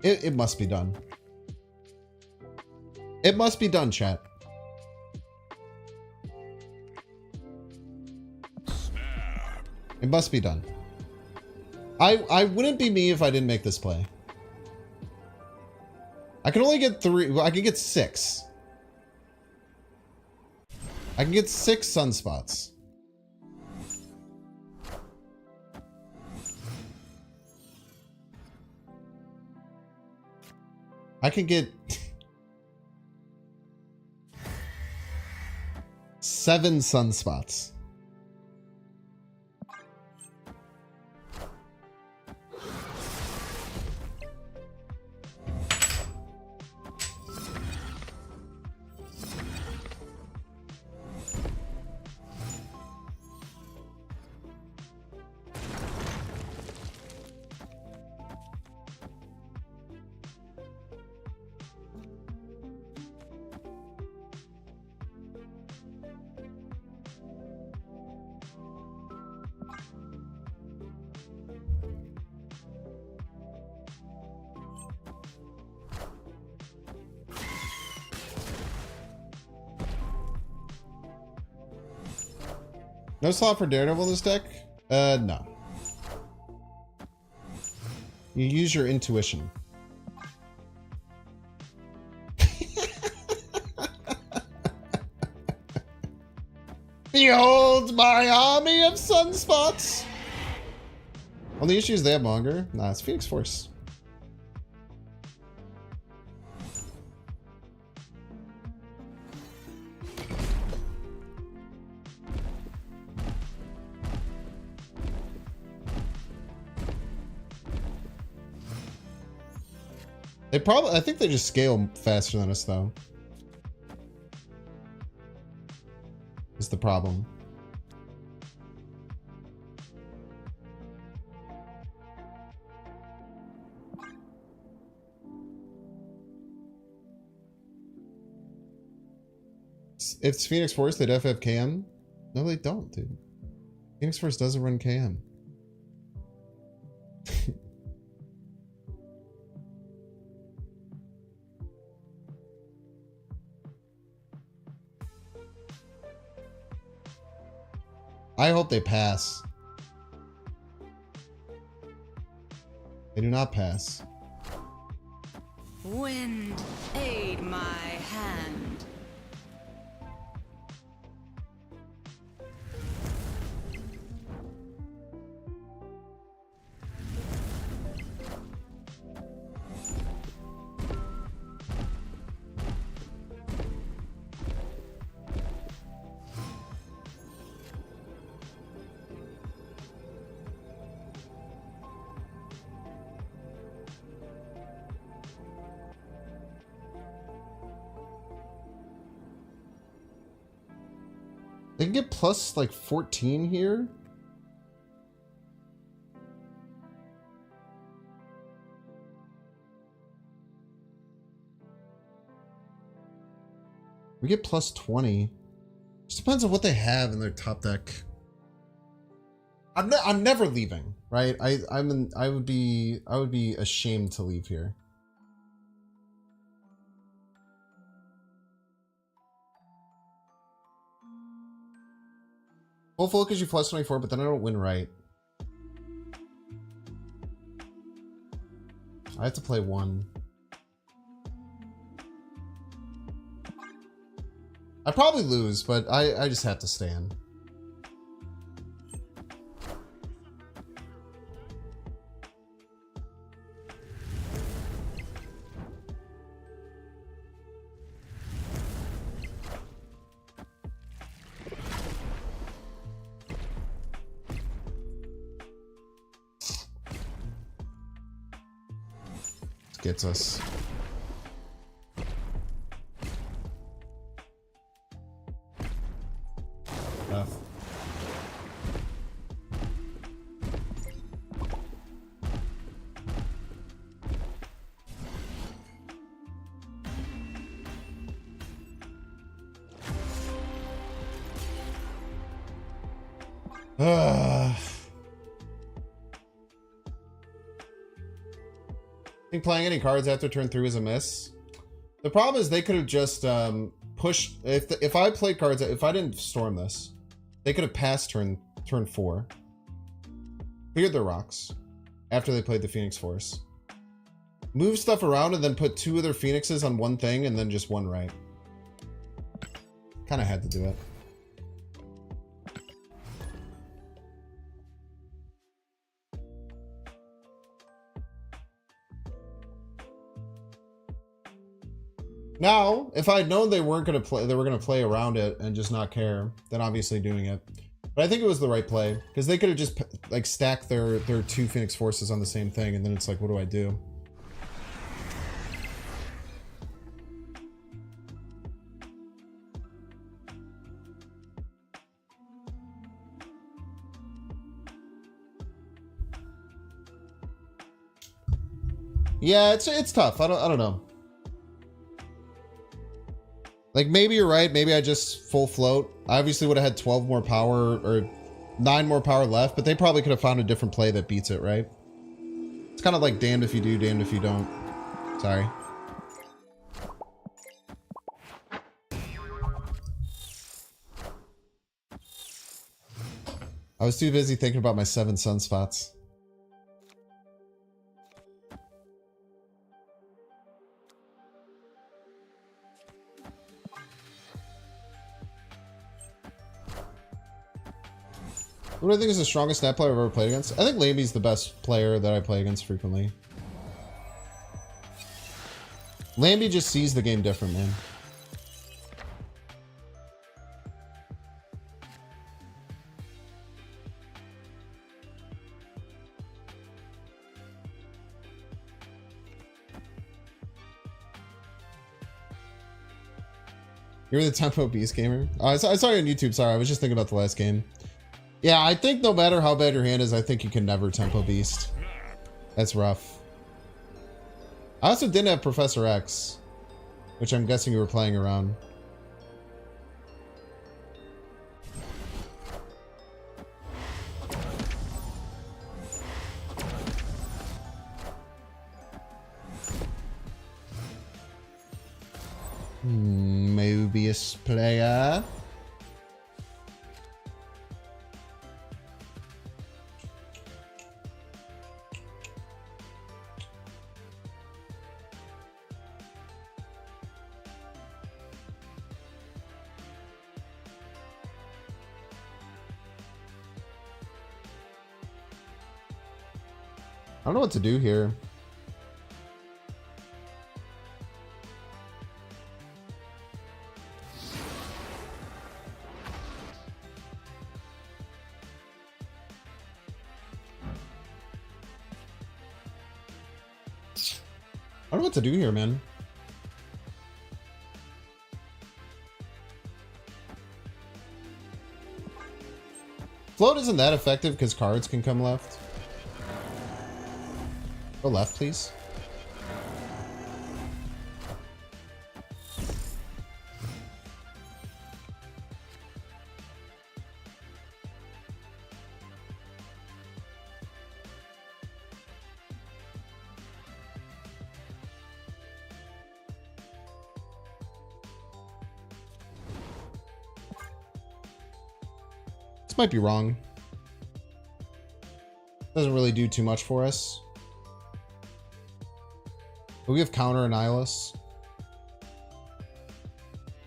It must be done. It must be done, chat. Snap. It must be done. I wouldn't be me if I didn't make this play. I can only get 3. Well, I can get 6. I can get 6 sunspots. I can get 7 sunspots. No slot for Daredevil in this deck? No. You use your intuition. Behold my army of sunspots! Only issue is they have longer. Nah, it's Phoenix Force. They probably, I think they just scale faster than us though. Is the problem. If it's Phoenix Force, they'd have KM. No, they don't, dude. Phoenix Force doesn't run KM. I hope they pass. They do not pass. Wind, aid my hand. They can get plus like 14 here. We get plus 20. Just depends on what they have in their top deck. I'm never leaving, right? I would be ashamed to leave here. Full focus you plus 24, but then I don't win right. I have to play one. I probably lose, but I just have to stand. Gets us. Think playing any cards after turn 3 is a miss. The problem is they could have just pushed. If I played cards, if I didn't storm this, they could have passed turn 4, cleared their rocks after they played the Phoenix Force, move stuff around, and then put 2 of their Phoenixes on one thing, and then just one right. Kind of had to do it. Now, if I had known they weren't going to play, they were going to play around it and just not care, then obviously doing it. But I think it was the right play because they could have just like stacked their 2 Phoenix Forces on the same thing, and then it's like, what do I do? Yeah, it's tough. I don't know. Like, maybe you're right. Maybe I just full float. I obviously would have had 12 more power or 9 more power left, but they probably could have found a different play that beats it, right? It's kind of like damned if you do, damned if you don't. Sorry. I was too busy thinking about my 7 sunspots. Who do I think is the strongest net player I've ever played against? I think Lamby's the best player that I play against frequently. Lamby just sees the game different, man. You're the tempo beast gamer? Oh, I saw you on YouTube. Sorry, I was just thinking about the last game. Yeah, I think no matter how bad your hand is, I think you can never tempo beast. That's rough. I also didn't have Professor X, which I'm guessing you were playing around. Mobius player. I don't know what to do here. I don't know what to do here, man. Float isn't that effective because cards can come left. Go left, please. This might be wrong. Doesn't really do too much for us. But we have counter Annihilus.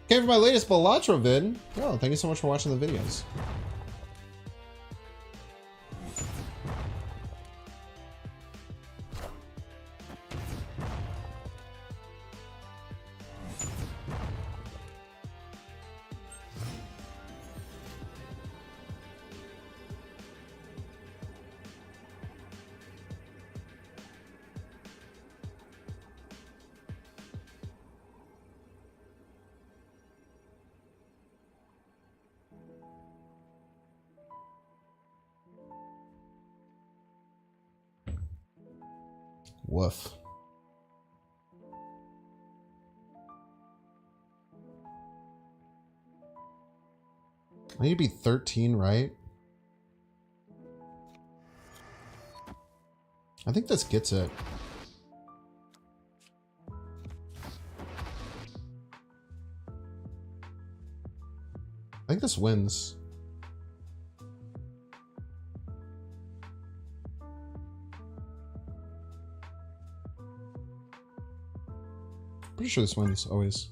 Came for my latest Balatro vid. Oh, thank you so much for watching the videos. Woof. I need to be 13, right? I think this gets it. I think this wins. Pretty sure this wins, always.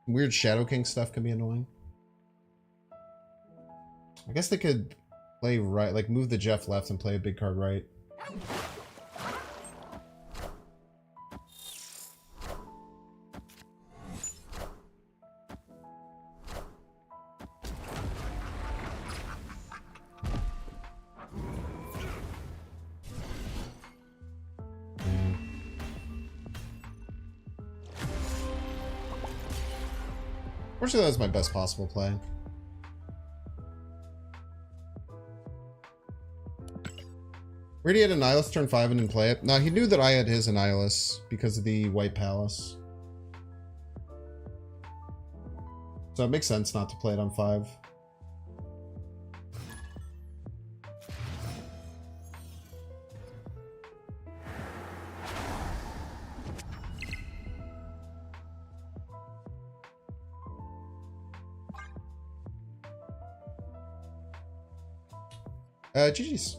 Weird Shadow King stuff can be annoying. I guess they could play right, like move the Jeff left and play a big card right. Fortunately, that was my best possible play. We already had Annihilus turn 5 and didn't play it. No, he knew that I had his Annihilus because of the White Palace. So it makes sense not to play it on 5. GG's.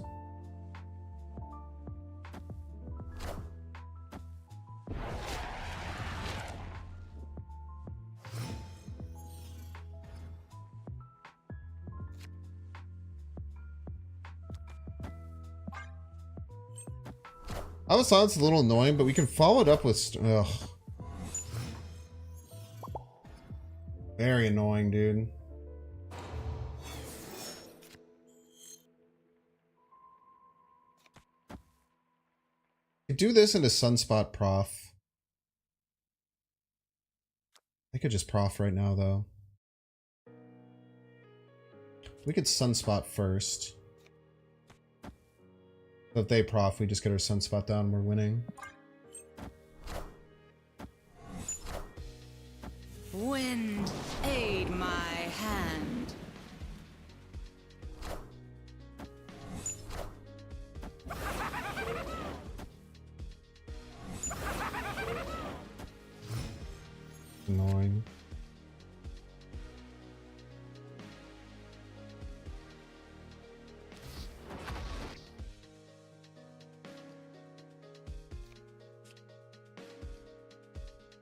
Alpha Silence is a little annoying, but we can follow it up with... Ugh. Very annoying, dude. Could do this into Sunspot Prof. I could just Prof right now, though. We could Sunspot first. So if they Prof, we just get our Sunspot down and we're winning. Wind, aid my hand. Annoying.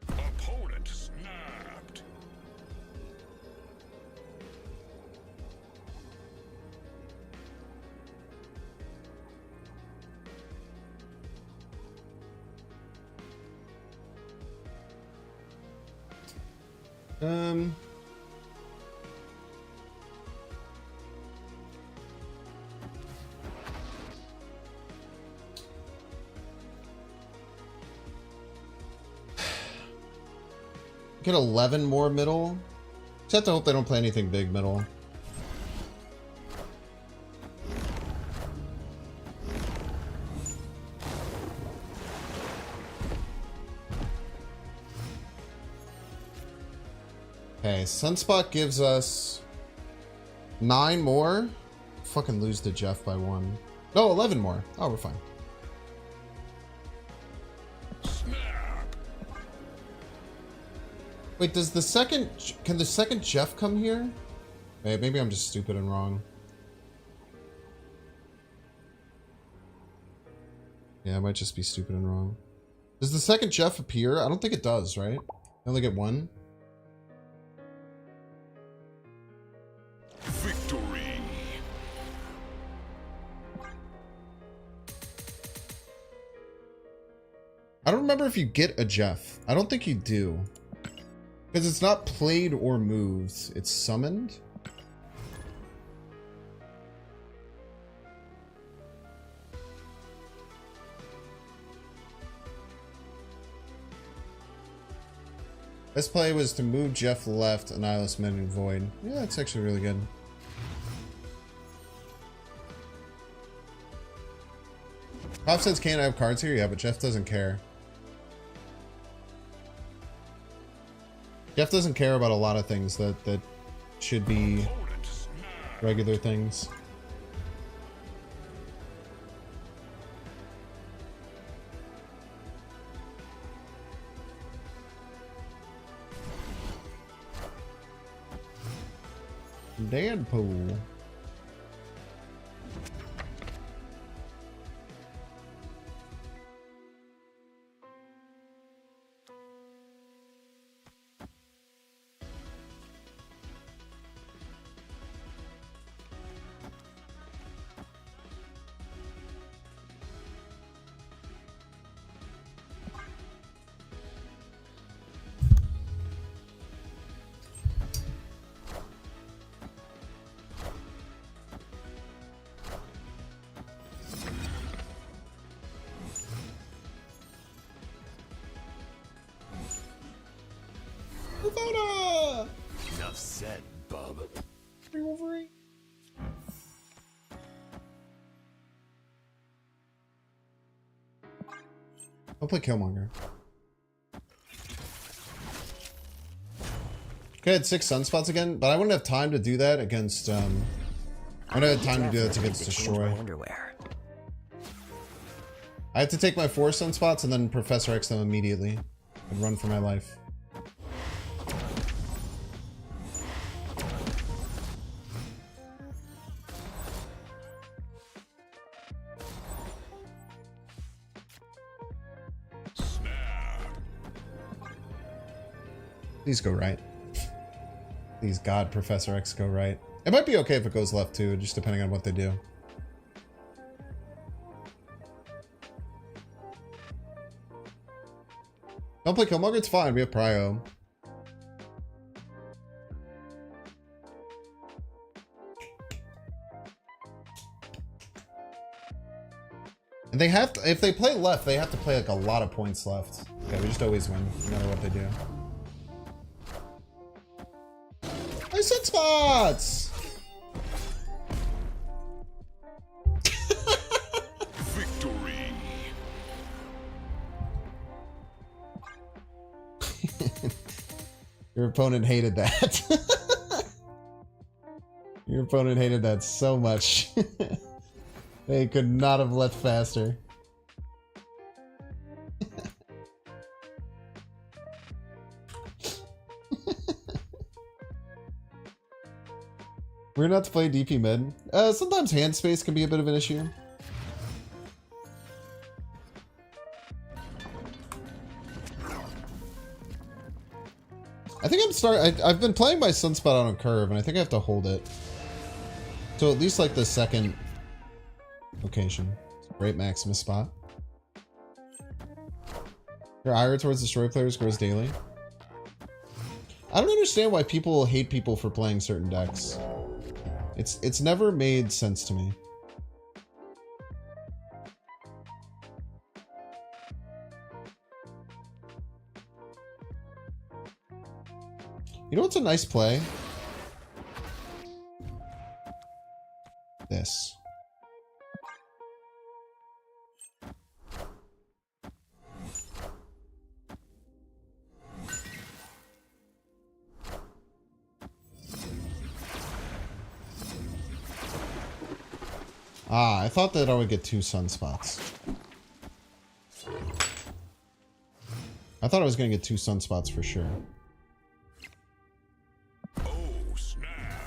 Opponent snapped. Get 11 more middle. Just have to hope they don't play anything big middle. Okay, Sunspot gives us 9 more. Fucking lose to Jeff by 1. No, 11 more. Oh, we're fine. Snap. Wait, does the second... Can the second Jeff come here? Wait, maybe I'm just stupid and wrong. Yeah, I might just be stupid and wrong. Does the second Jeff appear? I don't think it does, right? I only get 1. Victory. I don't remember if you get a Jeff. I don't think you do. Because it's not played or moved. It's summoned. This play was to move Jeff left, Annihilus Mend, and Void. Yeah, that's actually really good. Prof says, can't I have cards here? Yeah, but Jeff doesn't care. Jeff doesn't care about a lot of things that should be Opponent snapped. regular things. Deadpool. Enough said, bub. I'll play Killmonger. Could have 6 sunspots again, but I wouldn't have time to do that against I wouldn't have time to do that against Destroy. Underwear. I have to take my 4 sunspots and then Professor X them immediately and run for my life. Please go right. Please, God, Professor X, go right. It might be okay if it goes left too, just depending on what they do. Don't play Killmonger, it's fine. We have Prio. And they have to, if they play left, they have to play like a lot of points left. Yeah, we just always win, no matter what they do. I said spots! Victory. Your opponent hated that. Your opponent hated that so much. They could not have left faster. We're not to play DP mid. Sometimes hand space can be a bit of an issue. I think I've been playing my Sunspot on a curve, and I think I have to hold it. So at least like the second location. Great Maximus spot. Your ire towards destroy players grows daily. I don't understand why people hate people for playing certain decks. It's never made sense to me. You know what's a nice play? This. Ah, I thought that I would get 2 sunspots. I thought I was going to get 2 sunspots for sure. Oh, snap.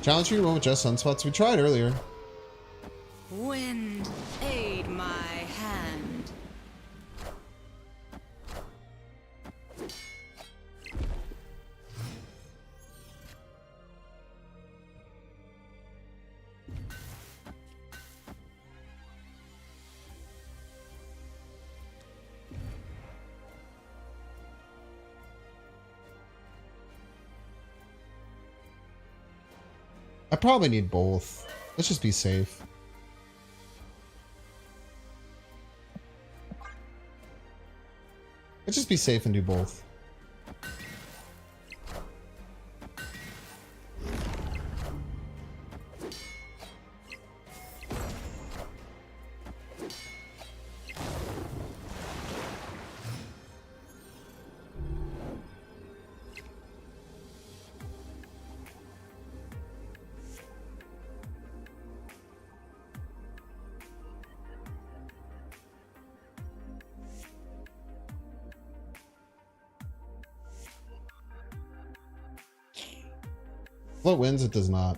Challenge you to run with just sunspots. We tried earlier. Wind, aid my hand. I probably need both. Let's just be safe. Let's just be safe and do both. Float wins, it does not.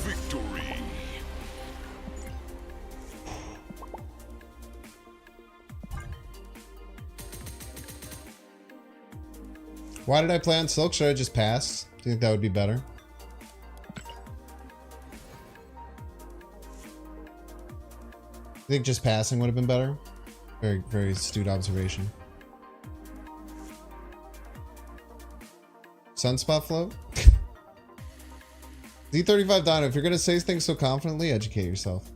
Victory. Why did I play on Silk? Should I just pass? Do you think that would be better? I think just passing would have been better. Very, very astute observation. Sunspot float? Z35 Dino, if you're going to say things so confidently, educate yourself.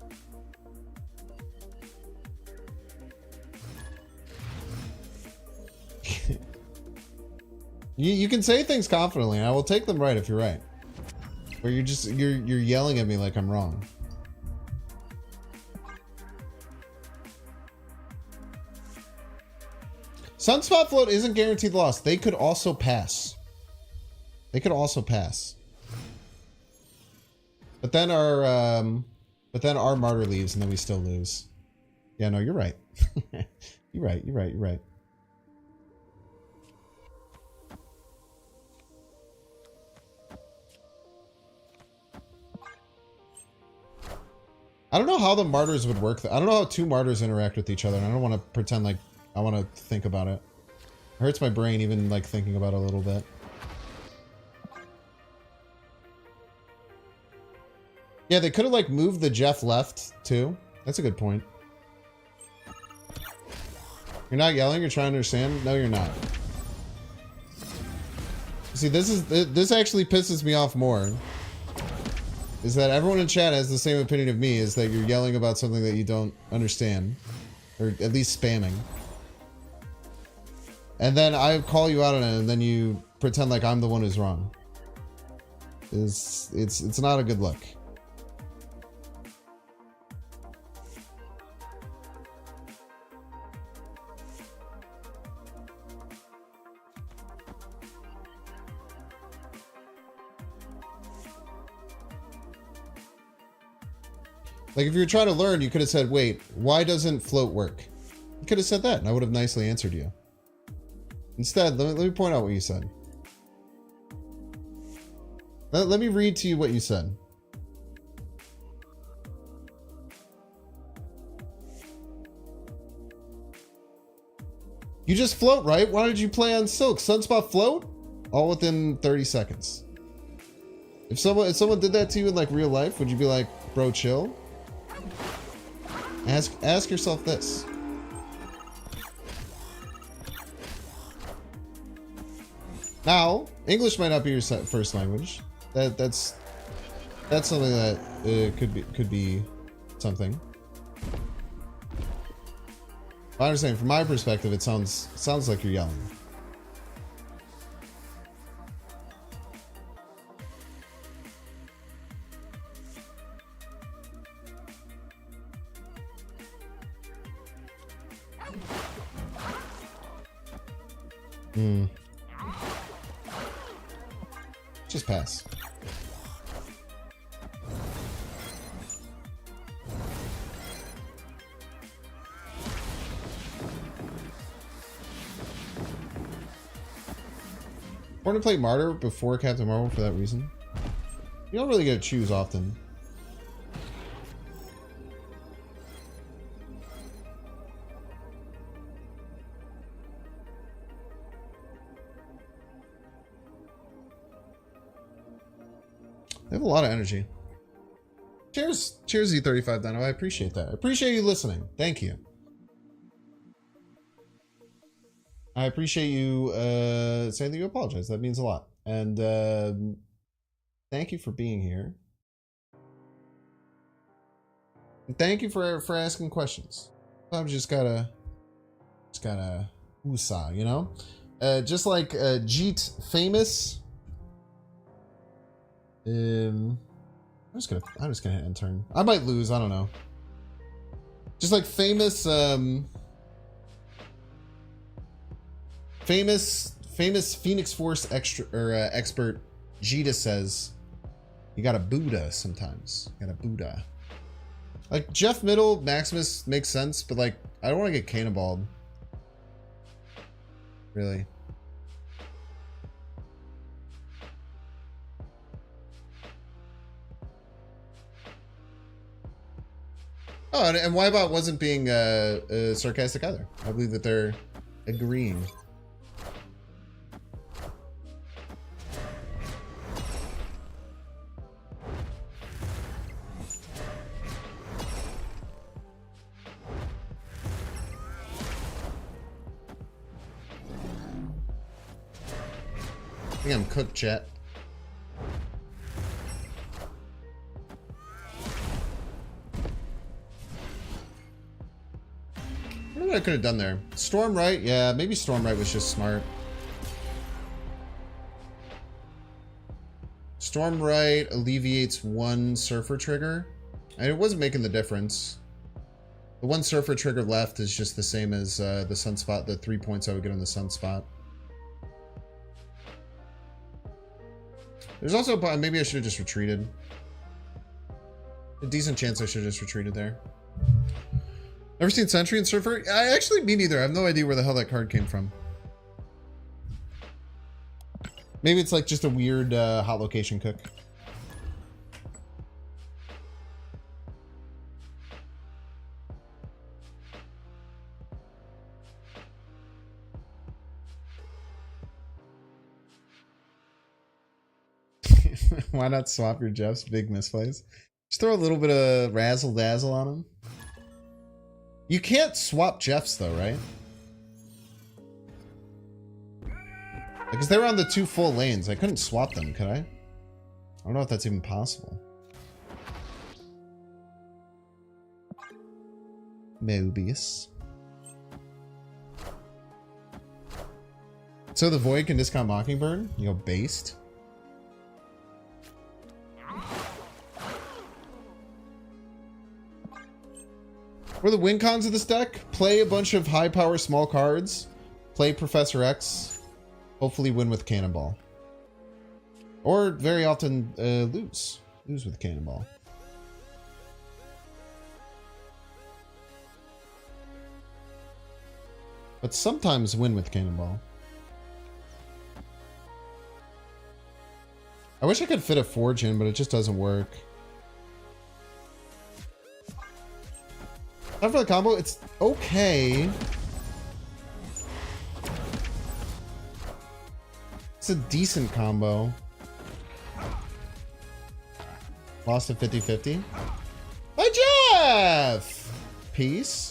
You can say things confidently, and I will take them right if you're right. Or you're yelling at me like I'm wrong. Sunspot float isn't guaranteed loss. They could also pass. They could also pass. But then our martyr leaves and then we still lose. Yeah, no, you're right. You're right. I don't know how the martyrs would work. I don't know how two martyrs interact with each other. And I don't want to pretend like I want to think about it. It hurts my brain even like thinking about it a little bit. Yeah, they could have like moved the Jeff left too. That's a good point. You're not yelling, you're trying to understand? No, you're not. See, this actually pisses me off more. Is that everyone in chat has the same opinion of me, is that you're yelling about something that you don't understand. Or at least spamming. And then I call you out on it, and then you pretend like I'm the one who's wrong. It's not a good look. Like, if you were trying to learn, you could have said, wait, why doesn't float work? You could have said that, and I would have nicely answered you. Instead, let me point out what you said. Let me read to you what you said. You just float, right? Why did you play on Silk? Sunspot float? All within 30 seconds. If someone did that to you in like real life, would you be like, bro, chill? Ask yourself this. Now, English might not be your first language. That's something that could be something. I understand. From my perspective, it sounds like you're yelling. Just pass. I want to play Martyr before Captain Marvel for that reason. You don't really get to choose often. They have a lot of energy. Cheers, Z35 Dino. I appreciate that. I appreciate you listening. Thank you. I appreciate you saying that you apologize. That means a lot. And thank you for being here. And thank you for asking questions. Sometimes you just gotta woosah, you know? Just like Jeet Famous. I'm just gonna hit end turn. I might lose, I don't know. Just like famous Phoenix Force expert Jita says you gotta Buddha sometimes. You gotta Buddha. Like Jeff Middle, Maximus makes sense, but like I don't want to get cannonballed. Really. Oh, and Wybot wasn't being sarcastic either. I believe that they're agreeing. I think I'm cooked, chat. What I could have done there? Storm right? Yeah, maybe Storm right was just smart. Storm Right alleviates one Surfer trigger. And it wasn't making the difference. The one Surfer trigger left is just the same as the Sunspot, the 3 points I would get on the Sunspot. There's also, maybe I should have just retreated. A decent chance I should have just retreated there. Never seen Sentry and Surfer? Me neither. I have no idea where the hell that card came from. Maybe it's like just a weird hot location cook. Why not swap your Jeff's big misplays? Just throw a little bit of razzle dazzle on him. You can't swap Jeff's though, right? Because they were on the 2 full lanes. I couldn't swap them, could I? I don't know if that's even possible. Mobius. So the Void can discount Mockingbird? You go based? What are the win cons of this deck? Play a bunch of high power small cards. Play Professor X. Hopefully win with Cannonball. Or very often lose. Lose with Cannonball. But sometimes win with Cannonball. I wish I could fit a Forge in, but it just doesn't work. Time for the combo. It's okay. It's a decent combo. Lost at 50-50. Bye, Jeff! Peace.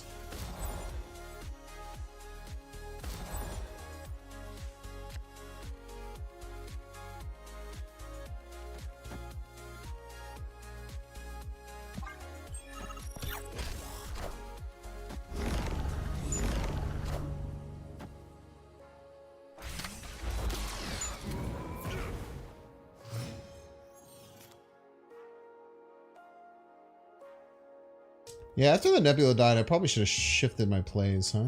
Yeah, after the Nebula died, I probably should have shifted my plays, huh?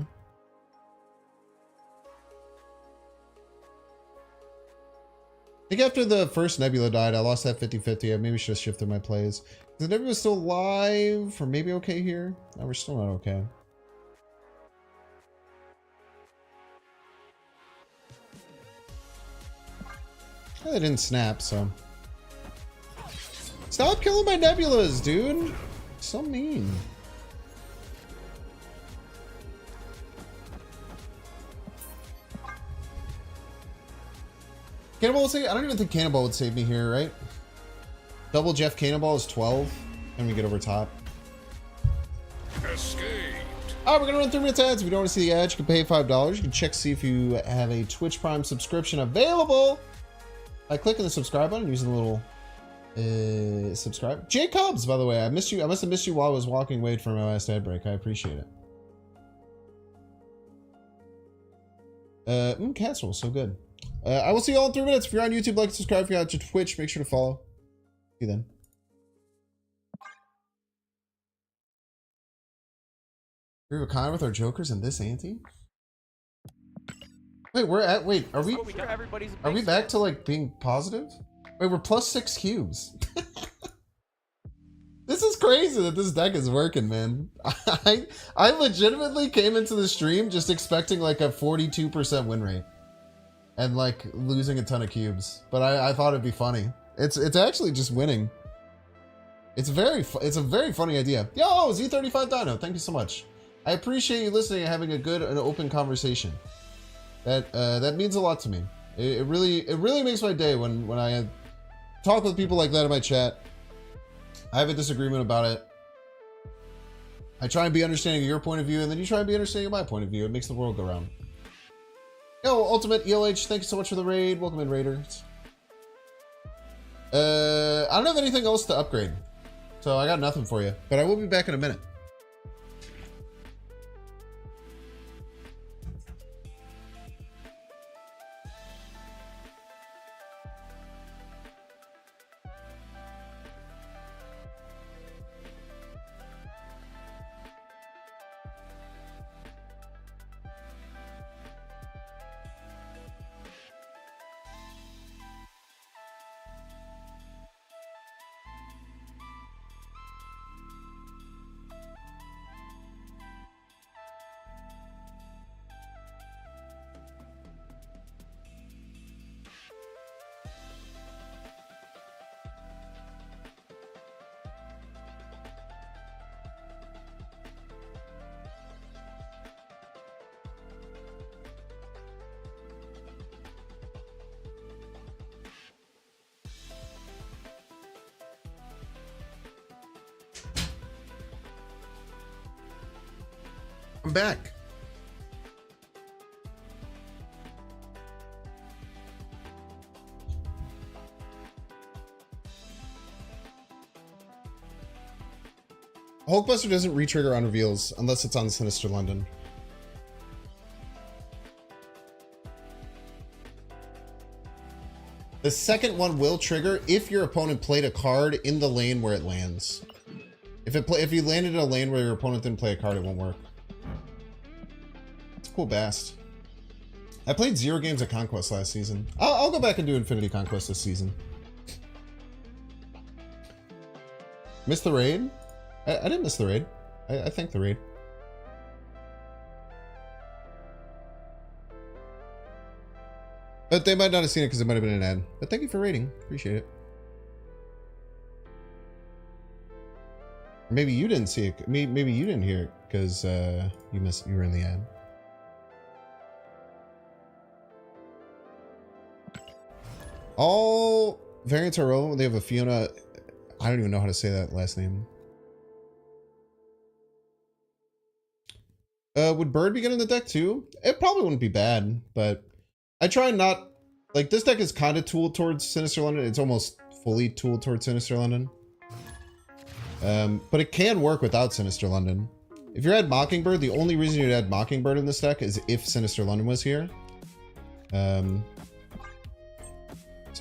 I think after the first Nebula died, I lost that 50-50. I maybe should have shifted my plays. Is the Nebula still alive? Or maybe okay here? No, we're still not okay. Well, they didn't snap, so... Stop killing my Nebulas, dude! So mean. Cannonball will save. I don't even think Cannonball would save me here, right? Double Jeff Cannonball is 12, and we get over top. Escaped. Alright, we're gonna run 3 minutes ads. If you don't want to see the ads, you can pay $5. You can check to see if you have a Twitch Prime subscription available by clicking the subscribe button, using the little subscribe. Jay Cubs, by the way, I missed you. I must have missed you while I was walking away from my last ad break. I appreciate it. Casserole, so good. I will see you all in 3 minutes. If you're on YouTube, like, subscribe. If you're on Twitch, make sure to follow. See you then. We have a con with our jokers in this ante? Wait, wait, are we back to like being positive? Wait, we're plus 6 cubes. This is crazy that this deck is working, man. I legitimately came into the stream just expecting like a 42% win rate. And like losing a ton of cubes. But I thought it'd be funny. It's actually just winning. It's a very funny idea. Yo, Z35 Dino, thank you so much. I appreciate you listening and having a good and open conversation. That means a lot to me. It really makes my day when I talk with people like that in my chat. I have a disagreement about it. I try and be understanding of your point of view, and then you try and be understanding of my point of view. It makes the world go round. Yo, Ultimate ELH, thank you so much for the raid. Welcome in, Raiders. I don't have anything else to upgrade, so I got nothing for you. But I will be back in a minute. I'm back. Hulkbuster doesn't re-trigger on reveals unless it's on Sinister London. The second one will trigger if your opponent played a card in the lane where it lands. If you landed in a lane where your opponent didn't play a card, it won't work. It's a cool bast. I played 0 games of Conquest last season. I'll go back and do Infinity Conquest this season. Missed the raid? I didn't miss the raid. I thanked the raid. But they might not have seen it because it might have been an ad. But thank you for raiding. Appreciate it. Or maybe you didn't see it. Maybe you didn't hear it because you were in the ad. All variants are relevant when they have a Fiona. I don't even know how to say that last name. Would Bird be good in the deck too? It probably wouldn't be bad, but I try not... Like, this deck is kind of tooled towards Sinister London. It's almost fully tooled towards Sinister London. But it can work without Sinister London. If you had Mockingbird, the only reason you'd add Mockingbird in this deck is if Sinister London was here. So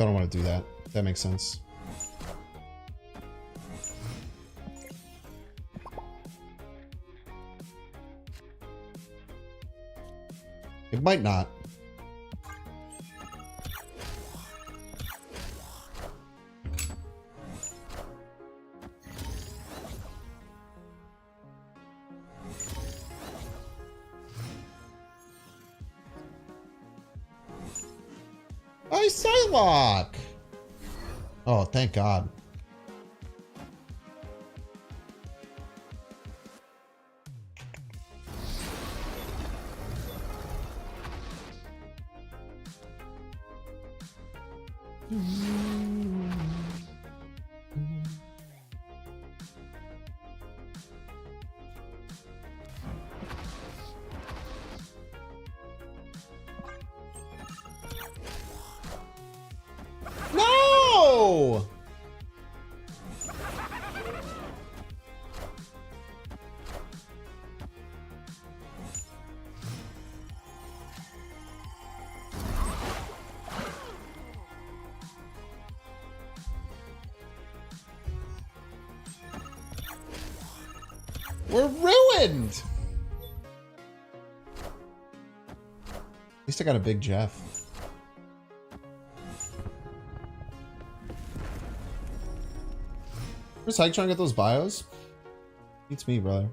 I don't want to do that. That makes sense. It might not. I Psylocke! Oh, thank God. No! We're ruined! At least I got a big Jeff. Where's Hike trying to get those bios? Beats me, brother.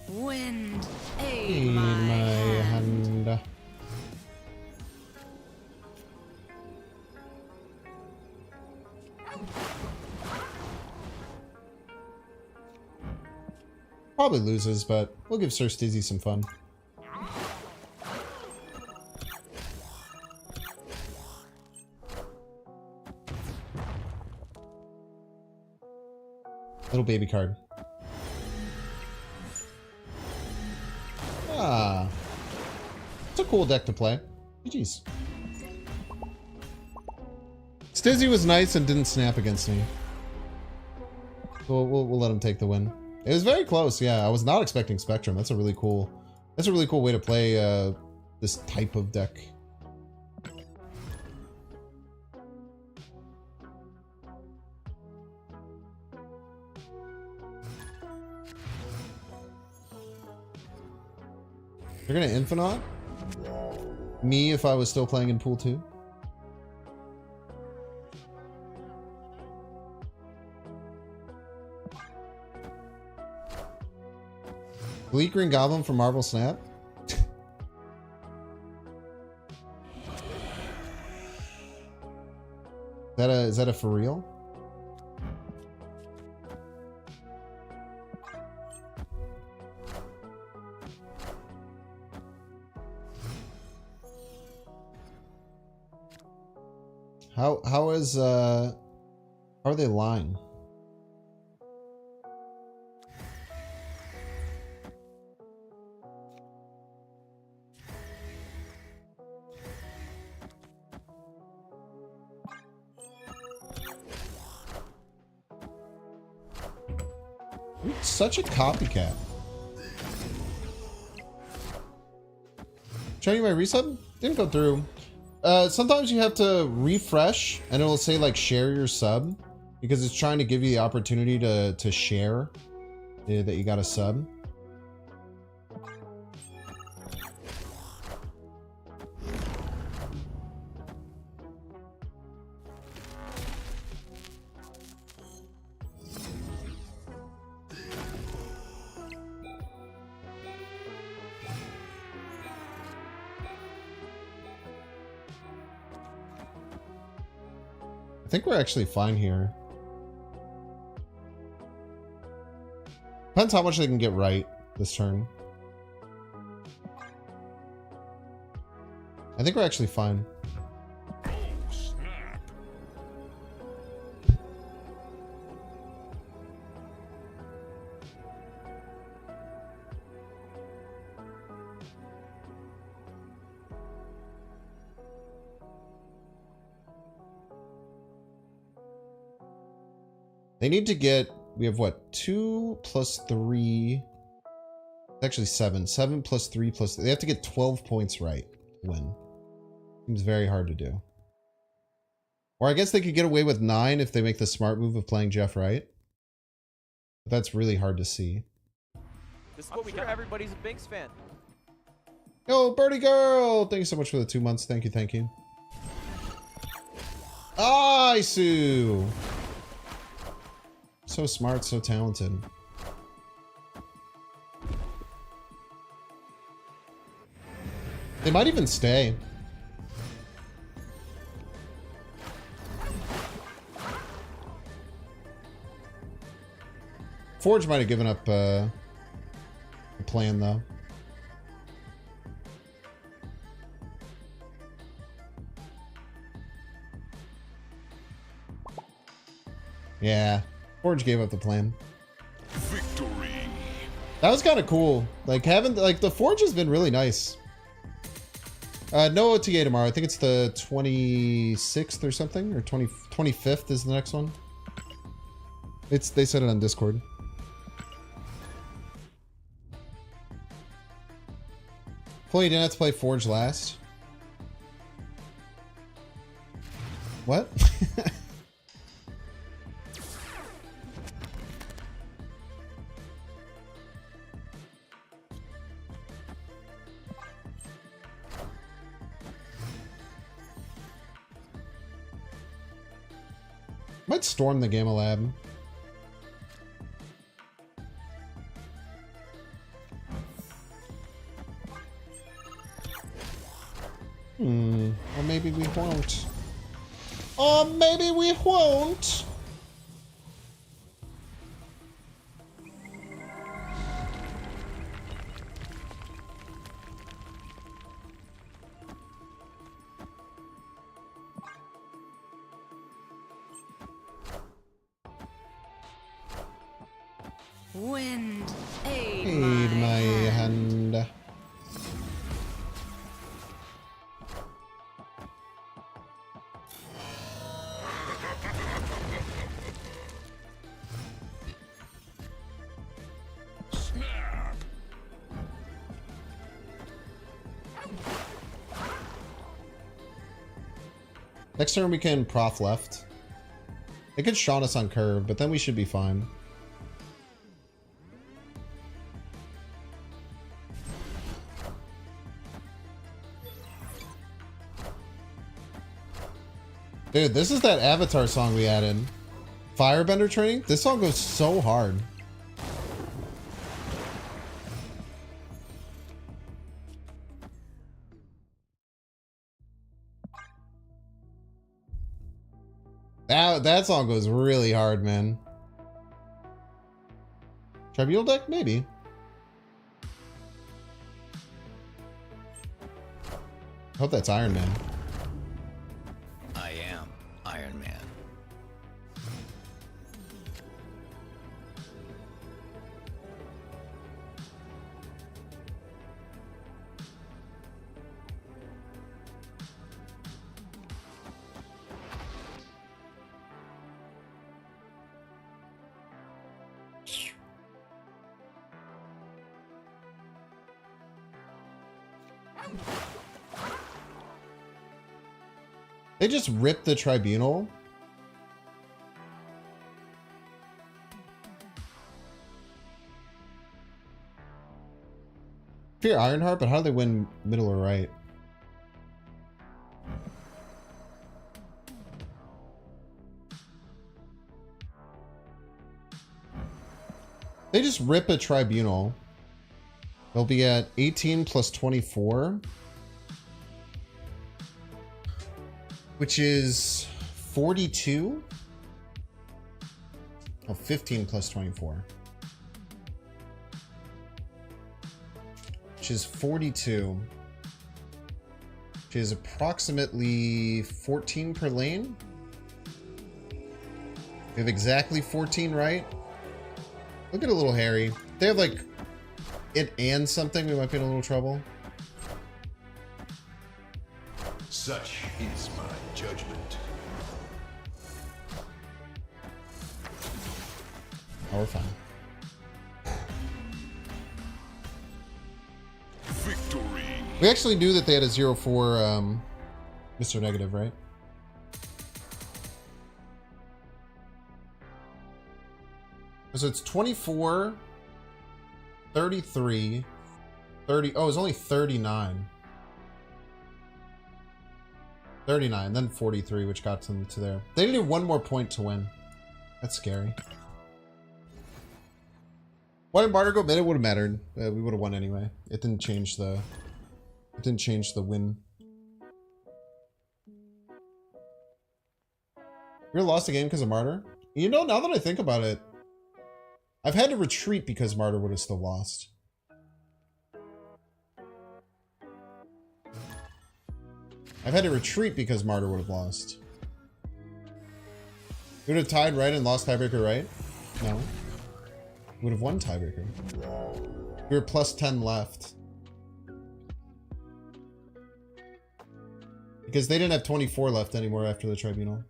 Wind, aid my hand. Probably loses, but we'll give Sir Stizzy some fun. Little baby card. Ah. It's a cool deck to play. GG's. Stizzy was nice and didn't snap against me. We'll let him take the win. It was very close, yeah. I was not expecting Spectrum. That's a really cool way to play this type of deck. You're gonna Infinite? Me if I was still playing in Pool 2? Bleak Green Goblin from Marvel Snap? Is that a for real? How are they lying? You're such a copycat. Showing you my resub? Didn't go through. Sometimes you have to refresh and it'll say like share your sub because it's trying to give you the opportunity to share that you got a sub. I think we're actually fine here. Depends how much they can get right this turn. I think we're actually fine. Oh, snap. They need to get, we have what, 2 plus 3, actually 7. 7 plus 3 plus, they have to get 12 points right to win. Seems very hard to do. Or I guess they could get away with 9 if they make the smart move of playing Jeff right. But that's really hard to see. This is what we got. Everybody's a Binks fan. Yo, Birdie Girl! Thank you so much for the 2 months. Thank you, thank you. Sue! So smart, so talented. They might even stay. Forge might have given up a plan, though. Yeah, Forge gave up the plan. Victory. That was kind of cool. Like having, like the Forge has been really nice. No OTA tomorrow. I think it's the 26th or something, or 25th is the next one. They said it on Discord. Hopefully you didn't have to play Forge last. What? Might storm the Gamma Lab. Or maybe we won't. Or maybe we won't. Wind, aid my hand. Snap. Next turn we can prof left. They could Shaun us on curve, but then we should be fine. Dude, this is that Avatar song we added. Firebender training? This song goes so hard. That song goes really hard, man. Tribunal deck? Maybe. Hope that's Iron Man. I am Iron Man. They just ripped the Tribunal. Fear Ironheart, but how do they win middle or right? They just rip a Tribunal. They'll be at 18 plus 24. Which is 42? Oh, 15 plus 24. Which is 42. Which is approximately 14 per lane. We have exactly 14, right? Look at a little hairy. They have like it and something. We might be in a little trouble. Such is my judgment. Oh, we're fine. Victory. We actually knew that they had a 0-4 Mr. Negative, right? So it's 24, 33, 30. Oh, it's only 39. 39, then 43, which got them to there. They needed one more point to win. That's scary. Why did Barter go mid? It would have mattered. We would have won anyway. It didn't change the. It didn't change the win. You lost the game because of Martyr? You know, now that I think about it, I've had to retreat because Martyr would have still lost. I've had to retreat because Martyr would have lost. We would have tied right and lost tiebreaker, right? No. We would have won tiebreaker. We were plus 10 left. Because they didn't have 24 left anymore after the Tribunal.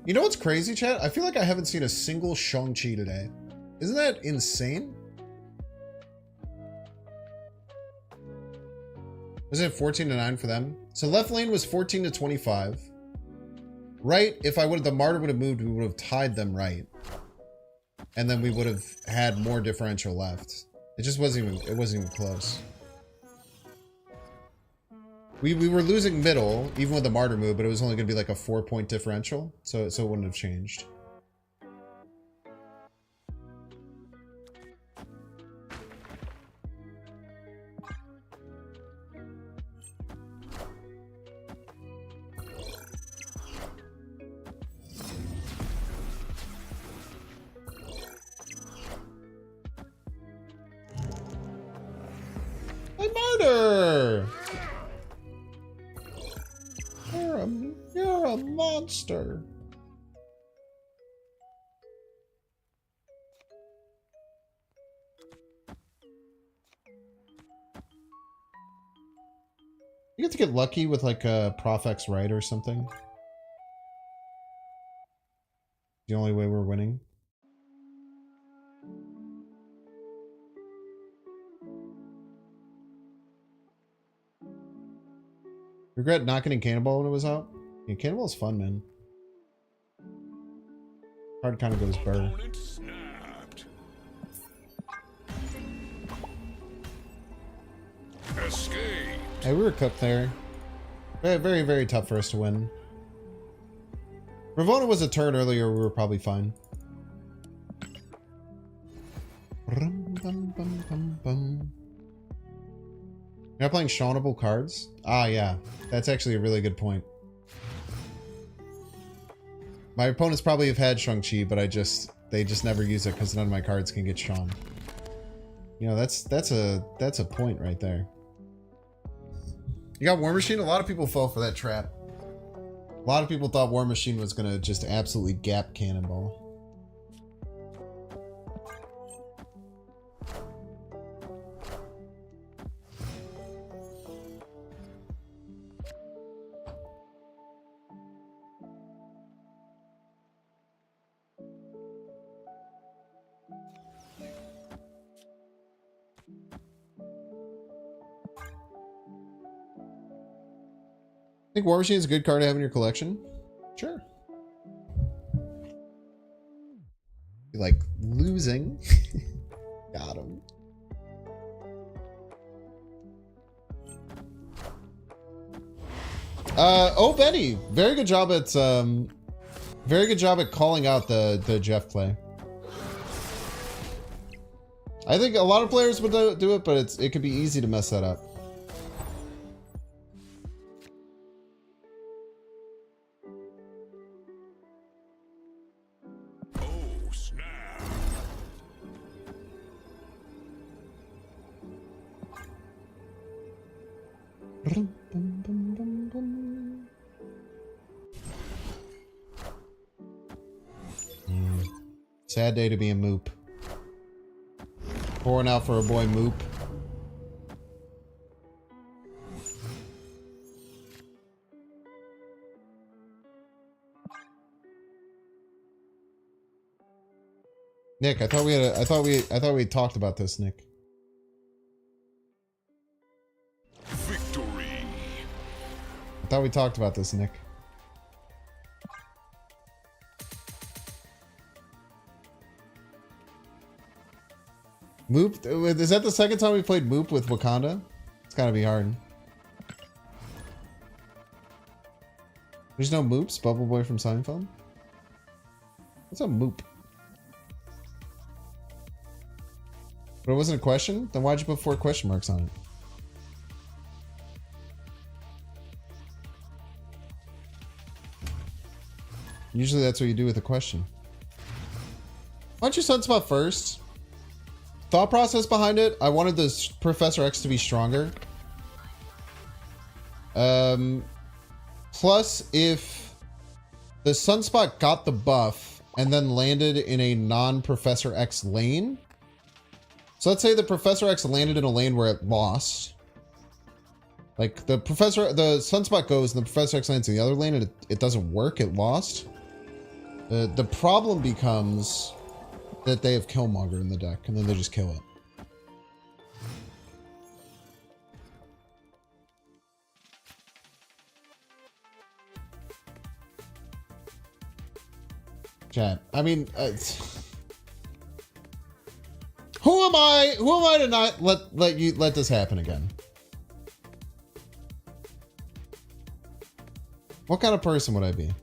You know what's crazy, chat? I feel like I haven't seen a single Shang-Chi today. Isn't that insane? Wasn't it 14-9 for them? So left lane was 14-25. Right, if I would have, the Martyr would have moved, we would have tied them right. And then we would have had more differential left. It just wasn't even close. We were losing middle, even with the Martyr move, but it was only going to be like a 4-point differential, so it wouldn't have changed. Hey, Martyr! You're a monster. You have to get lucky with like a Prof X right or something. The only way we're winning. Regret not getting Cannonball when it was out. Yeah, Cannonball's fun, man. Card kind of goes burr. Opponent snapped. Escape. Hey, we were cooked there. Very, very, very tough for us to win. Ravona was a turn earlier, we were probably fine. You're not playing shawnable cards? Ah, yeah. That's actually a really good point. My opponents probably have had Shang-Chi, but they just never use it because none of my cards can get Shawn. You know, that's a point right there. You got War Machine? A lot of people fell for that trap. A lot of people thought War Machine was gonna just absolutely gap Cannonball. I think War Machine is a good card to have in your collection. Sure. You like losing. Got him. Oh, Benny. Very good job at calling out the Jeff play. I think a lot of players would do it, but it could be easy to mess that up. Sad day to be a Moop. Pouring out for a boy Moop. Nick, I thought we talked about this, Nick. Victory. I thought we talked about this, Nick. Moop? Is that the second time we played Moop with Wakanda? It's gotta be hard. There's no Moops? Bubble Boy from Seinfeld? What's a Moop? But it wasn't a question? Then why'd you put 4 question marks on it? Usually that's what you do with a question. Why don't you Sunspot first? Thought process behind it, I wanted this Professor X to be stronger. Plus, if the Sunspot got the buff and then landed in a non-Professor X lane. So let's say the Professor X landed in a lane where it lost. Like the Sunspot goes and the Professor X lands in the other lane and it doesn't work, it lost. The problem becomes that they have Killmonger in the deck, and then they just kill it. Chat. I mean, who am I to not let this happen again? What kind of person would I be?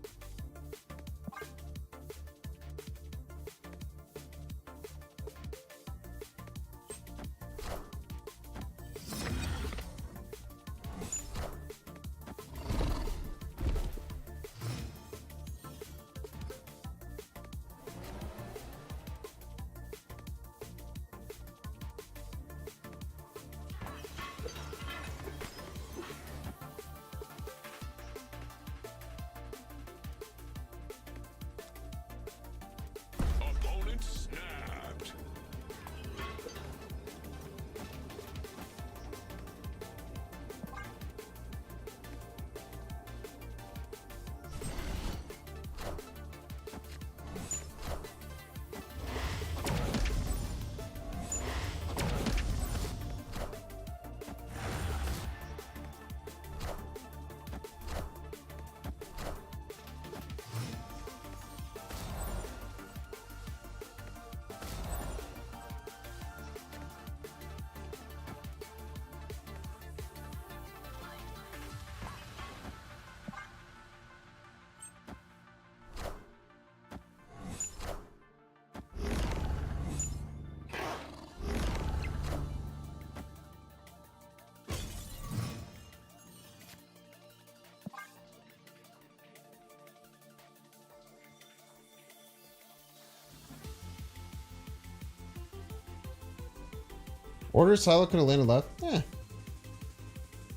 Order silo could have landed left. Eh.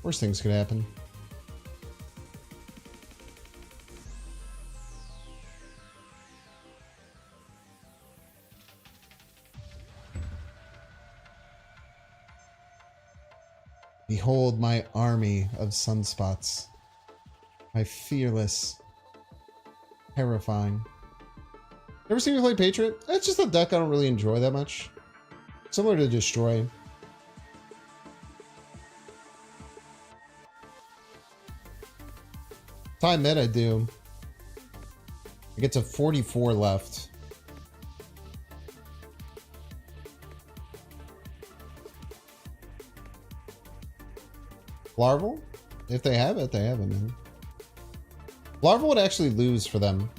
Worst things could happen. Behold my army of sunspots. My fearless, terrifying. Ever seen me play Patriot? It's just a deck I don't really enjoy that much. Similar to Destroy. Time mid I do. I get to 44 left. Larval? If they have it, they have it, man. Larval would actually lose for them.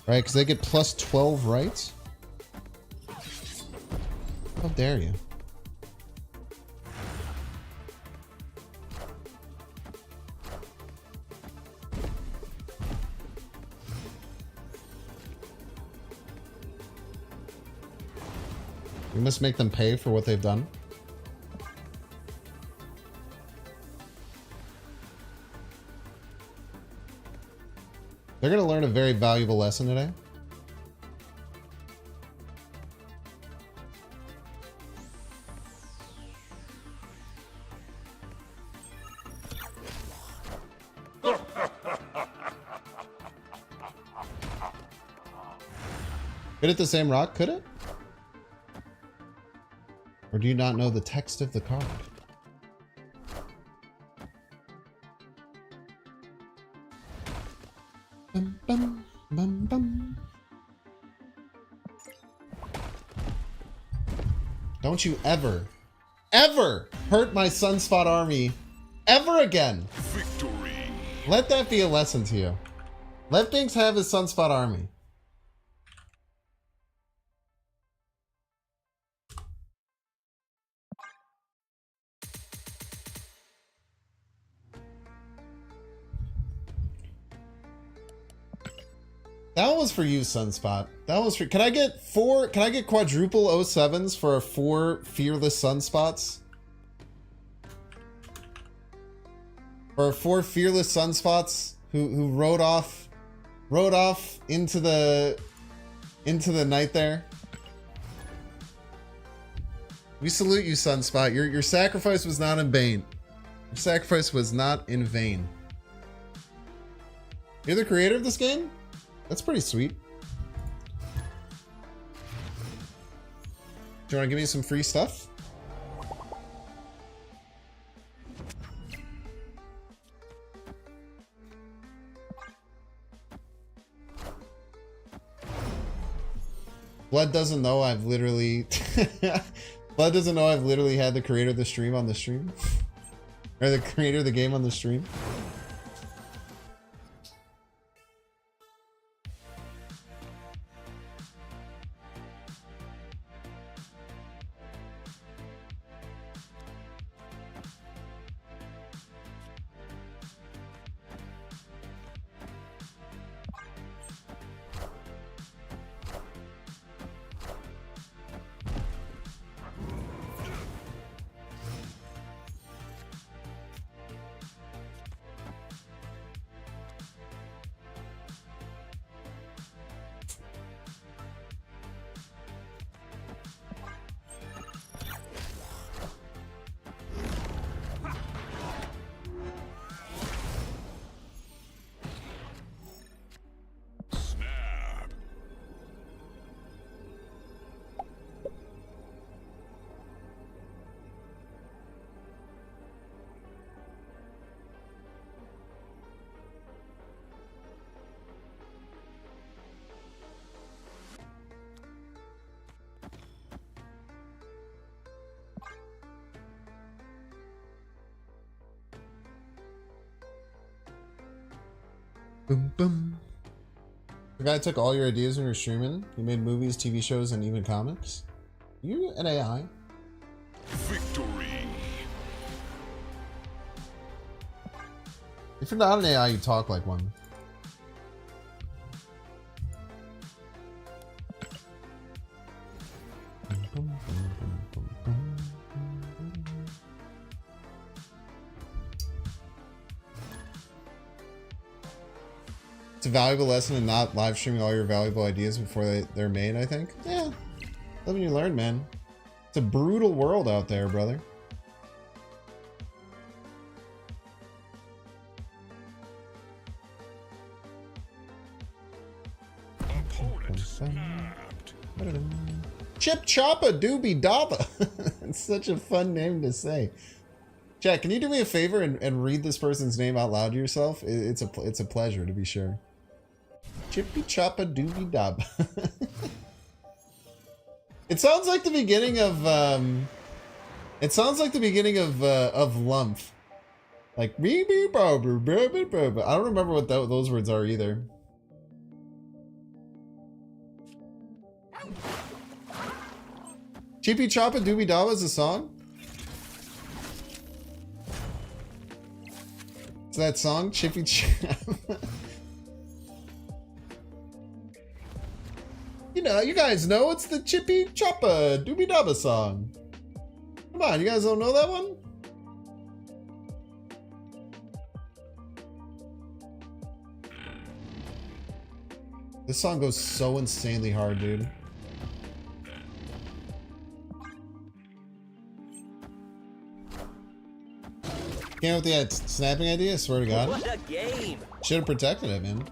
Right? Because they get plus 12, right? How dare you? We must make them pay for what they've done. They're going to learn a very valuable lesson today. Could it the same rock? Could it? Or do you not know the text of the card? Bum, bum, bum, bum. Don't you ever, ever hurt my Sunspot army ever again. Victory. Let that be a lesson to you. Let Binks have his Sunspot army. That was for you, Sunspot. That was for. Can I get quadruple 07s for 4 fearless Sunspots? For 4 fearless Sunspots who rode off into the night there. We salute you, Sunspot. Your sacrifice was not in vain. Your sacrifice was not in vain. You're the creator of this game? That's pretty sweet. Do you want to give me some free stuff? Blood doesn't know I've literally... Blood doesn't know I've literally had the creator of the stream on the stream. Or the creator of the game on the stream. Boom, boom. The guy took all your ideas when you're streaming. You made movies, TV shows, and even comics. You an AI? Victory. If you're not an AI, you talk like one. Boom, boom, boom, boom, boom, boom. It's a valuable lesson in not live streaming all your valuable ideas before they're made, I think. Yeah. Live and you learn, man. It's a brutal world out there, brother. Chip Choppa Doobie Dabba. It's such a fun name to say. Jack, can you do me a favor and read this person's name out loud to yourself? It's a pleasure, to be sure. Chippy Choppa Doobie Dabba. It sounds like the beginning of Lumph. Like beep beep bo bo bo bo bo bo. I don't remember what those words are either. Chippy Choppa Doobie Dabba is a song? It's that song, Chippy Choppa. You know, you guys know it's the Chippy Choppa Doobie Dabba song. Come on, you guys don't know that one? This song goes so insanely hard, dude. Came up with that snapping idea, I swear to God. What a game! Should have protected it, man.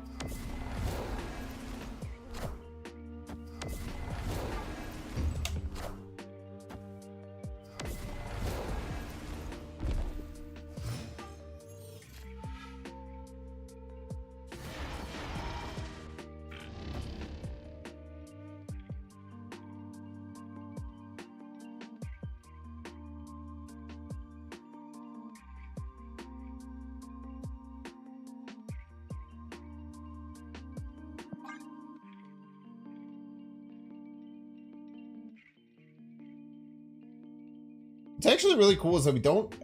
It's actually really cool is that we don't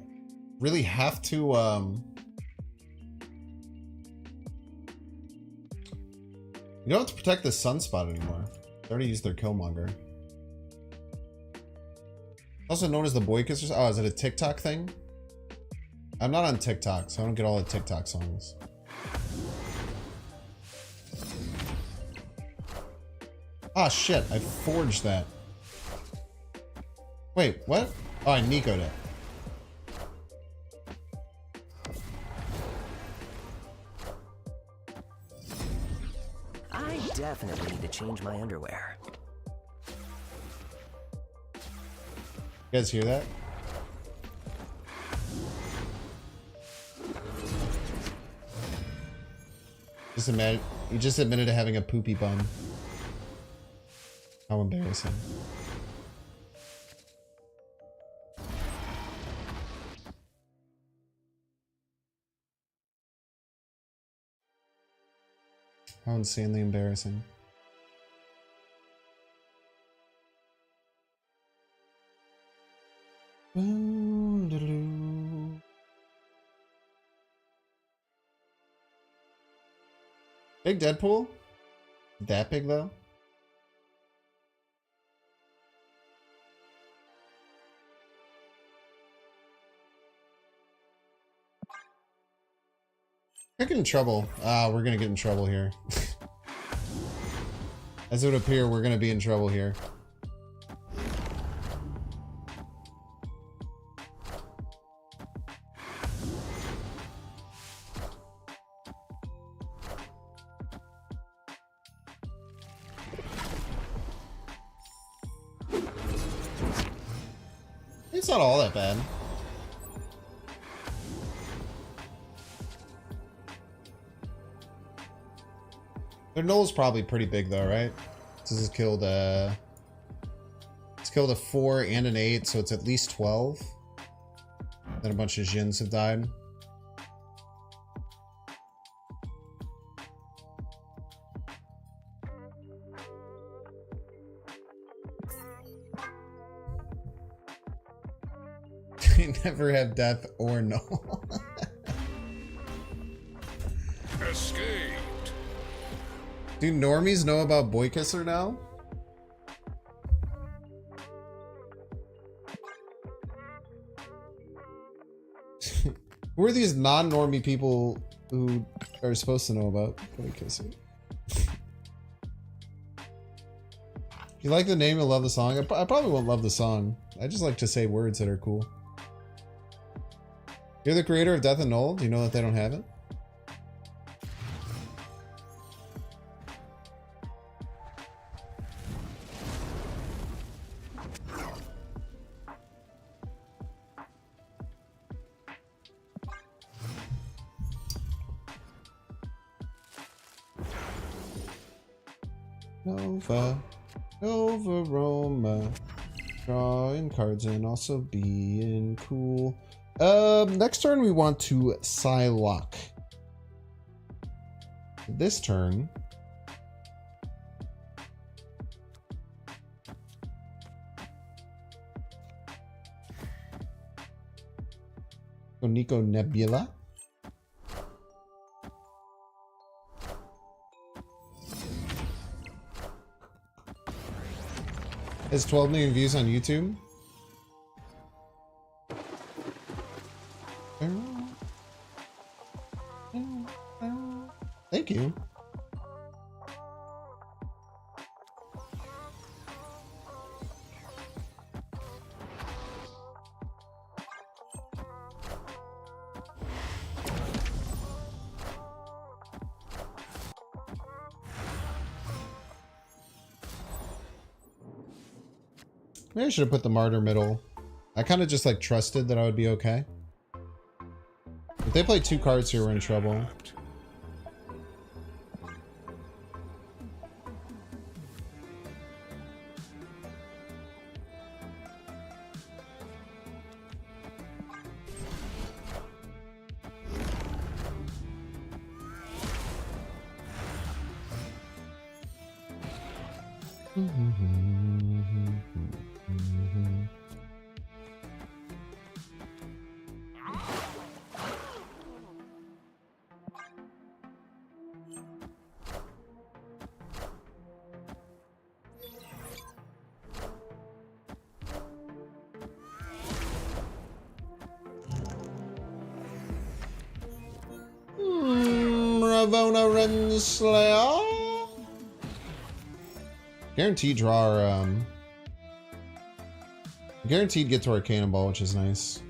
really have to, we don't have to protect the sunspot anymore. They already used their Killmonger. Also known as the Boy Kissers. Oh, is it a TikTok thing? I'm not on TikTok, so I don't get all the TikTok songs. Ah, shit, I forged that. Wait, what? Oh, I Nico'd it. I definitely need to change my underwear. You guys hear that? You just admitted to having a poopy bum. How embarrassing. How insanely embarrassing. Big Deadpool? That big though? I get in trouble. We're gonna get in trouble here. As it would appear, we're gonna be in trouble here. It's not all that bad. Their null's probably pretty big though, right? This has killed it's killed a 4 and an 8, so it's at least 12. Then a bunch of Jins have died. They never have death or null. Escaped. Do normies know about Boy Kisser now? Who are these non-normie people who are supposed to know about. Let me kiss it. If you like the name, you'll love the song. I probably won't love the song. I just like to say words that are cool. You're the creator of Death and Null. Do you know that they don't have it? Nova Roma. Drawing cards and also being cool. Next turn we want to Psylocke. This turn. Nico Nebula. Has 12 million views on YouTube. Thank you. Maybe I should have put the Martyr middle. I kind of just like trusted that I would be okay. If they play 2 cards here, we're in trouble. Ravona Renslayer. Guaranteed draw our, guaranteed get to our cannonball, which is nice.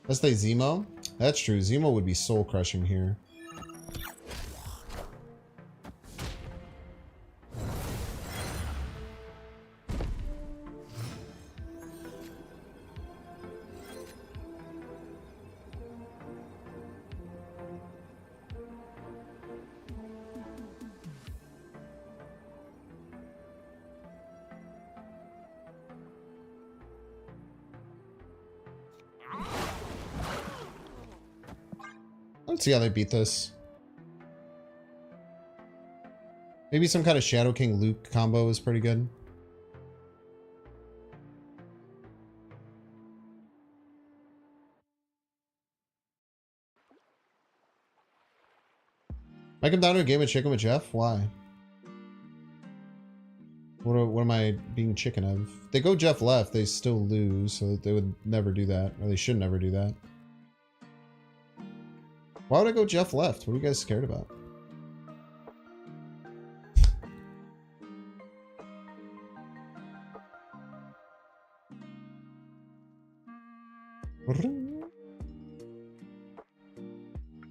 Let's play Zemo. That's true. Zemo would be soul crushing here. Let's see how they beat this. Maybe some kind of Shadow King Luke combo is pretty good. I come down to a game of chicken with Jeff? Why? What am I being chicken of? If they go Jeff left, they still lose, so they would never do that. Or they should never do that. Why would I go Jeff left? What are you guys scared about?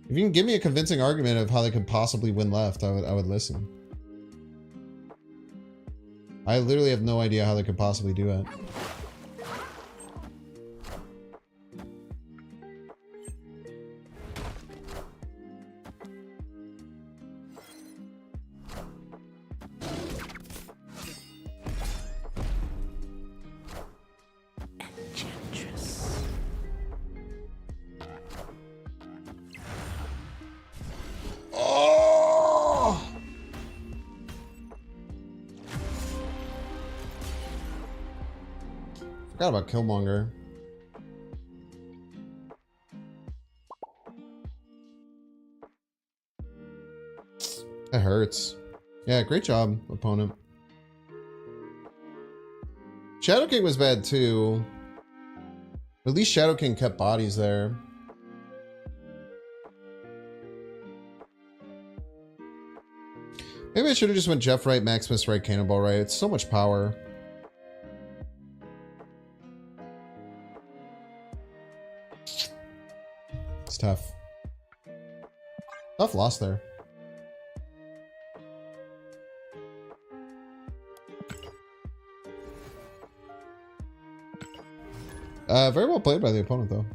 If you can give me a convincing argument of how they could possibly win left, I would listen. I literally have no idea how they could possibly do it. Forgot about Killmonger. That hurts. Yeah, great job, opponent. Shadow King was bad too. At least Shadow King kept bodies there. Maybe I should have just went Jeff right, Maximus right, Cannonball right. It's so much power. It's tough. Tough loss there. Very well played by the opponent, though.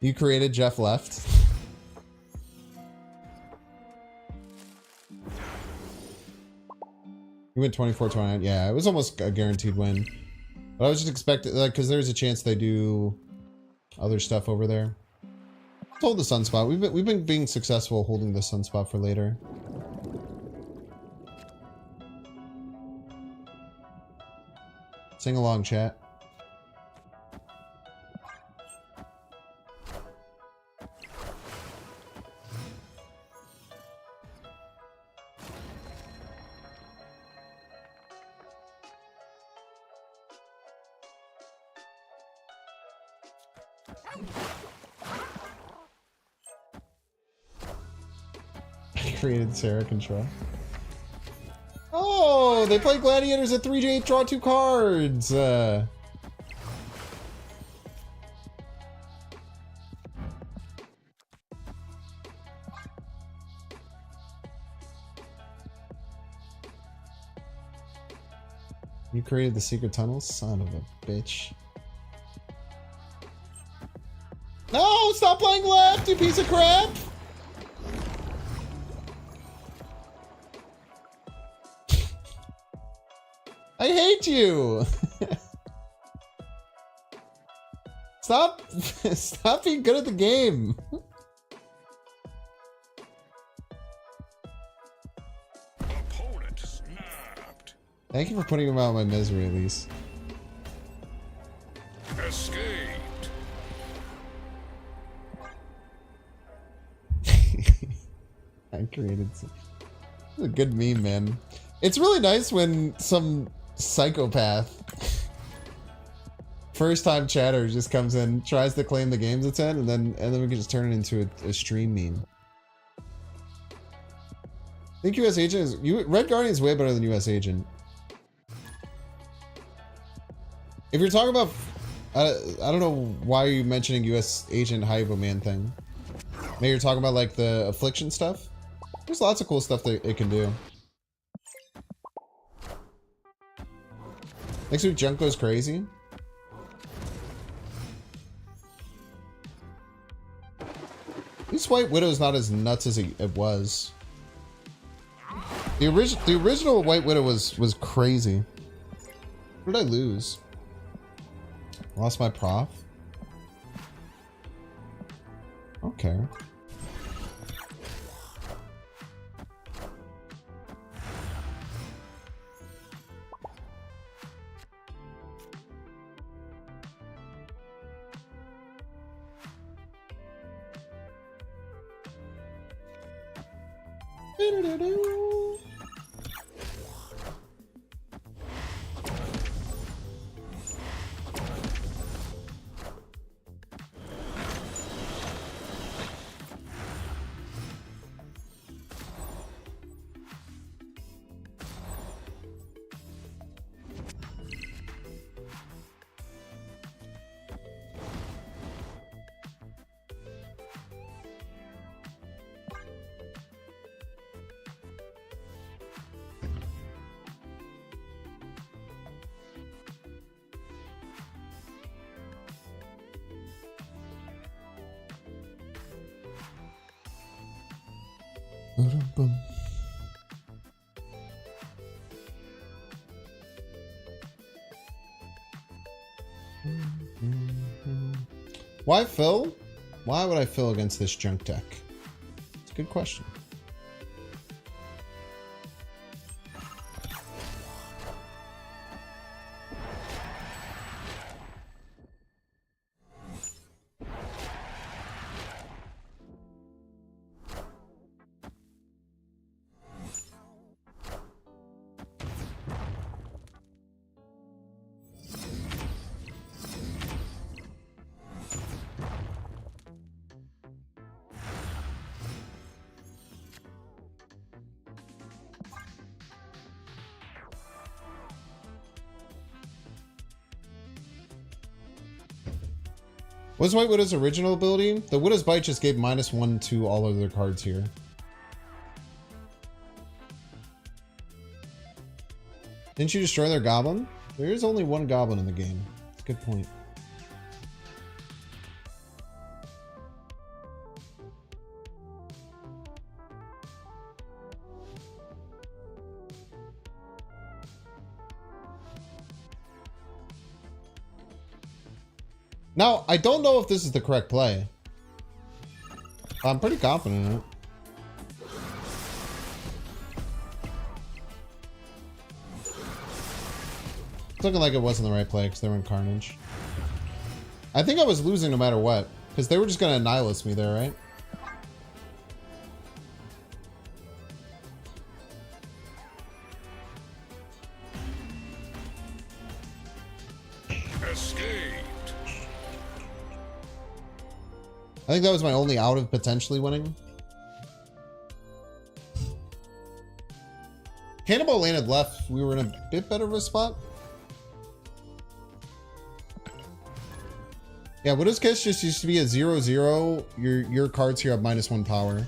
You created, Jeff left. You went 24-29. Yeah, it was almost a guaranteed win. But I was just expecting, like, because there's a chance they do other stuff over there. Let's hold the sunspot. We've been being successful holding the sunspot for later. Sing along, chat. Created Sarah Control. Oh, they play Gladiators at 3-8, draw 2 cards. You created the secret tunnels? Son of a bitch. No, stop playing left, you piece of crap! I hate you! Stop! Stop being good at the game! Opponent snapped. Thank you for putting him out of my misery, at least. Escaped. I created some... This is a good meme, man. It's really nice when some psychopath first time chatter just comes in, tries to claim the games it's in, and then we can just turn it into a stream meme. I think US Agent is Red Guardian is way better than US Agent. If you're talking about I don't know why you're mentioning US Agent Haibo Man thing. Maybe you're talking about like the affliction stuff. There's lots of cool stuff that it can do. Next week, Junk goes crazy. At least White Widow's not as nuts as it was. The original White Widow was crazy. What did I lose? Lost my prof. Okay. Why Phil? Why would I Phil against this junk deck? It's a good question. What's White Widow's original ability? The Widow's Bite just gave -1 to all of their cards here. Didn't you destroy their goblin? There is only one goblin in the game. That's a good point. Now, I don't know if this is the correct play. I'm pretty confident in it. It's looking like it wasn't the right play because they were in Carnage. I think I was losing no matter what, because they were just going to Nihilist me there, right? Escaped. I think that was my only out of potentially winning. Cannonball landed left. We were in a bit better of a spot. Yeah, Widow's Kiss just used to be a 0/0. Your cards here have -1 power. So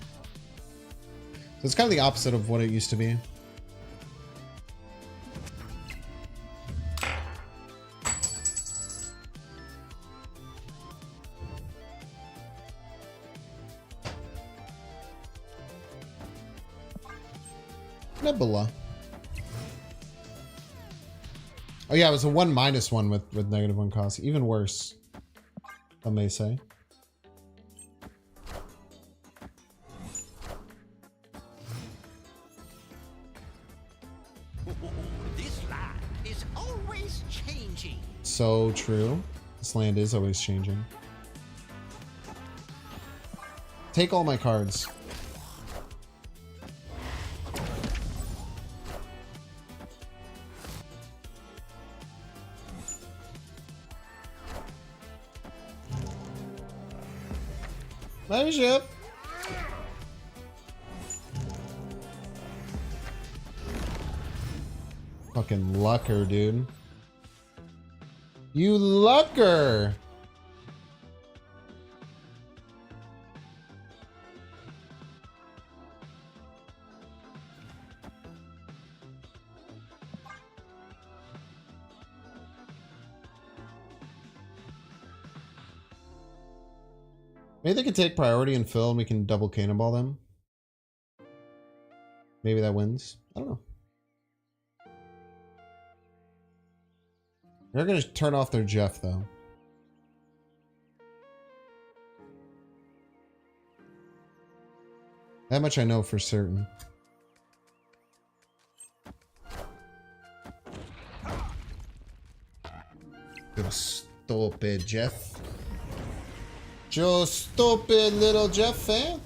it's kind of the opposite of what it used to be. Nebula. Oh yeah, it was a 1-1 with -1 cost. Even worse, I may say. This land is always changing. So true. This land is always changing. Take all my cards. My ship. Fucking lucker, dude. You lucker. Maybe they could take priority and fill and we can double cannonball them. Maybe that wins. I don't know. They're going to turn off their Jeff, though. That much I know for certain. You stupid Jeff. You stupid little Jeff, eh?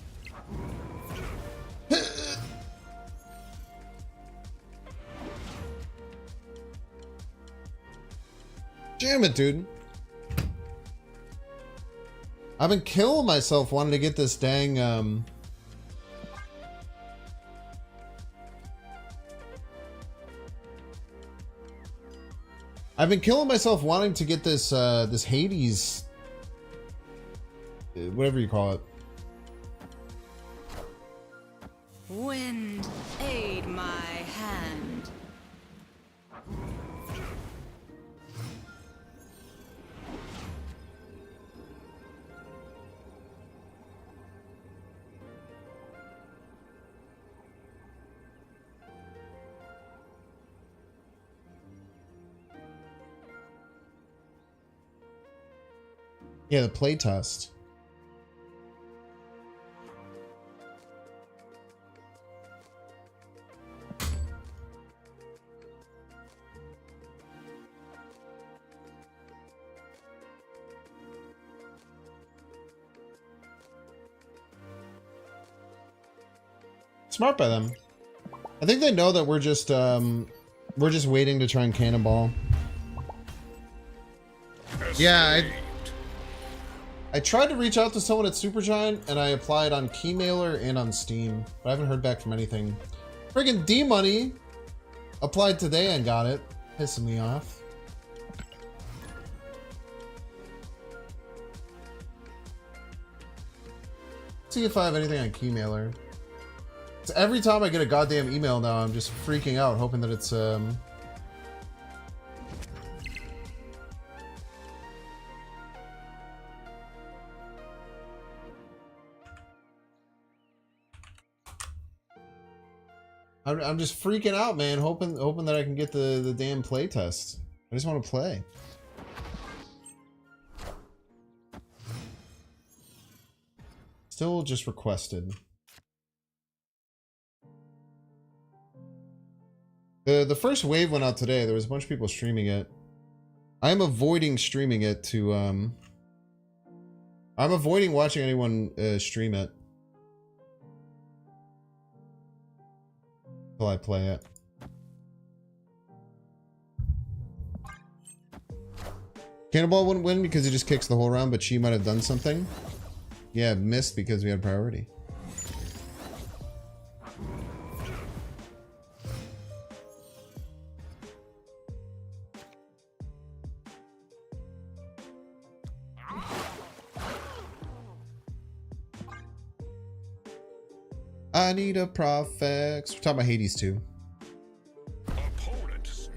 Damn it, dude. I've been killing myself wanting to get this dang, I've been killing myself wanting to get this, this Hades, whatever you call it. Wind, aid my hand. Yeah, the play test. Smart by them. I think they know that we're just waiting to try and cannonball. Yeah, I tried to reach out to someone at Supergiant and I applied on Keymailer and on Steam, but I haven't heard back from anything. Friggin' D-Money applied today and got it. Pissing me off. See if I have anything on Keymailer. So every time I get a goddamn email now, I'm just freaking out, hoping that it's I'm just freaking out, man, hoping that I can get the damn play test. I just want to play. Still just requested. The first wave went out today. There was a bunch of people streaming it. I'm avoiding streaming it to I'm avoiding watching anyone stream it until I play it. Cannonball wouldn't win because he just kicks the whole round, but she might have done something. Yeah, missed because we had priority. I need a PROF X. We're talking about Hades 2.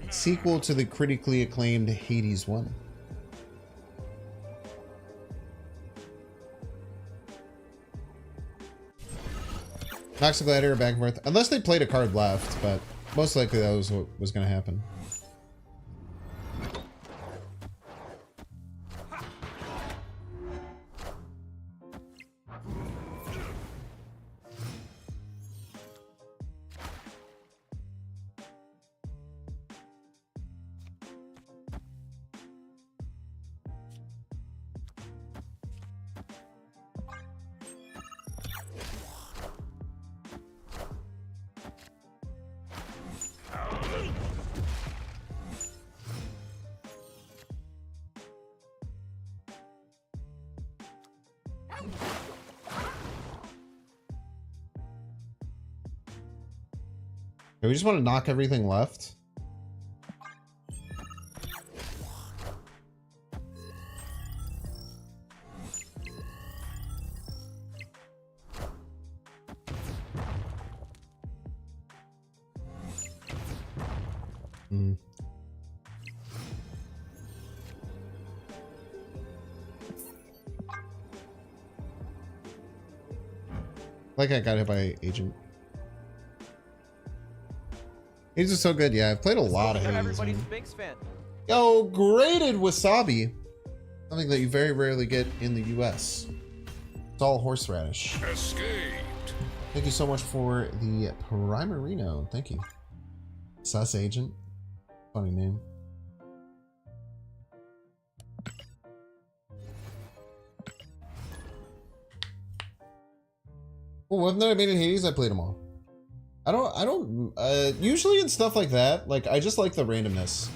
Sequel to the critically acclaimed Hades 1. Knocks the Gladiator back and forth. Unless they played a card left, but most likely that was what was going to happen. We just want to knock everything left. Like I got hit by Agent. Hades is so good. Yeah, I've played a lot of Hades. Everybody's a Binks fan. Yo, grated wasabi. Something that you very rarely get in the US. It's all horseradish. Escaped. Thank you so much for the Primerino. Thank you. Sus Agent. Funny name. Well, wasn't that I made in Hades? I played them all. I don't, usually in stuff like that, like, I just like the randomness.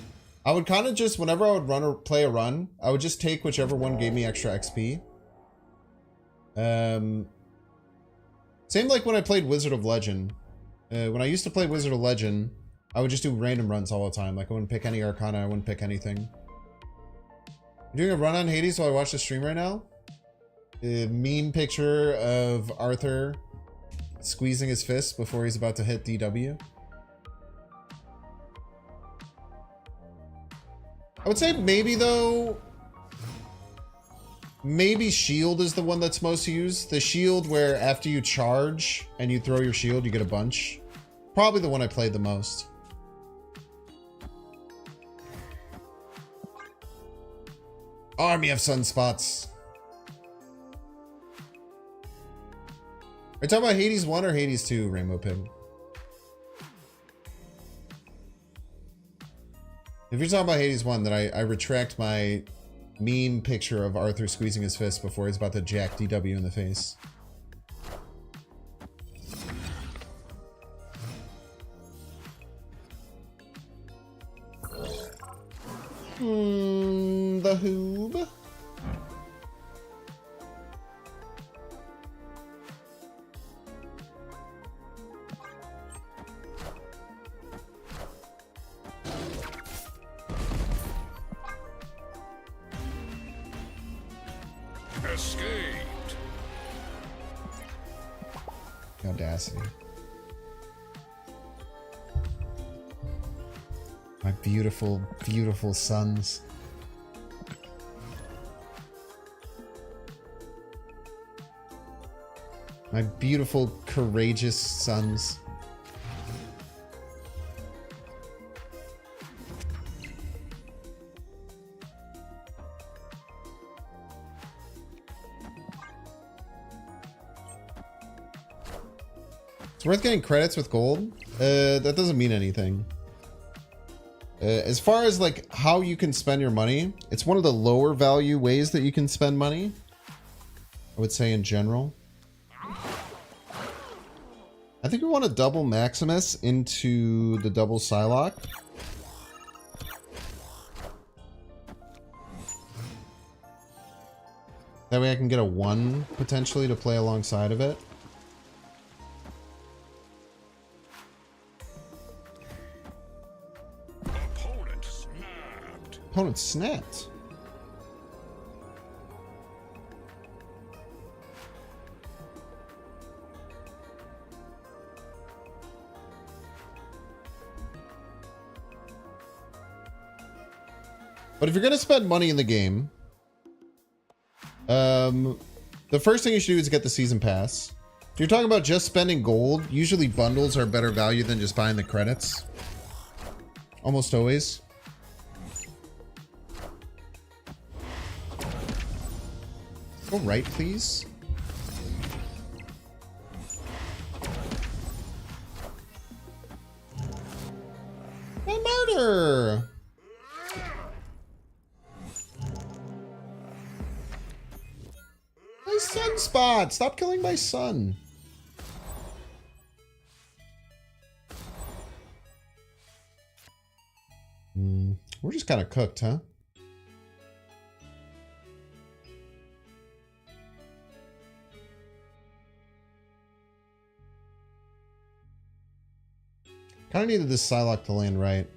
I would kind of just, whenever I would run or play a run, I would just take whichever one gave me extra XP. Same like when I played Wizard of Legend. When I used to play Wizard of Legend, I would just do random runs all the time. Like, I wouldn't pick any Arcana, I wouldn't pick anything. You're doing a run on Hades while I watch the stream right now? A meme picture of Arthur squeezing his fist before he's about to hit DW. I would say maybe though, maybe shield is the one that's most used. The shield where after you charge and you throw your shield, you get a bunch. Probably the one I played the most. Army of Sunspots. Are you talking about Hades 1 or Hades 2, Rainbow Pig? If you're talking about Hades 1, then I retract my meme picture of Arthur squeezing his fist before he's about to jack DW in the face. The Hoob. Escaped. audacity. My beautiful, beautiful sons. My beautiful, courageous sons. It's worth getting credits with gold. That doesn't mean anything. As far as like how you can spend your money, it's one of the lower value ways that you can spend money. I would say in general. I think we want to double Maximus into the double Psylocke. That way I can get a 1 potentially to play alongside of it. Opponent snapped. Opponent snapped. But if you're going to spend money in the game, the first thing you should do is get the season pass. If you're talking about just spending gold, usually bundles are better value than just buying the credits. Almost always. Go right, please. And murder! My sunspot! Stop killing my son! We're just kind of cooked, huh? Kind of needed this Psylocke to land right.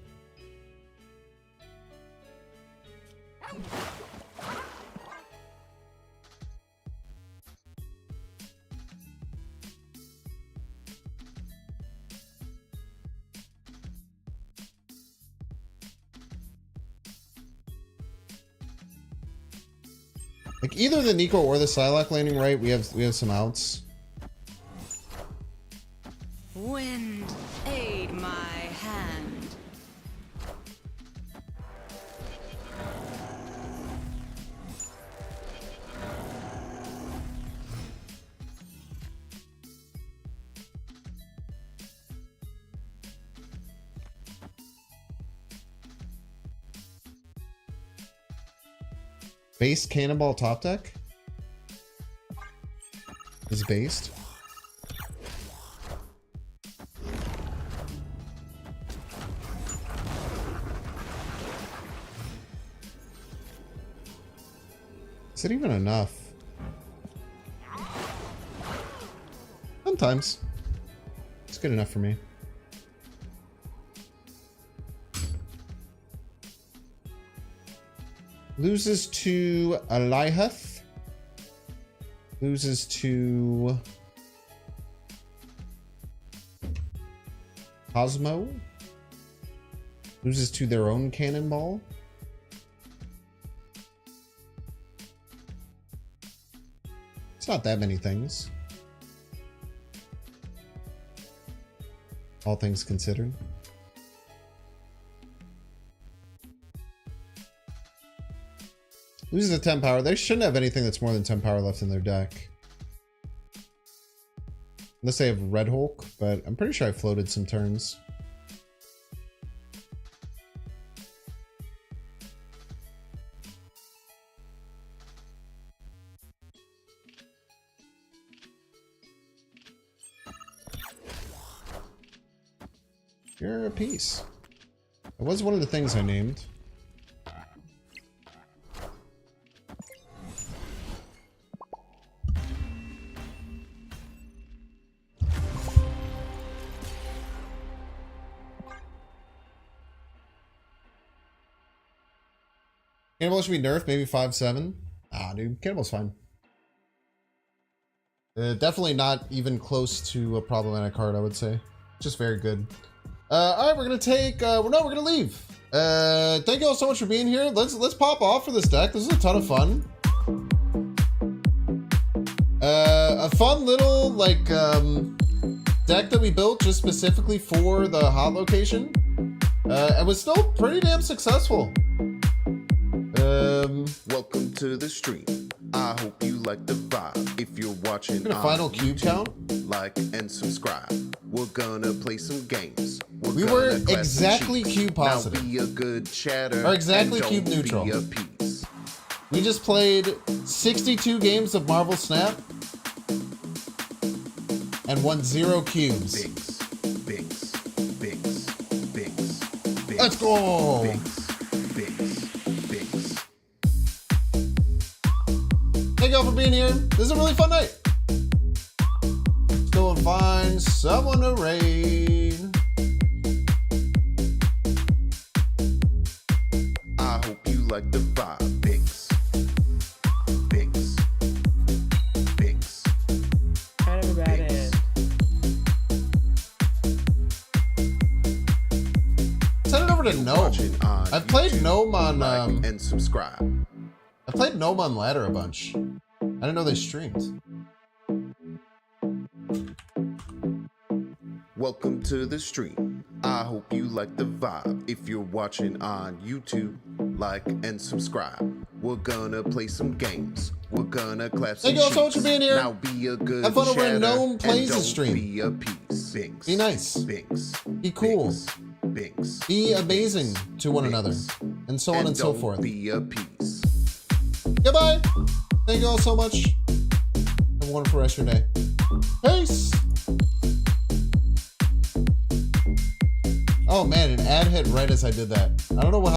Like either the Nico or the Psylocke landing right, we have some outs. Wind, aid my hand. Base Cannonball top deck is based. Is it even enough? Sometimes. It's good enough for me. Loses to Elihath. Loses to Cosmo. Loses to their own Cannonball. It's not that many things. All things considered. Loses a 10 power. They shouldn't have anything that's more than 10 power left in their deck. Unless they have Red Hulk, but I'm pretty sure I floated some turns. You're a piece. It was one of the things I named. Cannonball should be nerfed, maybe 5-7. Ah, dude, Cannonball's fine. Definitely not even close to a problematic card, I would say. Just very good. All right, we're gonna take. We're gonna leave. Thank you all so much for being here. Let's pop off for this deck. This is a ton of fun. A fun little like deck that we built just specifically for the hot location. It was still pretty damn successful. Welcome to the stream. I hope you like the vibe. If you're watching a final cube count, like and subscribe. We're gonna play some games. We were exactly cube positive. Now be a good chatter. Or exactly and cube don't neutral. Be a piece. We just played 62 games of Marvel Snap and won 0 cubes. Binks, binks, binks, binks, binks. Let's go. Binks, binks, binks. Thank you all for being here. This is a really fun night. Let's go and find someone to raid. I hope you like the vibe. Binks, binks, binks. Kind of a bad hand. Send it over to Gnome. I've played Gnome on and subscribe. I played Gnome on Ladder a bunch. I didn't know they streamed. Welcome to the stream. I hope you like the vibe. If you're watching on YouTube, like and subscribe. We're gonna play some games. We're gonna clap some Thank you all so much for being here. Now be a good Have fun over chatter in Gnome Plays and the stream. Be a piece. Binks, Be nice. Binks, Be cool. binks, Be amazing to one another. And so on and so forth. Be a piece. Goodbye. Thank you all so much. Have a wonderful rest of your day. Peace. Oh man, an ad hit right as I did that. I don't know what